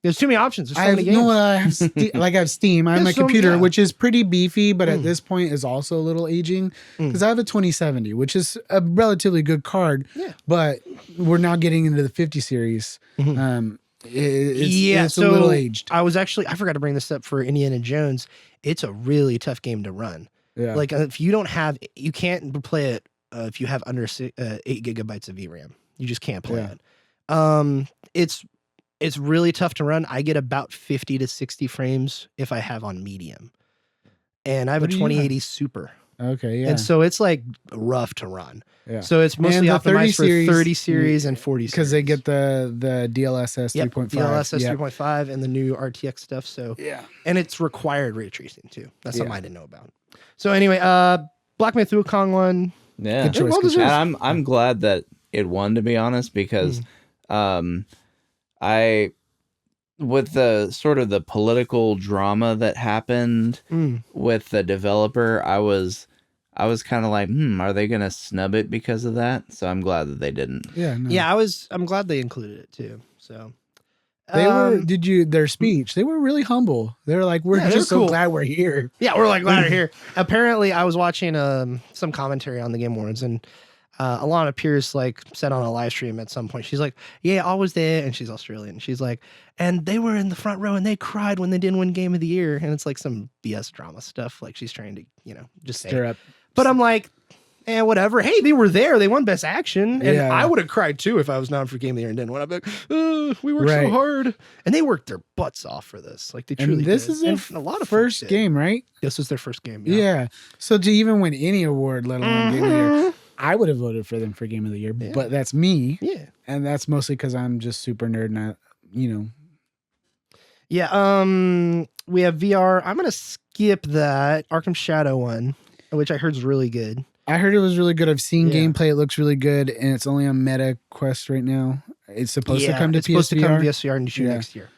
There's too many options. There's so many games. I have Steam. I have my computer, which is pretty beefy, but at this point is also a little aging because I have a 2070, which is a relatively good card. Yeah. But we're now getting into the 50 series. It's a little aged. I forgot to bring this up for Indiana Jones. It's a really tough game to run. Yeah. Like if you can't play it if you have under 8 gigabytes of VRAM. You just can't play it. It's really tough to run. I get about 50 to 60 frames if I have on medium. And I have a 2080 Super. Okay, yeah. And so it's like rough to run. Yeah. So it's mostly optimized for 30 series and 40 series. Because they get the DLSS 3.5. DLSS 3.5 and the new RTX stuff. So and it's required ray tracing too. That's something I didn't know about. So anyway, Black Myth Wukong won. Yeah. Good choice. And I'm glad that it won, to be honest, because with the sort of the political drama that happened with the developer, I was kind of like, are they going to snub it because of that? So I'm glad that they didn't. Yeah. No. Yeah, I'm glad they included it too. So their speech, they were really humble. They were like, we're just so glad we're here. Yeah, we're like glad we're here. Apparently I was watching some commentary on the Game Awards, and Alana Pierce said on a live stream at some point, she's like, yeah, I was there, and she's Australian. She's like, and they were in the front row and they cried when they didn't win Game of the Year. And it's like some BS drama stuff. Like she's trying to, just stir up. But I'm like, whatever. Hey, they were there. They won Best Action. And I would have cried too if I was nominated for Game of the Year and didn't win. I'd be like, we worked so hard. And they worked their butts off for this. Like they truly did. This is a lot of first game, right? This was their first game. Yeah. So to even win any award, let alone Game of the Year, I would have voted for them for Game of the Year, but that's me. Yeah. And that's mostly because I'm just super nerd and Yeah. We have VR. I'm going to skip that Arkham Shadow one, which I heard is really good. I heard it was really good. I've seen Yeah. gameplay. It looks really good, and it's only on Meta Quest right now. It's supposed to come to it's supposed to come to PSVR. PSVR next year.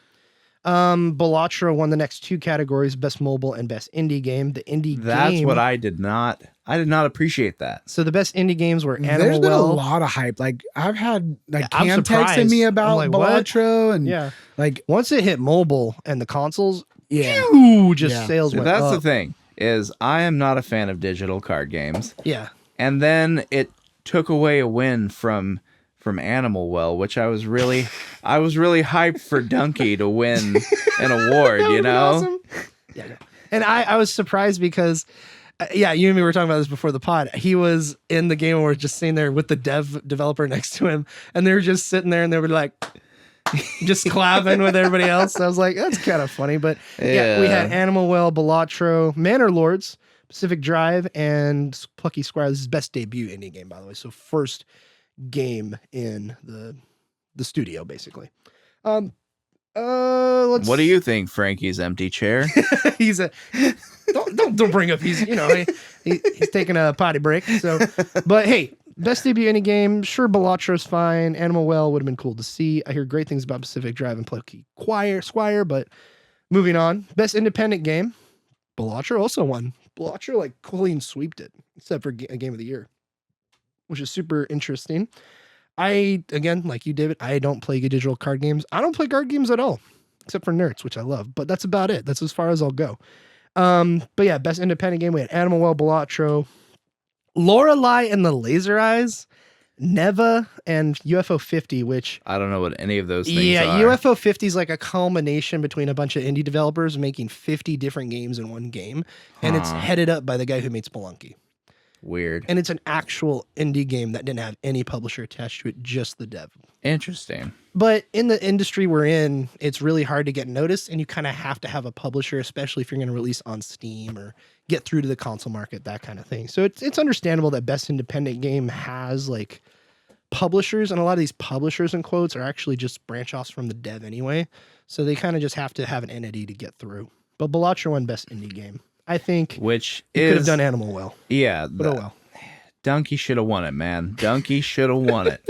Balatro won the next 2 categories: best mobile and best indie game. The indie That's game. what I did not appreciate that. So the best indie games were Animal There's been a Well. lot of hype. Like I've had I'm Cam texting surprised. me I'm about like, what? Balatro and Yeah. like Once it hit mobile and the consoles, yeah. sales So went that's up. the thing is I am not a fan of digital card games. Yeah. And then it took away a win from Animal Well, which I was really hyped for Donkey to win an award, That you would be know? awesome. Yeah. And I was surprised because you and me were talking about this before the pod. He was in the game where just sitting there with the developer next to him, and they were just sitting there and they were like just clapping with everybody else. I was like, that's kind of funny. But yeah, we had Animal Well, Balatro, Manor Lords, Pacific Drive, and Plucky Squire. This is best debut indie game, by the way. So first game in the studio, basically. Let's. What do you think, Frankie's empty chair? He's a don't bring up. He's he's taking a potty break. So, but hey, best debut indie game. Sure, Balatro's fine. Animal Well would have been cool to see. I hear great things about Pacific Drive and Plucky Squire. But moving on, best independent game. Balatro also won. Balatro like clean sweeped it, except for a game of the year, which is super interesting. I, again, like you, David, I don't play digital card games. I don't play card games at all, except for Nerds, which I love. But that's about it. That's as far as I'll go. But yeah, best independent game, we had Animal Well, Balatro, Lorelei and the Laser Eyes, Neva, and UFO 50, which... I don't know what any of those things are. Yeah, UFO 50 is like a culmination between a bunch of indie developers making 50 different games in one game. And it's headed up by the guy who made Spelunky. Weird. And it's an actual indie game that didn't have any publisher attached to it, just the dev. Interesting. But in the industry we're in, it's really hard to get noticed, and you kind of have to have a publisher, especially if you're going to release on Steam or get through to the console market, that kind of thing. So it's understandable that Best Independent Game has like publishers, and a lot of these publishers in quotes are actually just branch offs from the dev anyway. So they kind of just have to have an entity to get through. But Balatro won Best Indie Game. I think which could have done Animal Well. Yeah. But oh well. Donkey should have won it, man. Donkey should have won it.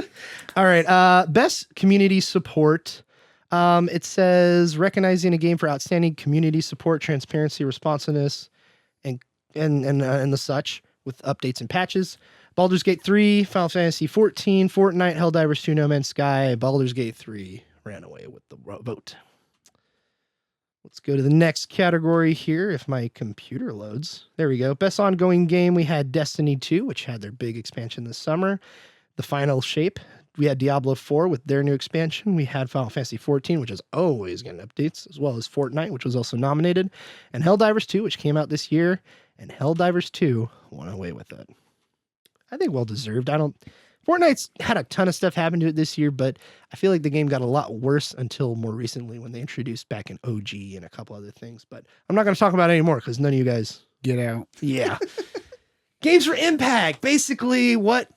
All right. Best community support. It says recognizing a game for outstanding community support, transparency, responsiveness, and the such with updates and patches. Baldur's Gate 3, Final Fantasy 14, Fortnite, Helldivers 2, No Man's Sky. Baldur's Gate 3 ran away with the vote. Let's go to the next category here if my computer loads. There we go. Best ongoing game, we had Destiny 2, which had their big expansion this summer. The Final Shape. We had Diablo 4 with their new expansion. We had Final Fantasy 14, which is always getting updates, as well as Fortnite, which was also nominated. And Helldivers 2, which came out this year. And Helldivers 2 won away with it. I think well deserved. Fortnite's had a ton of stuff happen to it this year, but I feel like the game got a lot worse until more recently when they introduced back in OG and a couple other things. But I'm not going to talk about it anymore because none of you guys get out. Yeah. Games for Impact. Basically, what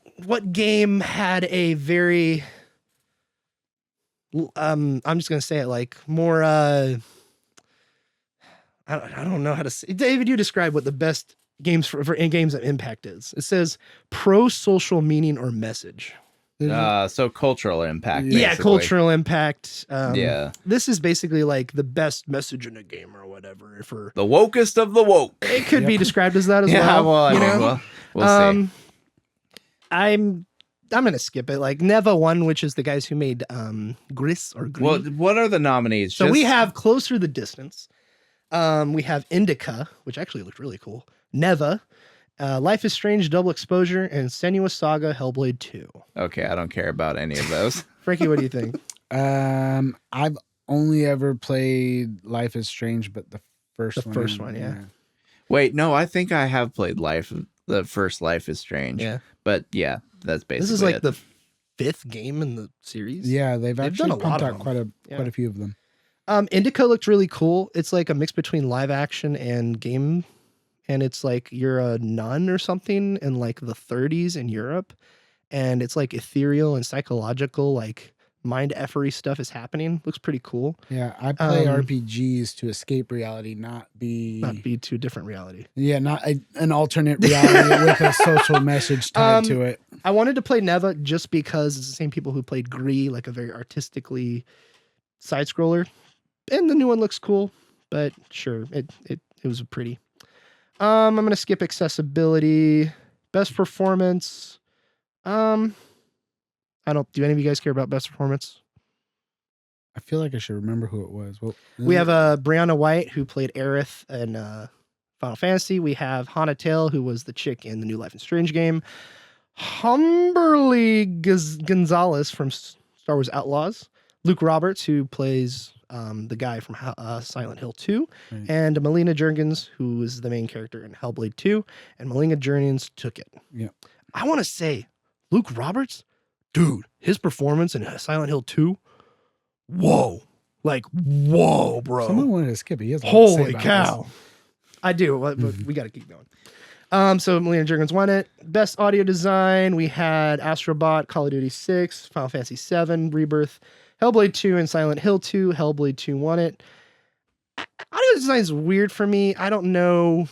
game had a very I'm just going to say it like more I don't know how to say. David, you describe what the best games for games of Impact is. It says pro social meaning or message. So cultural impact. Yeah, basically. cultural impact. Yeah. This is basically like the best message in a game or whatever. For the wokest of the woke. It could be described as that as well. Yeah, well, I mean, we'll see. I'm gonna skip it. Like Neva won, which is the guys who made Gris or Gris. Well, what are the nominees? So we have Closer the Distance. We have Indica, which actually looked really cool. Neva, Life is Strange, Double Exposure, and Senua's Saga, Hellblade 2. Okay, I don't care about any of those. Frankie, what do you think? I've only ever played Life is Strange, but the first one. Yeah. Wait, no, I think I have played the first Life is Strange. Yeah. But yeah, that's basically This is like it. the 5th game in the series. Yeah, they've actually done a lot pumped of out them. quite a few of them. Indica looked really cool. It's like a mix between live action and game. And it's like you're a nun or something in like the 30s in Europe. And it's like ethereal and psychological, like mind effery stuff is happening. Looks pretty cool. Yeah, I play RPGs to escape reality, not be to a different reality. Yeah, not an alternate reality with a social message tied to it. I wanted to play Neva just because it's the same people who played Gree, like a very artistically side scroller, and the new one looks cool. But sure, it was pretty. I'm gonna skip accessibility. Best performance. I don't. Do any of you guys care about best performance? I feel like I should remember who it was. Well, we have Brianna White, who played Aerith in Final Fantasy. We have Hannah Tale, who was the chick in the New Life is Strange game. Humberly Gonzalez from Star Wars Outlaws. Luke Roberts, who plays the guy from Silent Hill 2. Right. And Melina Jurgens, who is the main character in Hellblade 2. And Melina Jurgens took it. Yeah. I want to say, Luke Roberts, dude, his performance in Silent Hill 2, whoa. Like, whoa, bro. Someone wanted to skip it. He has Holy cow. I do, but we got to keep going. So Melina Jurgens won it. Best audio design, we had Astrobot, Call of Duty 6, Final Fantasy 7, Rebirth, Hellblade 2, and Silent Hill 2. Hellblade 2 won it. Audio design is weird for me. I don't know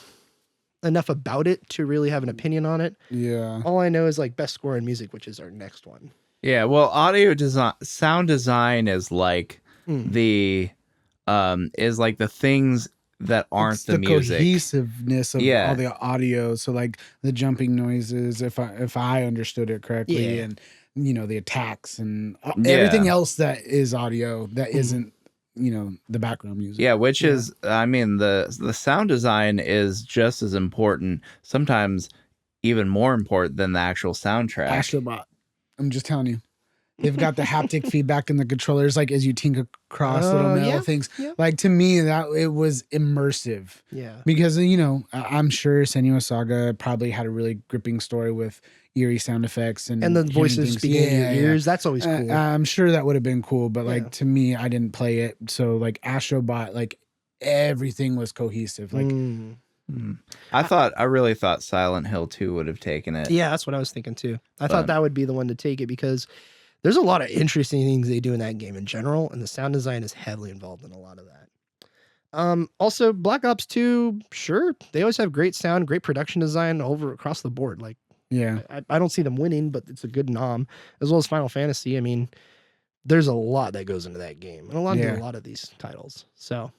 enough about it to really have an opinion on it. Yeah. All I know is like best score in music, which is our next one. Yeah, well, audio design, sound design is like the things that aren't it's the music. Cohesiveness of all the audio. So like the jumping noises, if I understood it correctly, and the attacks and everything else that is audio that isn't the background music. Yeah, which is, I mean, the sound design is just as important, sometimes even more important than the actual soundtrack. Astrobot, I'm just telling you. They've got the haptic feedback in the controllers, like as you tinker across little metal things. Yeah. Like to me, that it was immersive. Yeah. Because I'm sure Senua's Saga probably had a really gripping story with eerie sound effects and the voices speaking in your ears. That's always cool. I'm sure that would have been cool, but like to me, I didn't play it. So like Astrobot, like everything was cohesive. Like I really thought Silent Hill 2 would have taken it. Yeah, that's what I was thinking too. I thought that would be the one to take it because there's a lot of interesting things they do in that game in general, and the sound design is heavily involved in a lot of that. Also, Black Ops 2, sure, they always have great sound, great production design across the board. Like, I don't see them winning, but it's a good nom, as well as Final Fantasy. I mean, there's a lot that goes into that game, and a lot of these titles. So,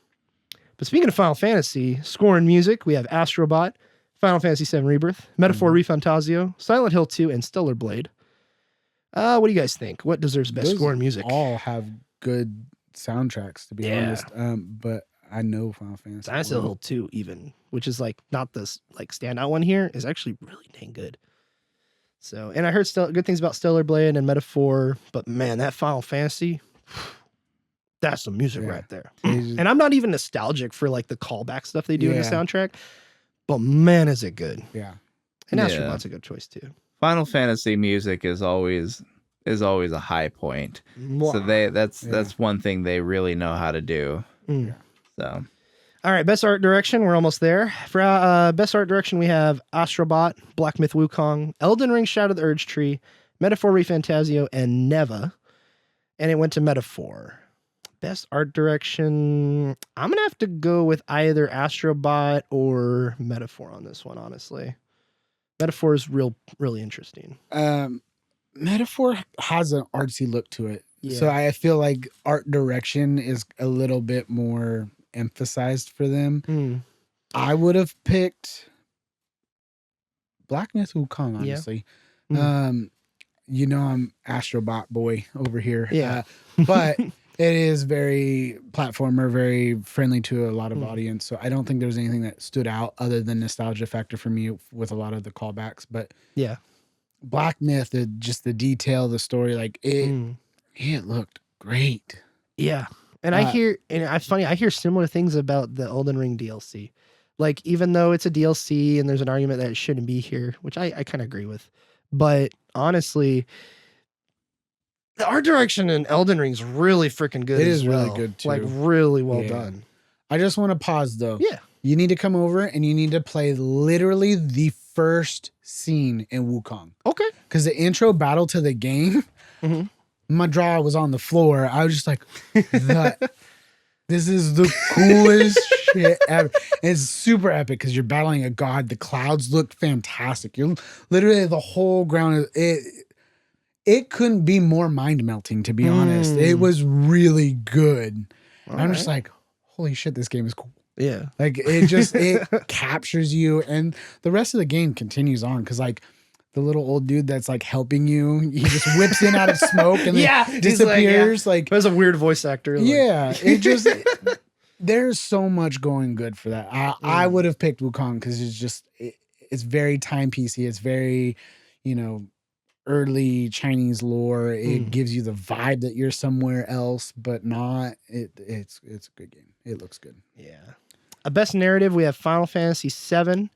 but speaking of Final Fantasy, score and music, we have Astrobot, Final Fantasy VII Rebirth, Metaphor ReFantazio, Silent Hill 2, and Stellar Blade. What do you guys think? What deserves best score and music? All have good soundtracks, to be honest. But I know Final Fantasy. Silent Hill 2, even, which is like not the standout one here, is actually really dang good. So, and I heard good things about Stellar Blade and Metaphor, but man, that Final Fantasy, that's some music right there. And I'm not even nostalgic for like the callback stuff they do in the soundtrack, but man, is it good. Yeah. And Astrobot's a good choice too. Final Fantasy music is always a high point. Wow. So that's one thing they really know how to do. So, all right, best art direction, we're almost there. For best art direction, we have Astrobot, Black Myth Wukong, Elden Ring Shadow of the Urge Tree, Metaphor ReFantazio, and Neva. And it went to Metaphor. Best art direction, I'm gonna have to go with either Astrobot or Metaphor on this one, honestly. Metaphor is really interesting. Metaphor has an artsy look to it. Yeah. So I feel like art direction is a little bit more emphasized for them. I would have picked Black Myth Wukong, honestly. I'm Astrobot boy over here. Yeah. But it is very platformer, very friendly to a lot of audience. So I don't think there's anything that stood out other than nostalgia factor for me with a lot of the callbacks. But yeah, Black Myth, just the detail, the story, like it looked great. Yeah. And I hear similar things about the Elden Ring DLC. Like, even though it's a DLC and there's an argument that it shouldn't be here, which I kind of agree with. But honestly, the art direction in Elden Ring is really freaking good. It is really good too. Like really well done. I just want to pause though. Yeah. You need to come over and you need to play literally the first scene in Wukong. Okay. Because the intro battle to the game, my draw was on the floor. I was just like, this is the coolest shit ever. And it's super epic because you're battling a god. The clouds look fantastic. You're literally the whole ground. It couldn't be more mind melting, to be honest. It was really good. I'm just like, holy shit, this game is cool. Yeah. Like it captures you, and the rest of the game continues on because like the little old dude that's like helping you, he just whips in out of smoke and then disappears. Like there's a weird voice actor. Yeah. It just there's so much going good for that. I would have picked Wukong because it's just it's very timepiecey. It's very, early Chinese lore. It gives you the vibe that you're somewhere else, but not. It's a good game. It looks good. Yeah. A best narrative, we have Final Fantasy VII,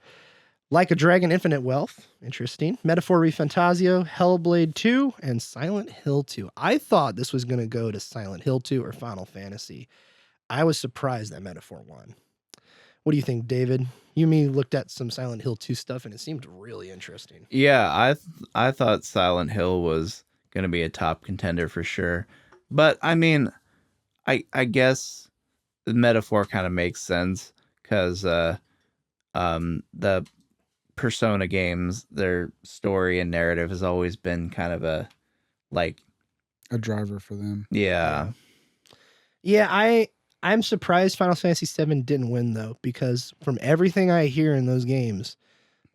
Like a Dragon, Infinite Wealth. Interesting. Metaphor ReFantazio, Hellblade 2, and Silent Hill 2. I thought this was going to go to Silent Hill 2 or Final Fantasy. I was surprised that Metaphor won. What do you think, David? You and me looked at some Silent Hill 2 stuff, and it seemed really interesting. Yeah, I thought Silent Hill was going to be a top contender for sure. But, I mean, I guess the Metaphor kind of makes sense because the Persona games, their story and narrative has always been kind of a driver for them. Yeah. Yeah, I'm surprised Final Fantasy VII didn't win, though, because from everything I hear in those games,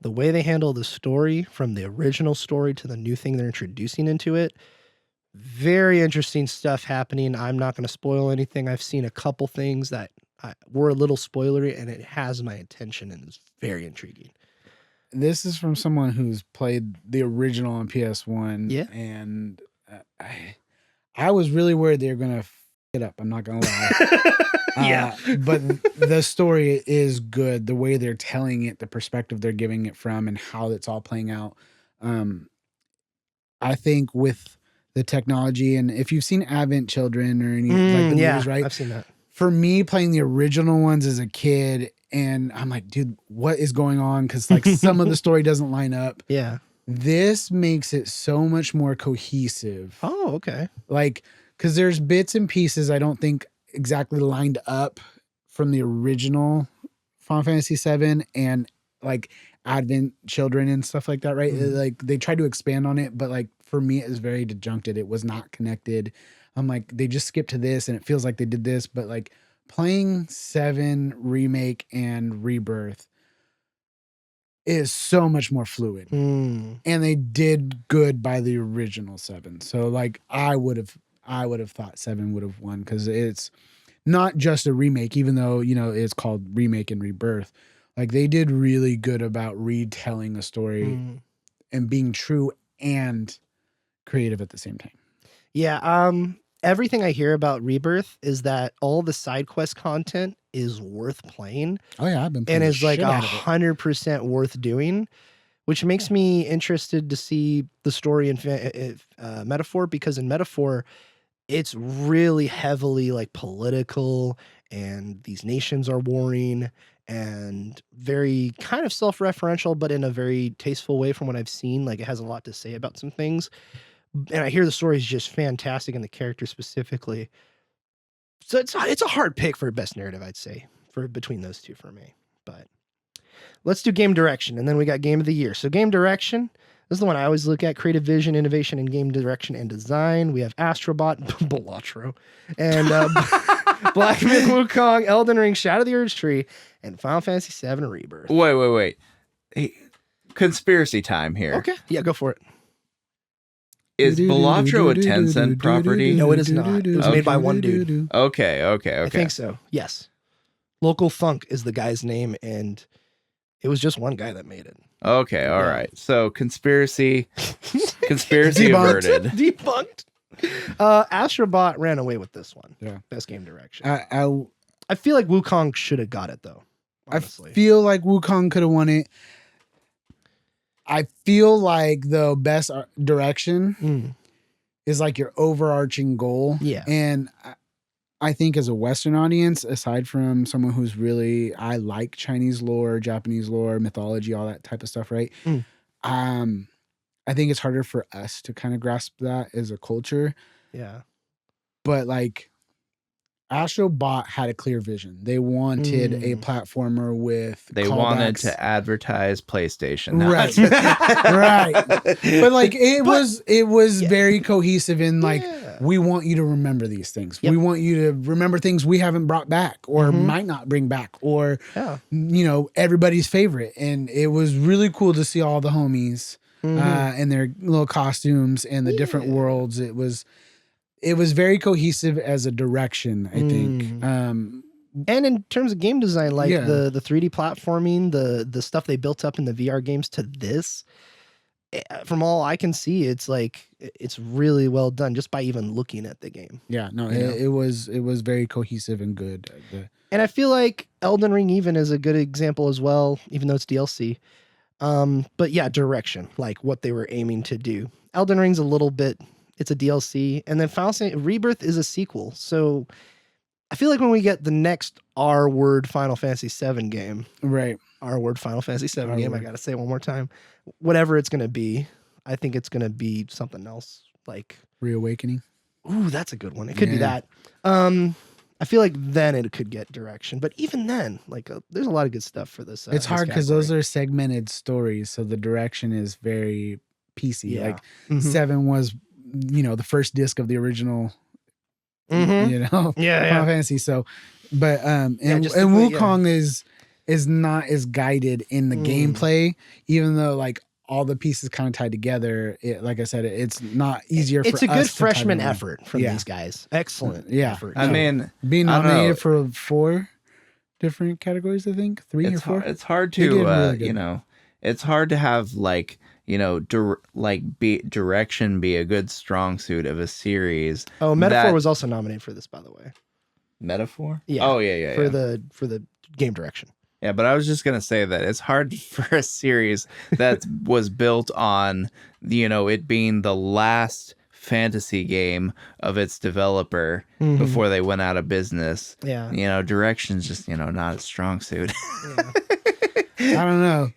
the way they handle the story, from the original story to the new thing they're introducing into it, very interesting stuff happening. I'm not going to spoil anything. I've seen a couple things that were a little spoilery, and it has my attention, and it's very intriguing. This is from someone who's played the original on PS1. Yeah. And I was really worried they were going to it up. I'm not going to lie. Yeah. But the story is good. The way they're telling it, the perspective they're giving it from, and how it's all playing out. I think with the technology, and if you've seen Advent Children or any like the movies, right? I've seen that. For me, playing the original ones as a kid, and I'm like, dude, what is going on? Because like some of the story doesn't line up. Yeah. This makes it so much more cohesive. Oh, okay. Like, because there's bits and pieces I don't think exactly lined up from the original Final Fantasy VII and like Advent Children and stuff like that, right? Like they tried to expand on it, but like for me, it was very disjuncted. It was not connected. I'm like, they just skipped to this and it feels like they did this, but like playing 7 Remake and Rebirth is so much more fluid. And they did good by the original 7. So like I would have thought 7 would have won because it's not just a remake, even though, it's called Remake and Rebirth. Like they did really good about retelling a story and being true and creative at the same time. Yeah. Everything I hear about Rebirth is that all the side quest content is worth playing. Oh yeah, I've been playing and is like 100% worth doing, which makes me interested to see the story in Metaphor, because in Metaphor, it's really heavily like political, and these nations are warring, and very kind of self-referential, but in a very tasteful way from what I've seen. Like it has a lot to say about some things. And I hear the story is just fantastic, and the characters specifically. So it's a hard pick for best narrative, I'd say, for between those two for me. But let's do game direction, and then we got game of the year. So game direction, this is the one I always look at: creative vision, innovation in game direction and design. We have Astrobot, Balatro, and Black Myth Wukong, Elden Ring, Shadow of the Urge Tree, and Final Fantasy VII Rebirth. Wait. Hey, conspiracy time here. Okay, yeah, go for it. Is Balatro a Tencent property? No, it is not. It was made by one dude. Okay. I think so. Yes. Local Thunk is the guy's name, and it was just one guy that made it. Okay, all right. So conspiracy averted. Debunked. Astrobot ran away with this one. Yeah. Best game direction. I feel like Wukong should have got it, though. Honestly. I feel like Wukong could have won it. I feel like the best direction is like your overarching goal. Yeah. And I think as a Western audience, aside from someone who's really, I like Chinese lore, Japanese lore, mythology, all that type of stuff, right? I think it's harder for us to kind of grasp that as a culture. Yeah. But like Astro Bot had a clear vision. They wanted a platformer with They wanted to advertise PlayStation. Right. Right. But like it was very cohesive in like we want you to remember these things. We want you to remember things we haven't brought back or might not bring back or you know, everybody's favorite. And it was really cool to see all the homies and their little costumes and the different worlds. It was very cohesive as a direction, I think. And in terms of game design, like the 3D platforming, the stuff they built up in the VR games to this, from all I can see, it's like it's really well done just by even looking at the game. Yeah, no, it was very cohesive and good. And I feel like Elden Ring even is a good example as well, even though it's DLC. But yeah, direction, like what they were aiming to do. Elden Ring's a little bit. It's a DLC, and then Final Fantasy Rebirth is a sequel. So I feel like when we get the next R-word Final Fantasy VII game, right? R-word Final Fantasy VII game. I gotta say it one more time. Whatever it's gonna be, I think it's gonna be something else, like Reawakening. Ooh, that's a good one. It could be that. I feel like then it could get direction, but even then, like there's a lot of good stuff for this. It's hard because those are segmented stories, so the direction is very piecey. Yeah. Like 7 was, you know, the first disc of the original, you know, Final Fantasy. So, but and Wukong is not as guided in the gameplay, even though like all the pieces kind of tied together. It, like I said, it's not easier. It's a good freshman effort from these guys. Excellent. Effort. I mean, being nominated for 4 different categories, I think 3 or 4. It's hard to, you know, it's hard to have like, you know, direction be a good strong suit of a series. Oh, Metaphor was also nominated for this, by the way. Metaphor? Yeah. Oh, yeah. For the game direction. Yeah, but I was just gonna say that it's hard for a series that was built on, you know, it being the last fantasy game of its developer before they went out of business. Yeah. You know, direction's just, you know, not a strong suit. Yeah. I don't know.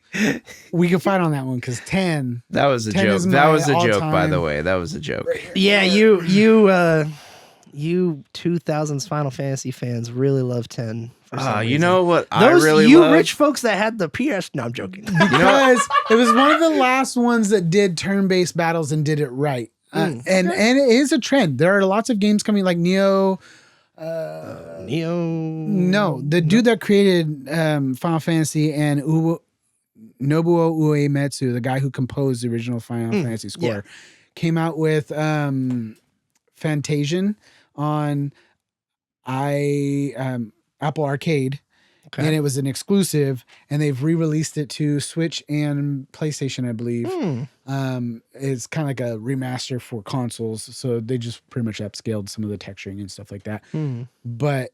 We can fight on that one because 10. That was a joke. That was a joke, by the way. That was a joke. Yeah, you 2000s Final Fantasy fans really love 10. You know what I really love? Rich folks that had the PS. No, I'm joking. Because it was one of the last ones that did turn-based battles and did it right. And it is a trend. There are lots of games coming like Neo. No, the dude that created Final Fantasy and Nobuo Uematsu, the guy who composed the original Final Fantasy score, came out with Fantasian on Apple Arcade, and it was an exclusive, and they've re-released it to Switch and PlayStation, I believe. It's kind of like a remaster for consoles, so they just pretty much upscaled some of the texturing and stuff like that. But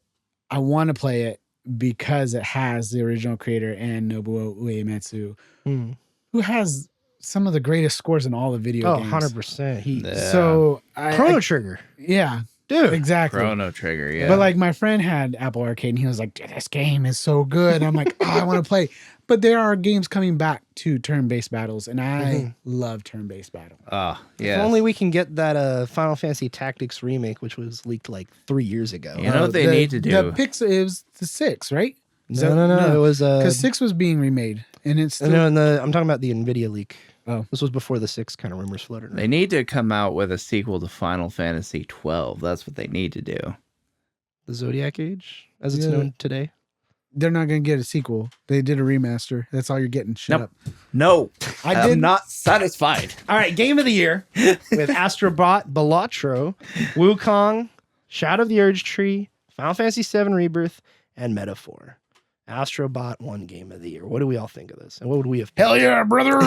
I want to play it because it has the original creator and Nobuo Uematsu, who has some of the greatest scores in all the video games. 100%. So Chrono Trigger. Yeah. Dude, exactly. Chrono Trigger, yeah. But like my friend had Apple Arcade and he was like, this game is so good. I'm like, I want to play. But there are games coming back to turn-based battles, and I love turn-based battle. Oh, yeah. If only we can get that Final Fantasy Tactics remake, which was leaked like 3 years ago. You know what they need to do? The it was the 6, right? No. It was because 6 was being remade, and it's still... No. I'm talking about the Nvidia leak. Oh, this was before the 6 kind of rumors floated around. They need to come out with a sequel to Final Fantasy 12. That's what they need to do. The Zodiac Age, as it's known today. They're not going to get a sequel. They did a remaster. That's all you're getting. Shut up. No, I'm not satisfied. All right, Game of the Year with Astrobot, Balatro, Wukong, Shadow of the Urge Tree, Final Fantasy VII Rebirth, and Metaphor. Astrobot won Game of the Year. What do we all think of this? And what would we have picked? Hell yeah, brother!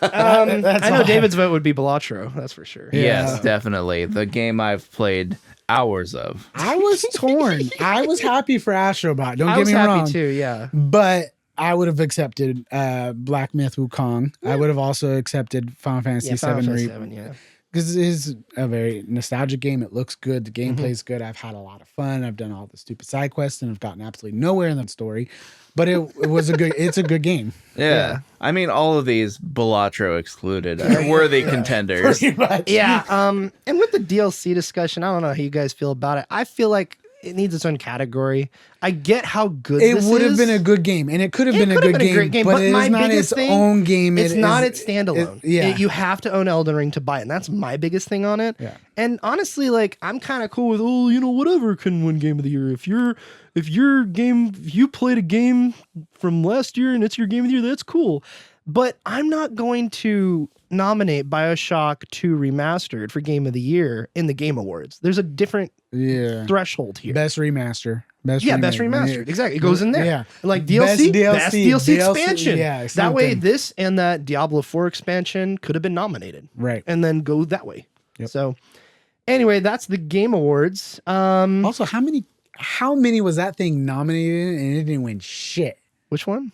I know David's vote would be Balatro. That's for sure. Yes, definitely. The game I've played hours of. I was torn. I was happy for Astrobot. Don't get me wrong. I was happy too, yeah. But I would have accepted Black Myth Wukong. I would have also accepted Final Fantasy VII. because it is a very nostalgic game. It looks good. The gameplay is good. I've had a lot of fun. I've done all the stupid side quests and I've gotten absolutely nowhere in that story. But it was it's a good game. Yeah. I mean, all of these, Balatro excluded, are worthy contenders. Pretty much. Yeah. And with the DLC discussion, I don't know how you guys feel about it. I feel like it needs its own category. I get how good it this would have is. been a good game, and it could have been a good game, but it is not its own game. It's not its standalone. Yeah. You have to own Elden Ring to buy it, and that's my biggest thing on it. Yeah. And honestly, like, I'm kind of cool with, whatever can win Game of the Year. If you played a game from last year and it's your Game of the Year, that's cool. But I'm not going to nominate BioShock 2 Remastered for Game of the Year in the Game Awards. There's a different threshold here. Best remaster. Best remastered. Exactly. It goes in there. Yeah. Like DLC, best DLC expansion. Yeah. That way, this and that Diablo 4 expansion could have been nominated. Right. And then go that way. Yep. So, anyway, that's the Game Awards. Also, how many was that thing nominated and it didn't win shit? Which one?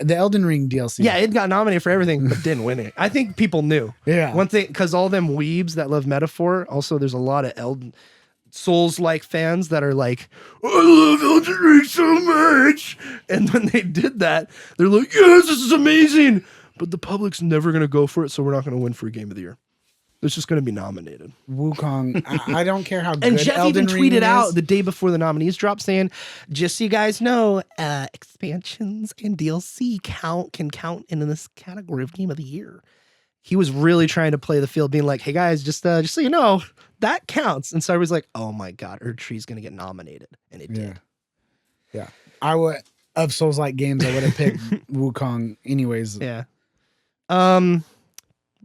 The Elden Ring DLC. Yeah, it got nominated for everything, but didn't win it. I think people knew. Yeah. One thing, because all them weebs that love Metaphor, also there's a lot of Elden Souls-like fans that are like, I love Elden Ring so much. And when they did that, they're like, yes, this is amazing. But the public's never going to go for it, so we're not going to win for a Game of the Year. It's just going to be nominated. Wukong, I don't care how good and Geoff Elden even Ring tweeted is. out the day before the nominees dropped saying, just so you guys know, expansions and DLC can count in this category of Game of the Year. He was really trying to play the field, being like, hey guys, just so you know, that counts. And so I was like, oh my God, Erdtree's going to get nominated. And it did. Yeah. I would, of Souls-like games, I would have picked Wukong anyways. Yeah.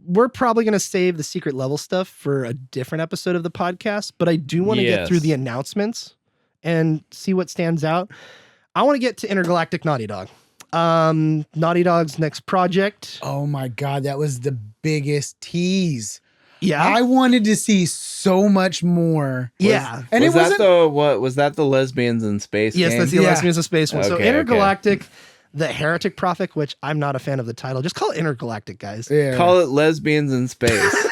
We're probably going to save the secret level stuff for a different episode of the podcast, but I do want to get through the announcements and see what stands out. I want to get to Intergalactic Naughty Dog. Naughty Dog's next project. Oh my God, that was the biggest tease. Yeah. I wanted to see so much more. And was that the lesbians in space? Yes, game? that's the lesbians in space one. So Okay, Intergalactic, the Heretic Prophet, which I'm not a fan of the title. Just call it Intergalactic, guys. Yeah. Call it lesbians in space.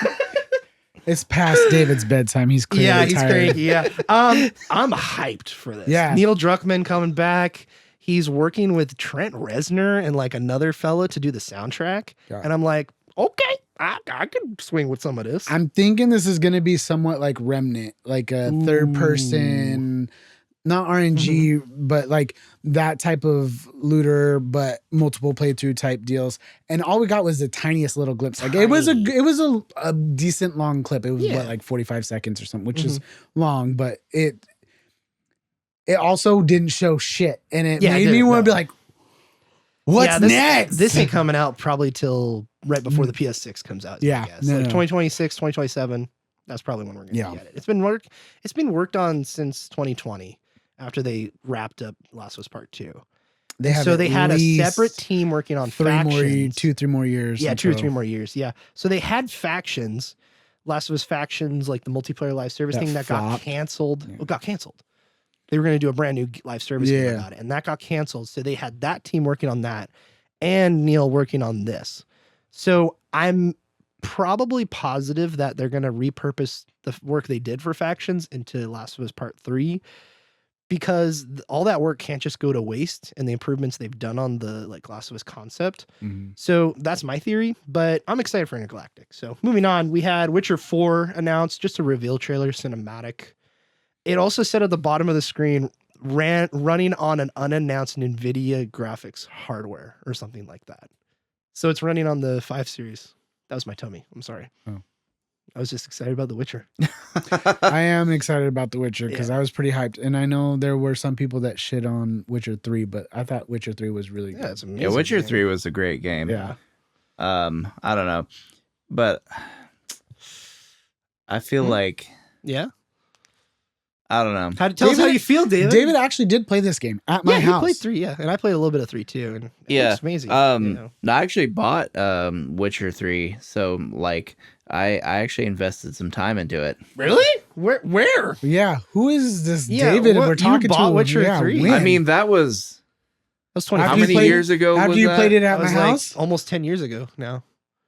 It's past David's bedtime. He's clearly tired. He's cranky. Yeah. I'm hyped for this. Yeah. Neil Druckmann coming back. He's working with Trent Reznor and like another fella to do the soundtrack. Yeah. And I'm like, okay, I could swing with some of this. I'm thinking this is going to be somewhat like Remnant, like a third person, not RNG, but like that type of looter, but multiple playthrough type deals. And all we got was the tiniest little glimpse. Like it was a decent long clip. It was like 45 seconds or something, which is long, but it also didn't show shit. And it made me want to be like, what's next? This ain't coming out probably till right before the PS6 comes out. Yeah. Like 2026, 2027. That's probably when we're going to get it. It's been worked on since 2020 after they wrapped up Last of Us Part 2. They had a separate team working on factions. 2-3 more years. Yeah, 2 or 3 more years. Yeah. So they had factions, Last of Us factions, like the multiplayer live service thing that got canceled. Yeah. It got canceled. They were going to do a brand new live service game about it, and that got canceled. So they had that team working on that and Neil working on this. So I'm probably positive that they're going to repurpose the work they did for factions into Last of Us Part 3, because all that work can't just go to waste and the improvements they've done on the like Last of Us concept. So that's my theory, but I'm excited for Intergalactic. So moving on, we had Witcher 4 announced, just a reveal trailer cinematic. It also said at the bottom of the screen, running on an unannounced NVIDIA graphics hardware or something like that. So it's running on the 5 series. That was my tummy. I'm sorry. Oh. I was just excited about The Witcher. I am excited about The Witcher because I was pretty hyped. And I know there were some people that shit on Witcher 3, but I thought Witcher 3 was really good. It's amazing. Yeah, Witcher 3 was a great game. Yeah. I don't know. But I feel like... Yeah? I don't know. Tell us how you feel, David. David actually did play this game at my house. He played 3, and I played a little bit of 3 too, and it's amazing. I actually bought Witcher 3, so like I actually invested some time into it. Really? Where? Yeah. Who is this David we're talking you bought to? Witcher 3? When? I mean, that was 20. how many years ago after was you that? played it at my was house? like almost 10 years ago now.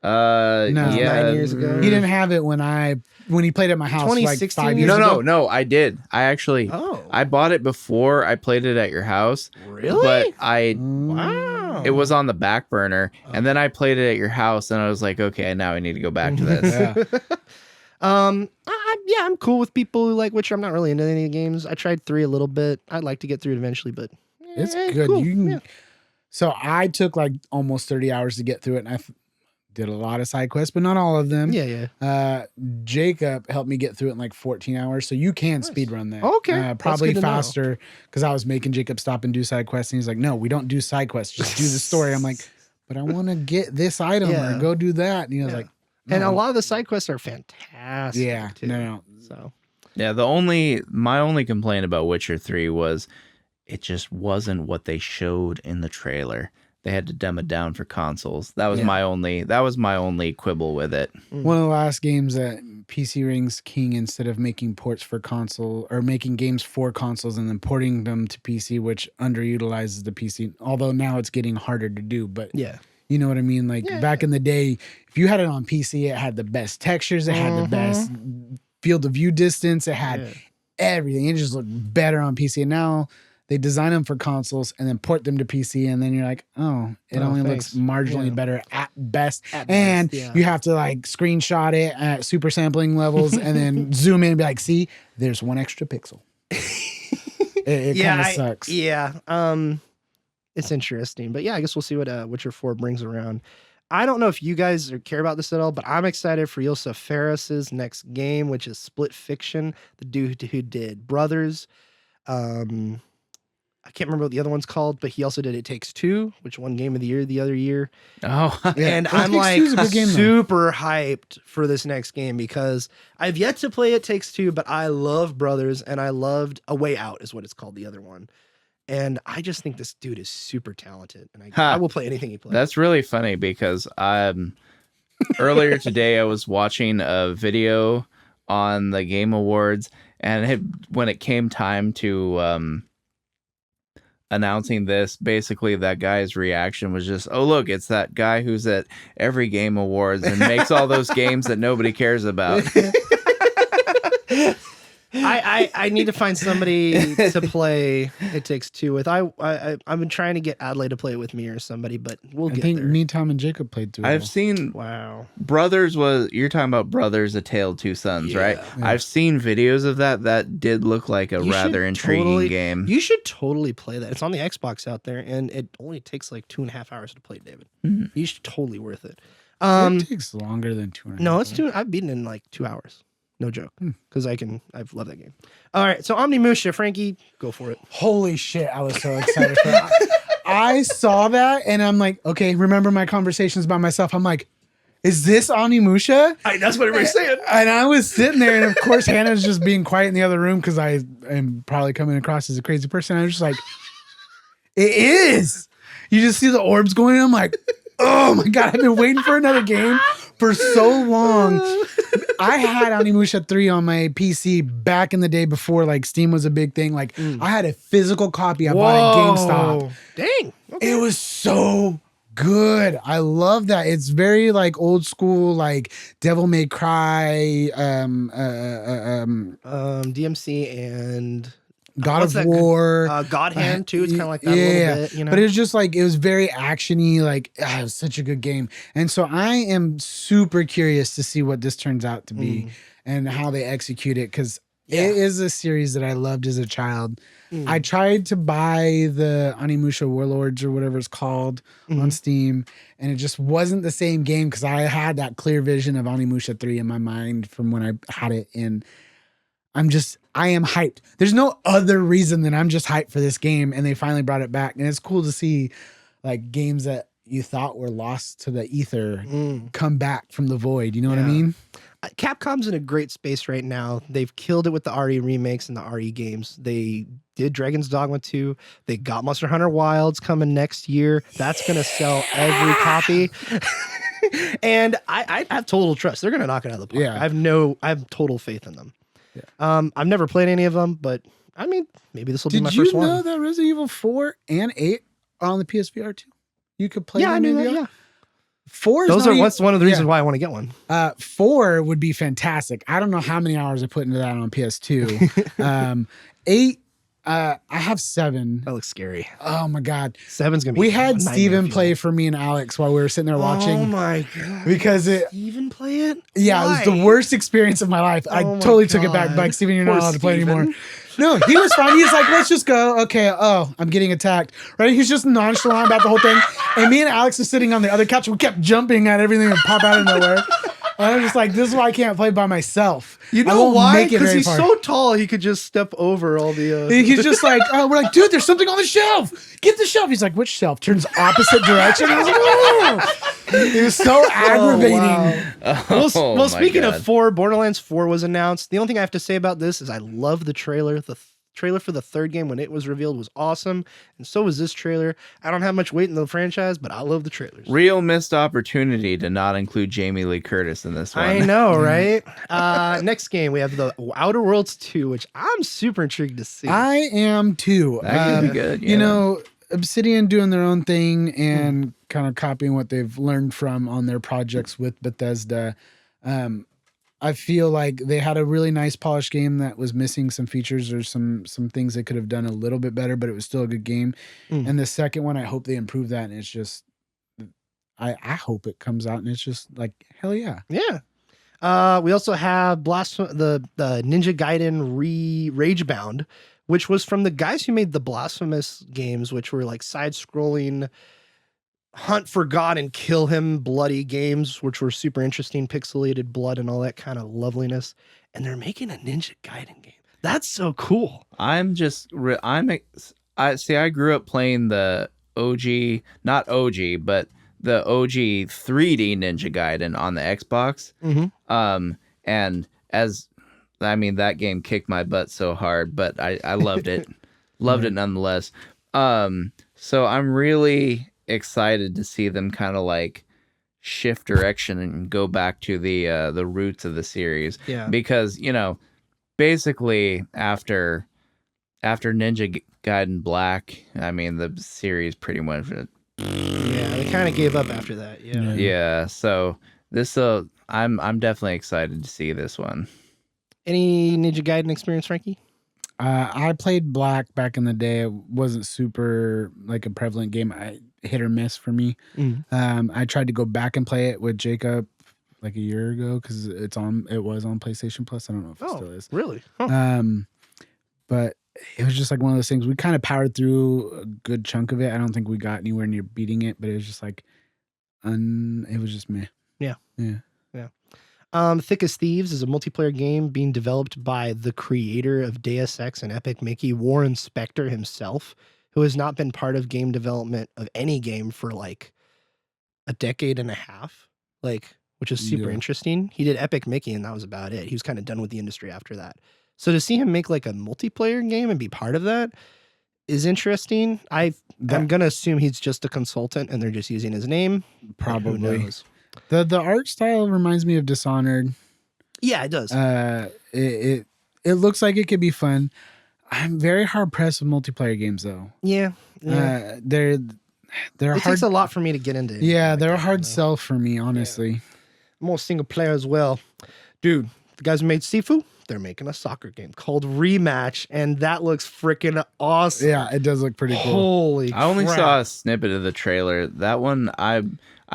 No. Yeah. 9 years ago. He didn't have it when he played at my house like 2016 5 years years ago. No, I did. I bought it before I played it at your house. Really? But Wow. it was on the back burner, and then I played it at your house, and I was like, okay, now I need to go back to this. Yeah. I'm cool with people who like Witcher. I'm not really into any of the games. I tried 3 a little bit. I'd like to get through it eventually, but It's good. Cool. So I took like almost 30 hours to get through it, and I did a lot of side quests, but not all of them. Yeah. Jacob helped me get through it in like 14 hours, so you can speed run that. Okay. Probably That's good to know. faster because I was making Jacob stop and do side quests, and he's like, "No, we don't do side quests. Just do the story." I'm like, "But I want to get this item or go do that," and he was like. And a lot of the side quests are fantastic. Yeah, too. no. So Yeah, my only complaint about Witcher 3 was it just wasn't what they showed in the trailer. They had to dumb it down for consoles. That was my only quibble with it. One of the last games that PC rings king instead of making ports for console or making games for consoles and then porting them to PC, which underutilizes the PC. Although now it's getting harder to do, but yeah. You know what I mean? Like back in the day, if you had it on PC, it had the best textures, it had the best field of view distance, it had everything. It just looked better on PC. And now they design them for consoles and then port them to PC, and then you're like, oh, it only looks marginally better at best. You have to like screenshot it at super sampling levels and then zoom in and be like, see, there's one extra pixel. It kind of sucks. It's interesting, but yeah, I guess we'll see what Witcher 4 brings around. I don't know if you guys care about this at all, but I'm excited for Josef Fares's next game, which is Split Fiction, the dude who did Brothers. I can't remember what the other one's called, but he also did It Takes Two, which won Game of the Year the other year. Oh, and I'm like super hyped for this next game because I've yet to play It Takes Two, but I love Brothers and I loved A Way Out is what it's called, the other one. And I just think this dude is super talented, and I will play anything he plays. That's really funny because earlier today I was watching a video on the Game Awards, and when it came time to announcing this, basically that guy's reaction was just, "Oh look, it's that guy who's at every Game Awards and makes all those games that nobody cares about." I need to find somebody to play It Takes Two with. I've been trying to get Adelaide to play it with me or somebody, but we'll get there. I think me, Tom, and Jacob played through. I've seen Brothers you're talking about Brothers: A Tale of Two Sons, right? Yeah. I've seen videos of that. That did look like a rather intriguing game. You should totally play that. It's on the Xbox out there, and it only takes like 2.5 hours to play, David. You should totally worth it. It takes longer than 2.5 hours. No, it's 2. I've beaten it in like 2 hours. No joke, because I've loved that game. All right, so Omnimusha, Frankie, go for it. Holy shit, I was so excited for that. I saw that, and I'm like, okay, remember my conversations by myself. I'm like, is this Omnimusha? That's what everybody's saying. And I was sitting there, and of course, Hannah's just being quiet in the other room because I am probably coming across as a crazy person. I was just like, it is. You just see the orbs going, and I'm like, oh my God, I've been waiting for another game for so long. I had Onimusha 3 on my PC back in the day before like Steam was a big thing. Like I had a physical copy I bought at GameStop. Dang. Okay. It was so good. I love that. It's very like old school, like Devil May Cry, DMC and God of War, God Hand too. It's kind of like that a little bit, you know. But it was just like it was very actiony. Like it was such a good game, and so I am super curious to see what this turns out to be and how they execute it because it is a series that I loved as a child. I tried to buy the Onimusha Warlords or whatever it's called on Steam, and it just wasn't the same game because I had that clear vision of Onimusha 3 in my mind from when I had it in. I am hyped. There's no other reason than I'm just hyped for this game, and they finally brought it back. And it's cool to see like games that you thought were lost to the ether come back from the void. You know what I mean? Capcom's in a great space right now. They've killed it with the RE remakes and the RE games. They did Dragon's Dogma 2. They got Monster Hunter Wilds coming next year. That's going to sell every copy. And I have total trust. They're going to knock it out of the park. Yeah. I have total faith in them. Yeah. I've never played any of them, but I mean, maybe this will be my first one. Did you know that Resident Evil 4 and 8 are on the PSVR too? You could play them. I knew that, yeah. 4 Those are what's one of the reasons why I want to get one. 4 would be fantastic. I don't know how many hours I put into that on PS2. 8, I have 7. That looks scary. Oh my god, 7's gonna be. We had Steven play for me and Alex while we were sitting there watching. Oh my god! Because Steven play it? Yeah, Why? it was the worst experience of my life. I totally took it back. Like, Steven, you're not allowed to play anymore. No, he was fine. He's like, let's just go. Okay. Oh, I'm getting attacked. Right? He's just nonchalant about the whole thing. And me and Alex are sitting on the other couch. We kept jumping at everything and pop out of nowhere. And I'm just like, this is why I can't play by myself. You know why? Because he's so tall, he could just step over all the. He's just like, we're like, dude, there's something on the shelf. Get the shelf. He's like, which shelf? Turns opposite direction. I was like, oh. It was so aggravating. Wow. Well, speaking of 4, Borderlands 4 was announced. The only thing I have to say about this is I love the trailer. The trailer for the 3rd game when it was revealed was awesome, and so was this trailer. I don't have much weight in the franchise, but I love the trailers. Real missed opportunity to not include Jamie Lee Curtis in this one. I know, right? Next game, we have the Outer Worlds 2, which I'm super intrigued to see. I am too. That could be good. Yeah. You know, Obsidian doing their own thing and kind of copying what they've learned from on their projects with Bethesda. I feel like they had a really nice polished game that was missing some features or some things they could have done a little bit better, but it was still a good game. And the second one, I hope they improve that. And it's just, I hope it comes out and it's just like, hell yeah. Yeah. We also have the Ninja Gaiden Ragebound, which was from the guys who made the Blasphemous games, which were like side-scrolling hunt for God and kill him bloody games, which were super interesting, pixelated blood and all that kind of loveliness. And they're making a Ninja Gaiden game. That's so cool. I grew up playing the OG, not OG, but the OG 3D Ninja Gaiden on the Xbox. And that game kicked my butt so hard, but I loved it. Loved it nonetheless. So I'm really excited to see them kind of like shift direction and go back to the roots of the series. Yeah. Because, you know, basically after Ninja Gaiden Black, I mean, the series pretty much they kind of gave up after that. Yeah. So this I'm definitely excited to see this one. Any Ninja Gaiden experience, Frankie? I played Black back in the day. It wasn't super like a prevalent game. Hit or miss for me. I tried to go back and play it with Jacob like a year ago because it was on PlayStation Plus. I don't know if it still is. Really? Huh. But it was just like one of those things. We kind of powered through a good chunk of it. I don't think we got anywhere near beating it, but it was just like, it was just meh. Yeah. Yeah. Thick as Thieves is a multiplayer game being developed by the creator of Deus Ex and Epic Mickey, Warren Spector himself, who has not been part of game development of any game for like a decade and a half, which is super interesting. He did Epic Mickey and that was about it. He was kind of done with the industry after that. So to see him make like a multiplayer game and be part of that is interesting. I'm going to assume he's just a consultant and they're just using his name. Probably. The art style reminds me of Dishonored. Yeah, it does. It looks like it could be fun. I'm very hard pressed with multiplayer games though. Yeah. They're it takes a lot for me to get into. Yeah, they're a hard sell for me, honestly. Yeah. More single player as well. Dude, the guys who made Sifu, they're making a soccer game called Rematch, and that looks freaking awesome. Yeah, it does look pretty cool. Holy I only saw a snippet of the trailer. That one, I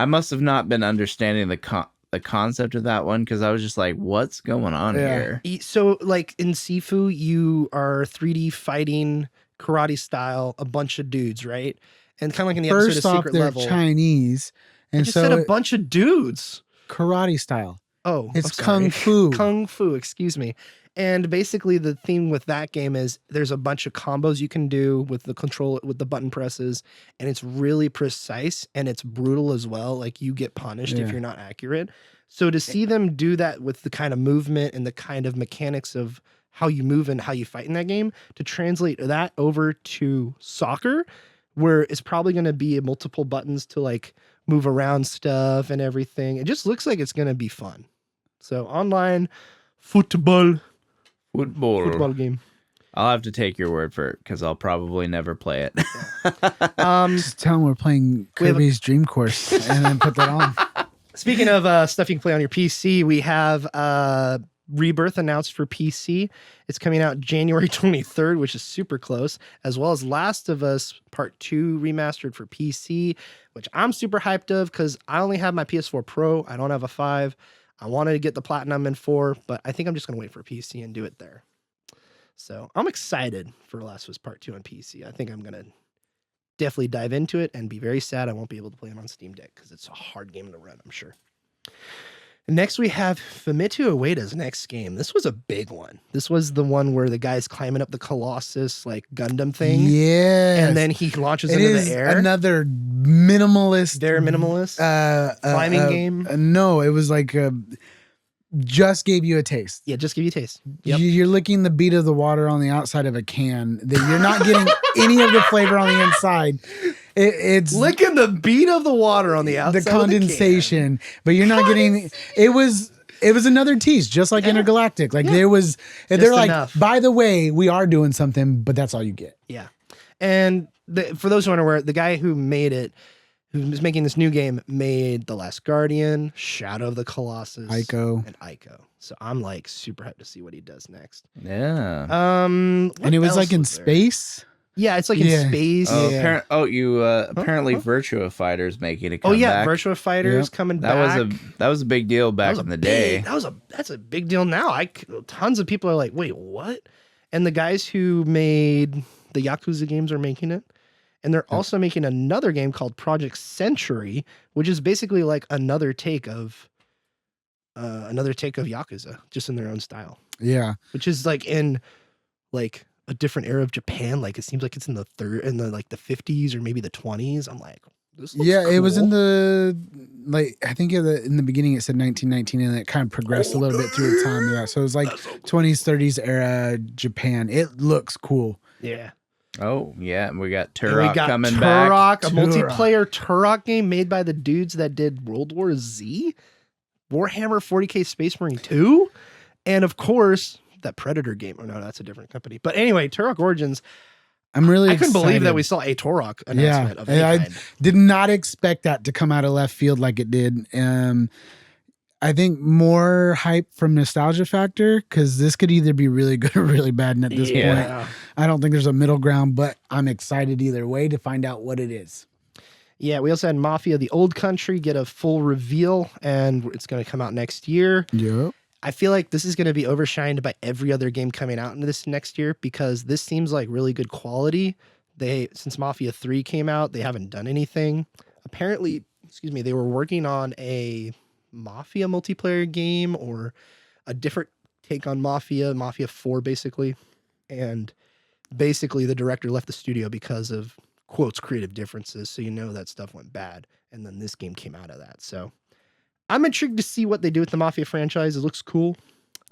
must have not been understanding the concept of that one because I was just like, what's going on here? So, like in Sifu, you are 3D fighting karate style a bunch of dudes, right? And kind of like in the episode of Secret Level. Chinese, and so said a bunch of dudes. Karate style. Oh, it's kung fu. Kung fu, excuse me. And basically the theme with that game is there's a bunch of combos you can do with the button presses, and it's really precise and it's brutal as well. Like you get punished if you're not accurate. So to see them do that with the kind of movement and the kind of mechanics of how you move and how you fight in that game, to translate that over to soccer, where it's probably going to be multiple buttons to like move around stuff and everything. It just looks like it's going to be fun. So online football game. I'll have to take your word for it because I'll probably never play it. Just tell them we're playing Kirby's Dream Course and then put that on. Speaking of stuff you can play on your PC, we have Rebirth announced for PC. It's coming out January 23rd, which is super close, as well as Last of Us Part 2 remastered for PC, which I'm super hyped of because I only have my PS4 Pro. I don't have a 5. I wanted to get the Platinum in 4, but I think I'm just going to wait for PC and do it there. So I'm excited for Last of Us Part 2 on PC. I think I'm going to definitely dive into it and be very sad I won't be able to play it on Steam Deck because it's a hard game to run, I'm sure. Next, we have Fumito Ueda's next game. This was a big one. This was the one where the guy's climbing up the Colossus, like Gundam thing. Yeah. And then he launches into the air. Another minimalist. Very minimalist climbing game. No, it was like just gave you a taste. Yeah, just give you a taste. Yep. You're licking the beat of the water on the outside of a can. That you're not getting any of the flavor on the inside. It's licking the beat of the water on the outside. The condensation, but you're not getting. It was another tease, just like Intergalactic. Like they're like, enough. By the way, we are doing something, but that's all you get. Yeah, and for those who aren't aware, the guy who made it, who's making this new game, made The Last Guardian, Shadow of the Colossus, Ico. So I'm like super hyped to see what he does next. Yeah. And it was like in space. Yeah, it's like in space. Apparently Virtua Fighter's making a comeback. Oh yeah, Virtua Fighter's coming back. That was a big deal back in the day. That's a big deal now. Tons of people are like, wait, what? And the guys who made the Yakuza games are making it. And they're also making another game called Project Century, which is basically like another take of Yakuza, just in their own style. Yeah. Which is like in like a different era of Japan. Like it seems like it's in the 50s or maybe the 20s. I'm like, this looks cool. It was in the I think in the beginning it said 1919 and it kind of progressed a little bit through the time. Yeah. So it was like so cool. 20s, 30s era Japan. It looks cool. Yeah. Oh yeah, and we got Turok coming back. A multiplayer Turok game made by the dudes that did World War Z, Warhammer 40K Space Marine 2, and of course that Predator game. Oh no, that's a different company. But anyway, Turok Origins. I'm really I couldn't believe that we saw a Turok announcement of any kind. Did not expect that to come out of left field like it did. I think more hype from nostalgia factor because this could either be really good or really bad. And at this point, I don't think there's a middle ground, but I'm excited either way to find out what it is. Yeah, we also had Mafia: The Old Country get a full reveal, and it's going to come out next year. Yep. I feel like this is going to be overshined by every other game coming out into this next year because this seems like really good quality. Since Mafia 3 came out, they haven't done anything. Apparently, they were working on a Mafia multiplayer game or a different take on Mafia 4 basically. And basically the director left the studio because of quotes creative differences. So that stuff went bad. And then this game came out of that. So I'm intrigued to see what they do with the Mafia franchise. It looks cool.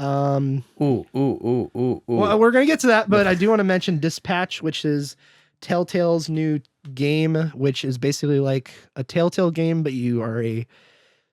Ooh. Well, we're going to get to that, but I do want to mention Dispatch, which is Telltale's new game, which is basically like a Telltale game, but you are a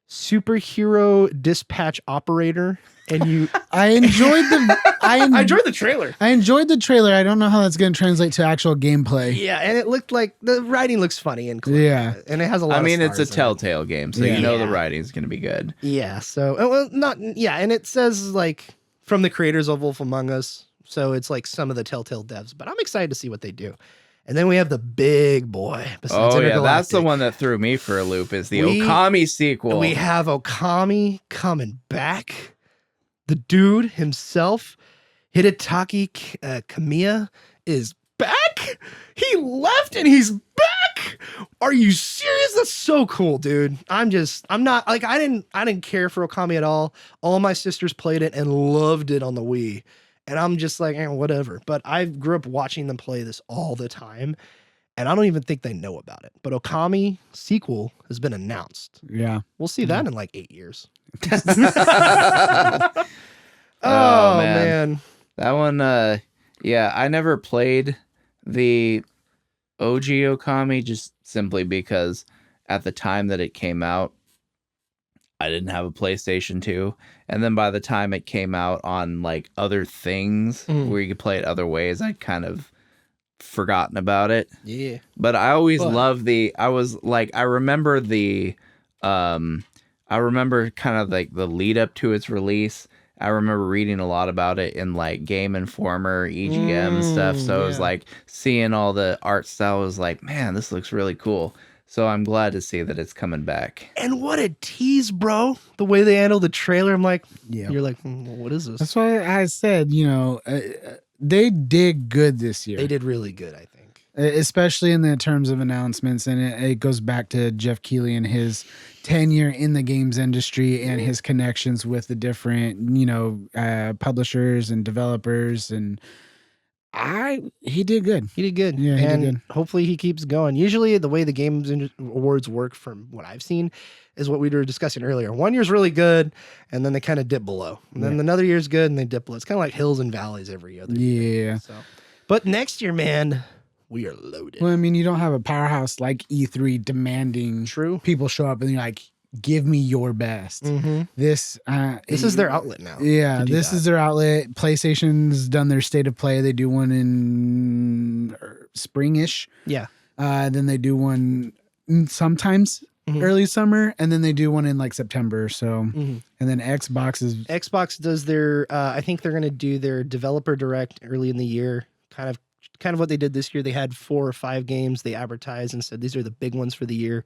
superhero dispatch operator. And I enjoyed the trailer. I enjoyed the trailer. I don't know how that's going to translate to actual gameplay. Yeah, and it looked like the writing looks funny and cool. Yeah, and it has a lot. It's a Telltale game, so the writing is going to be good. Yeah. So, and it says like from the creators of Wolf Among Us, so it's like some of the Telltale devs. But I'm excited to see what they do. And then we have the big boy. Oh yeah, that's the one that threw me for a loop. Is the Okami sequel? We have Okami coming back. The dude himself, Hidetaki Kamiya, is back. He left and he's back. Are you serious? That's so cool, dude. I'm not like I didn't care for Okami at all. All my sisters played it and loved it on the Wii. And I'm just like, whatever. But I grew up watching them play this all the time. And I don't even think they know about it. But Okami sequel has been announced. Yeah. We'll see that in like 8 years. Oh man. That one, I never played the OG Okami just simply because at the time that it came out, I didn't have a PlayStation 2. And then by the time it came out on like other things where you could play it other ways, I'd kind of forgotten about it. Yeah. But I always loved I remember kind of like the lead up to its release. I remember reading a lot about it in like Game Informer, EGM stuff. So it was like seeing all the art style was like, man, this looks really cool. So I'm glad to see that it's coming back. And what a tease, bro. The way they handled the trailer, I'm like, you're like, what is this? That's why I said, they did good this year. They did really good, I think. Especially in the terms of announcements. And it goes back to Geoff Keighley and his tenure in the games industry and his connections with the different, publishers and developers. And he did good. He did good. Yeah, he did good. Hopefully he keeps going. Usually the way the games awards work, from what I've seen, is what we were discussing earlier. One year's really good, and then they kind of dip below. And then another year's good, and they dip below. It's kind of like hills and valleys every other year. So, but next year, man, we are loaded. Well, I mean, you don't have a powerhouse like E3 demanding people show up and you're like, give me your best. This is their outlet now. Yeah, this is their outlet. PlayStation's done their state of play. They do one in spring-ish. Yeah. Then they do one sometimes early summer, and then they do one in like September. So, and then Xbox does their. I think they're going to do their developer direct early in the year. Kind of what they did this year. They had 4 or 5 games they advertised and said these are the big ones for the year.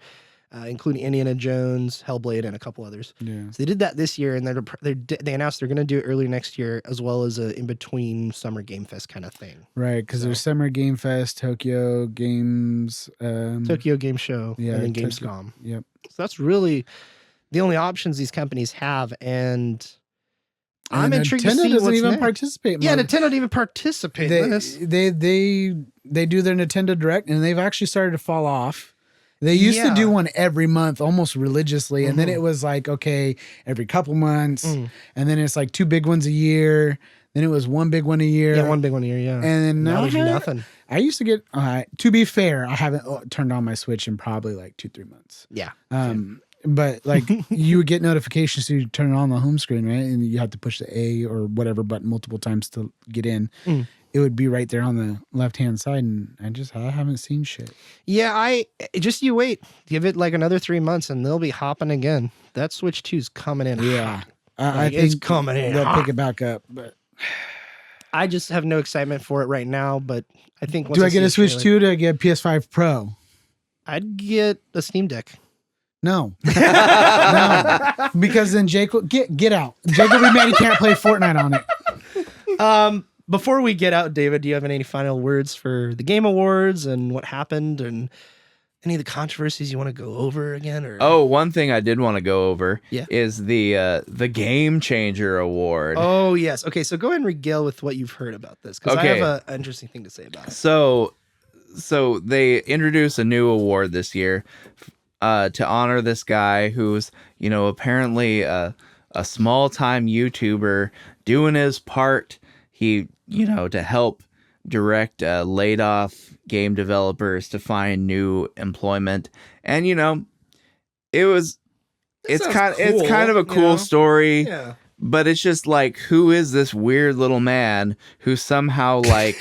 Including Indiana Jones, Hellblade, and a couple others. Yeah. So they did that this year, and they announced they're going to do it early next year, as well as a in-between Summer Game Fest kind of thing. Right, because there's Summer Game Fest, Tokyo Game Show, and then Gamescom. Yep. So that's really the only options these companies have, and I'm intrigued to see Nintendo doesn't even next. participate. Yeah, Nintendo didn't even participate in this. They do their Nintendo Direct, and they've actually started to fall off. They used to do one every month, almost religiously, and then it was like, okay, every couple months, and then it's like 2 big ones a year. Then it was 1 big one a year. Yeah, 1 big one a year, yeah. And then now there's nothing. I used to get, to be fair, I haven't turned on my Switch in probably like 2-3 months. Yeah. But like you would get notifications, so you turn it on the home screen, right? And you have to push the A or whatever button multiple times to get in. It would be right there on the left-hand side, and I haven't seen shit. Yeah, you wait. Give it like another 3 months, and they'll be hopping again. That Switch 2's coming in. Yeah. I think it's coming in. They'll pick it back up, but I just have no excitement for it right now, but I think do I get a Switch 2 or do I get a PS5 Pro? I'd get a Steam Deck. No. No. Because then Jake will get out. Jake will be mad he can't play Fortnite on it. Before we get out, David, do you have any final words for the Game Awards and what happened and any of the controversies you want to go over again? Or one thing I did want to go over is the Game Changer Award. Oh, yes. Okay, so go ahead and regale with what you've heard about this, because I have an interesting thing to say about it. So they introduced a new award this year to honor this guy who's, apparently a small-time YouTuber doing his part. He, to help direct laid off game developers to find new employment. And, it's kind of a cool story, but it's just like, who is this weird little man who somehow like,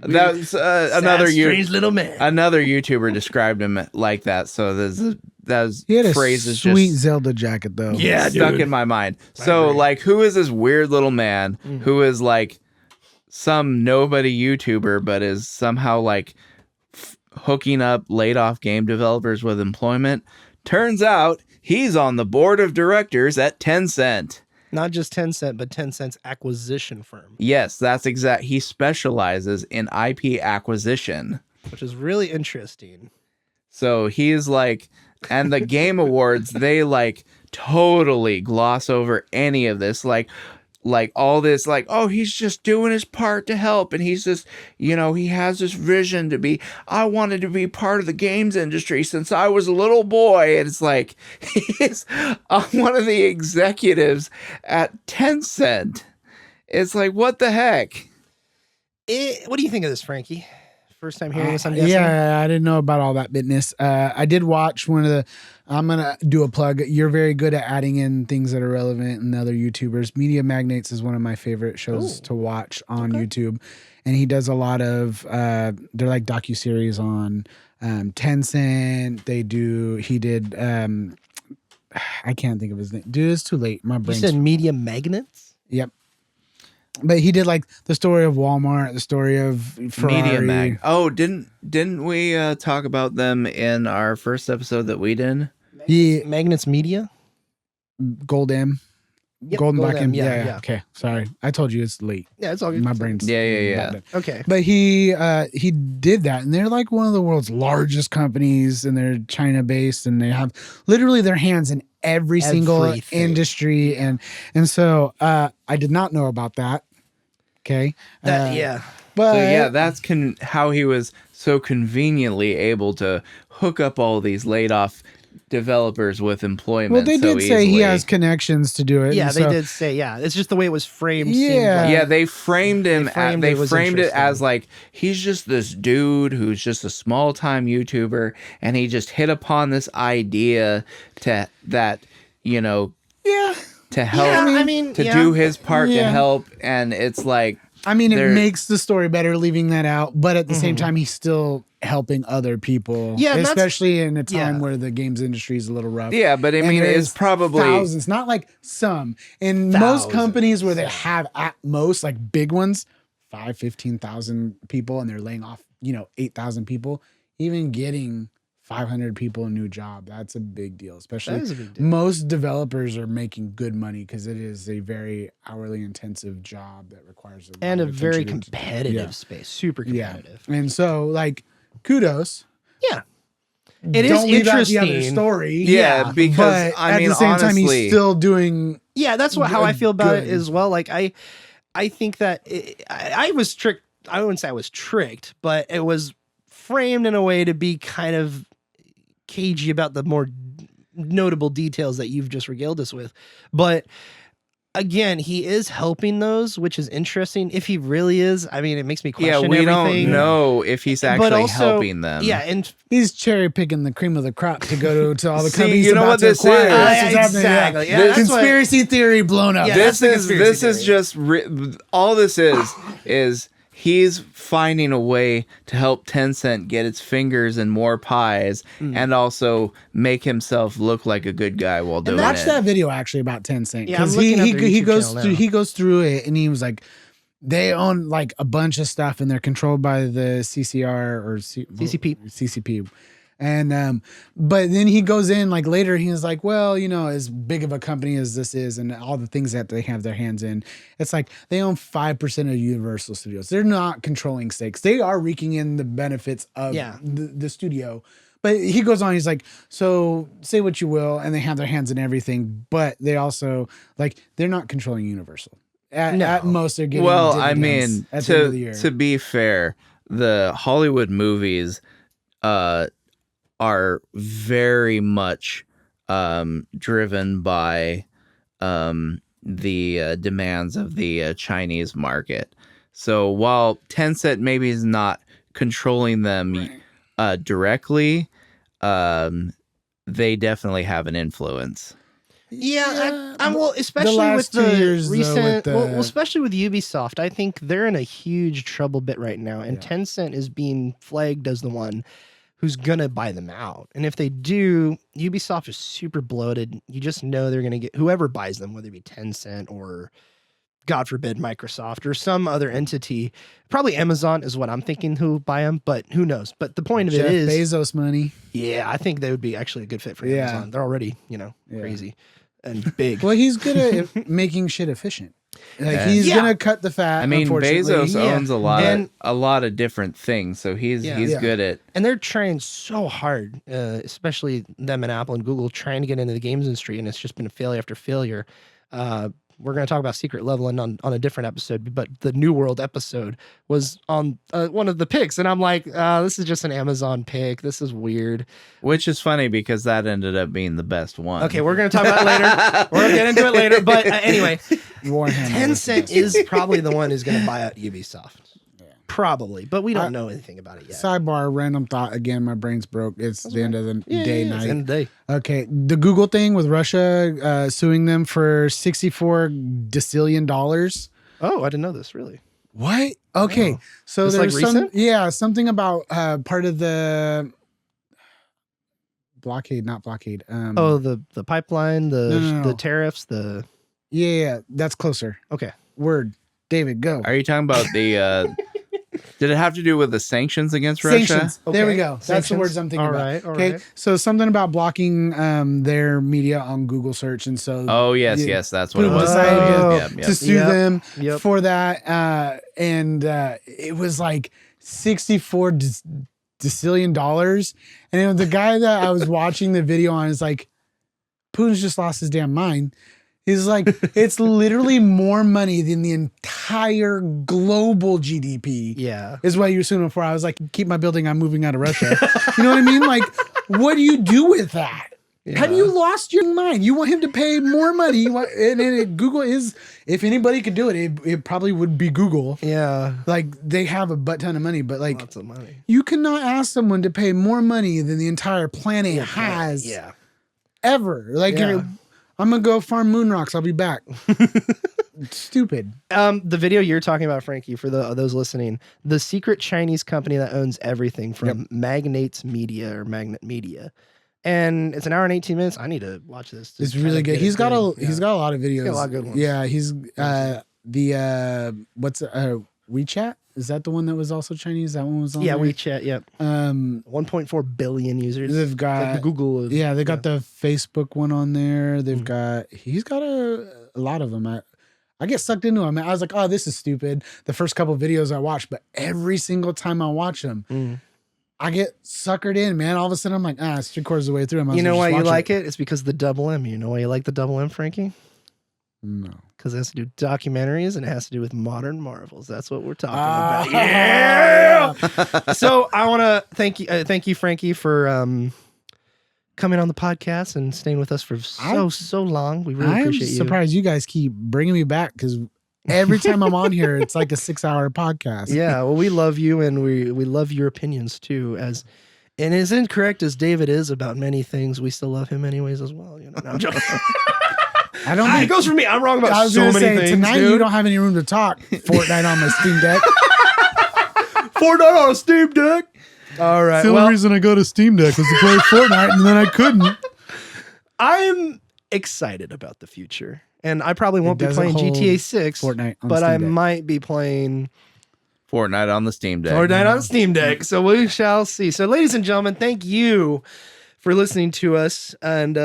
that's another strange little man. Another YouTuber described him like that. So that phrase is sweet just Zelda jacket though. Yeah, stuck in my mind. So like, who is this weird little man who is like some nobody YouTuber, but is somehow like hooking up laid off game developers with employment? Turns out he's on the board of directors at Tencent. Not just Tencent, but Tencent's acquisition firm. Yes, that's exact. He specializes in IP acquisition, which is really interesting. So he's like, and the Game Awards, they like totally gloss over any of this. Like all this, like, oh, he's just doing his part to help. And he's just, he has this vision to be, I wanted to be part of the games industry since I was a little boy. And it's like, he's one of the executives at Tencent. It's like, what the heck? What do you think of this, Frankie? First time hearing this, I'm guessing. Yeah, I didn't know about all that business. I did watch one of the. I'm gonna do a plug. You're very good at adding in things that are relevant and other YouTubers. Media Magnates is one of my favorite shows to watch on YouTube, and he does a lot of. They're like docuseries on Tencent. He did. I can't think of his name. Dude, it's too late. My brain. You said Media Magnets? Yep. But he did like the story of Walmart, the story of Ferrari. Media Mag. Oh, didn't we talk about them in our first episode that we did? Magnets Media? Gold M. Yep, Golden Gold Black M, M. yeah. Yeah. Okay. Sorry. I told you it's late. Yeah, it's all good. My brain's. Yeah. Okay. But he did that, and they're like one of the world's largest companies, and they're China based, and they have literally their hands in every single industry, and so I did not know about that. Okay. Yeah. But So yeah, that's how he was so conveniently able to hook up all these laid off developers with employment. Well, they did say he has connections to do it. Yeah, and they so, did say, it's just the way it was framed. Yeah. Yeah, they framed him. They was framed it as interesting. like he's just this dude who's just a small time YouTuber, and he just hit upon this idea to help. To do his part to help, and it's like. I mean, it makes the story better leaving that out, but at the same time, he's still helping other people. Yeah, especially in a time where the games industry is a little rough. Yeah, but I mean, it's probably thousands, not like some. In most companies where they have at most like big ones, 15,000 people, and they're laying off, 8,000 people, even getting 500 people a new job, that's a big deal. Especially most developers are making good money because it is a very hourly intensive job that requires a very competitive space, super competitive. Yeah. And so like kudos. Yeah. It is interesting. The other story. Yeah, because at the same time he's still doing that's how I feel about it as well. Like I think that I was tricked. I wouldn't say I was tricked, but it was framed in a way to be kind of cagey about the more notable details that you've just regaled us with. But again, he is helping those, which is interesting. If he really is, I mean, it makes me question everything. Don't know if he's actually helping them. Yeah, and he's cherry picking the cream of the crop to go to all the companies. You know what this is? Exactly. Yeah, conspiracy theory blown up. Yeah, this is just all this is he's finding a way to help Tencent get its fingers in more pies and also make himself look like a good guy while doing it. Watch that video actually about Tencent. Yeah, he goes through it and he was like, they own like a bunch of stuff and they're controlled by the CCP. And but then he goes in like later, he was like, well, as big of a company as this is and all the things that they have their hands in, it's like they own 5% of Universal Studios. They're not controlling stakes. They are reeking in the benefits of the studio. But he goes on, he's like, so say what you will, and they have their hands in everything, but they also like they're not controlling Universal. At most they're getting I mean, at the end of the year. To be fair, the Hollywood movies are very much driven by the demands of the Chinese market. So while Tencent maybe is not controlling them directly, they definitely have an influence. Especially with the recent, especially with Ubisoft, I think they're in a huge trouble bit right now, and Tencent is being flagged as the one who's gonna buy them out. And if they do, Ubisoft is super bloated. You just know they're gonna get whoever buys them, whether it be Tencent or, God forbid, Microsoft or some other entity. Probably Amazon is what I'm thinking who buy them, but who knows? But the point of Jeff it is Bezos money. Yeah, I think they would be actually a good fit for Amazon. They're already, crazy and big. Well, he's good at making shit efficient. Like he's gonna cut the fat. I mean, Bezos owns a lot of different things, so he's good at. And they're trying so hard, especially them and Apple and Google, trying to get into the games industry, and it's just been a failure after failure. We're going to talk about secret leveling on a different episode, but the New World episode was on one of the picks, and I'm like, this is just an Amazon pick. This is weird. Which is funny because that ended up being the best one. Okay, we're going to talk about it later. We're going to get into it later, but anyway, Tencent is probably the one who's going to buy out Ubisoft. Probably, but we don't know anything about it yet. Sidebar, random thought. Again, my brain's broke. It's the end of the day, night. It's the end of the day. Okay, the Google thing with Russia suing them for $64 decillion. Oh, I didn't know this. Really? What? Okay, Wow. so It's there's like recent? something about part of the blockade, not blockade. The pipeline, No. the tariffs, the Yeah, that's closer. okay. Word, David, go. Are you talking about the? Did it have to do with the sanctions against Russia? Sanctions. There we Okay. go. That's the Sanctions. words I'm thinking All about. right, all Okay, right. so something about blocking their media on Google search, and so Oh yes, Yeah. yes, that's what it Who was. decided to sue Yep. them Yep. for that, and it was like $64 decillion, and it was the guy that I was watching the video on is like, Putin's just lost his damn mind. He's like, it's literally more money than the entire global GDP. Yeah. Is what you're suing for. I was like, keep my building. I'm moving out of Russia. You know what I mean? Like, what do you do with that? Yeah. Have you lost your mind? You want him to pay more money. Google is, if anybody could do it, it probably would be Google. Yeah. Like, they have a butt ton of money, but like, Lots of money. you cannot ask someone to pay more money than the entire planet has Yeah. ever. Like, Yeah. I'm going to go farm moon rocks. I'll be back. Stupid. The video you're talking about, Frankie, for those listening, the secret Chinese company that owns everything from Magnates Media or Magnet Media. And it's an hour and 18 minutes. I need to watch this. to It's kinda really good. get He's got a yeah. he's got a lot of videos. got a lot of good ones. Yeah, he's the what's WeChat? Is that the one that was also Chinese? That one was on there? WeChat. Yep. 1.4 billion users. They've Like got the Google. Of, they got the Facebook one on there. They've Mm. he's got a lot of them. I get sucked into them. I was like, oh, this is stupid. The first couple videos I watched, but every single time I watch them, Mm. I get suckered in, man. All of a sudden, I'm like, it's 3/4 of the way through. You know why you like it? It's because the double M. You know why you like the double M, Frankie? No. Because it has to do documentaries and it has to do with modern marvels. That's what we're talking about. Yeah. So I want to thank you, Frankie, for coming on the podcast and staying with us for so long. We really I'm appreciate you. surprised you guys keep bringing me back because every time I'm on here, it's like a 6-hour podcast. Yeah, well, we love you and we love your opinions too. And as incorrect as David is about many things, we still love him anyways as well. You know, no, I'm joking. I don't It think goes for me. I'm wrong I about was so gonna many say things. tonight dude. you don't have any room to talk. Fortnite on my Steam Deck. Fortnite on a Steam Deck. All right. The only reason I got a Steam Deck was to play Fortnite, and then I couldn't. I'm excited about the future, and I probably won't be doesn't playing hold GTA 6, Fortnite on but Steam I Deck. might be playing Fortnite on the Steam Deck. Fortnite on Steam Deck. So we shall see. So, ladies and gentlemen, thank you for listening to us and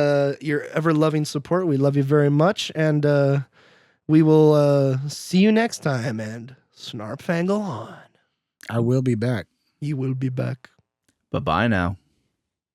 your ever-loving support. We love you very much, and we will see you next time. And Snarp Fangle on. I will be back. You will be back. Bye-bye now.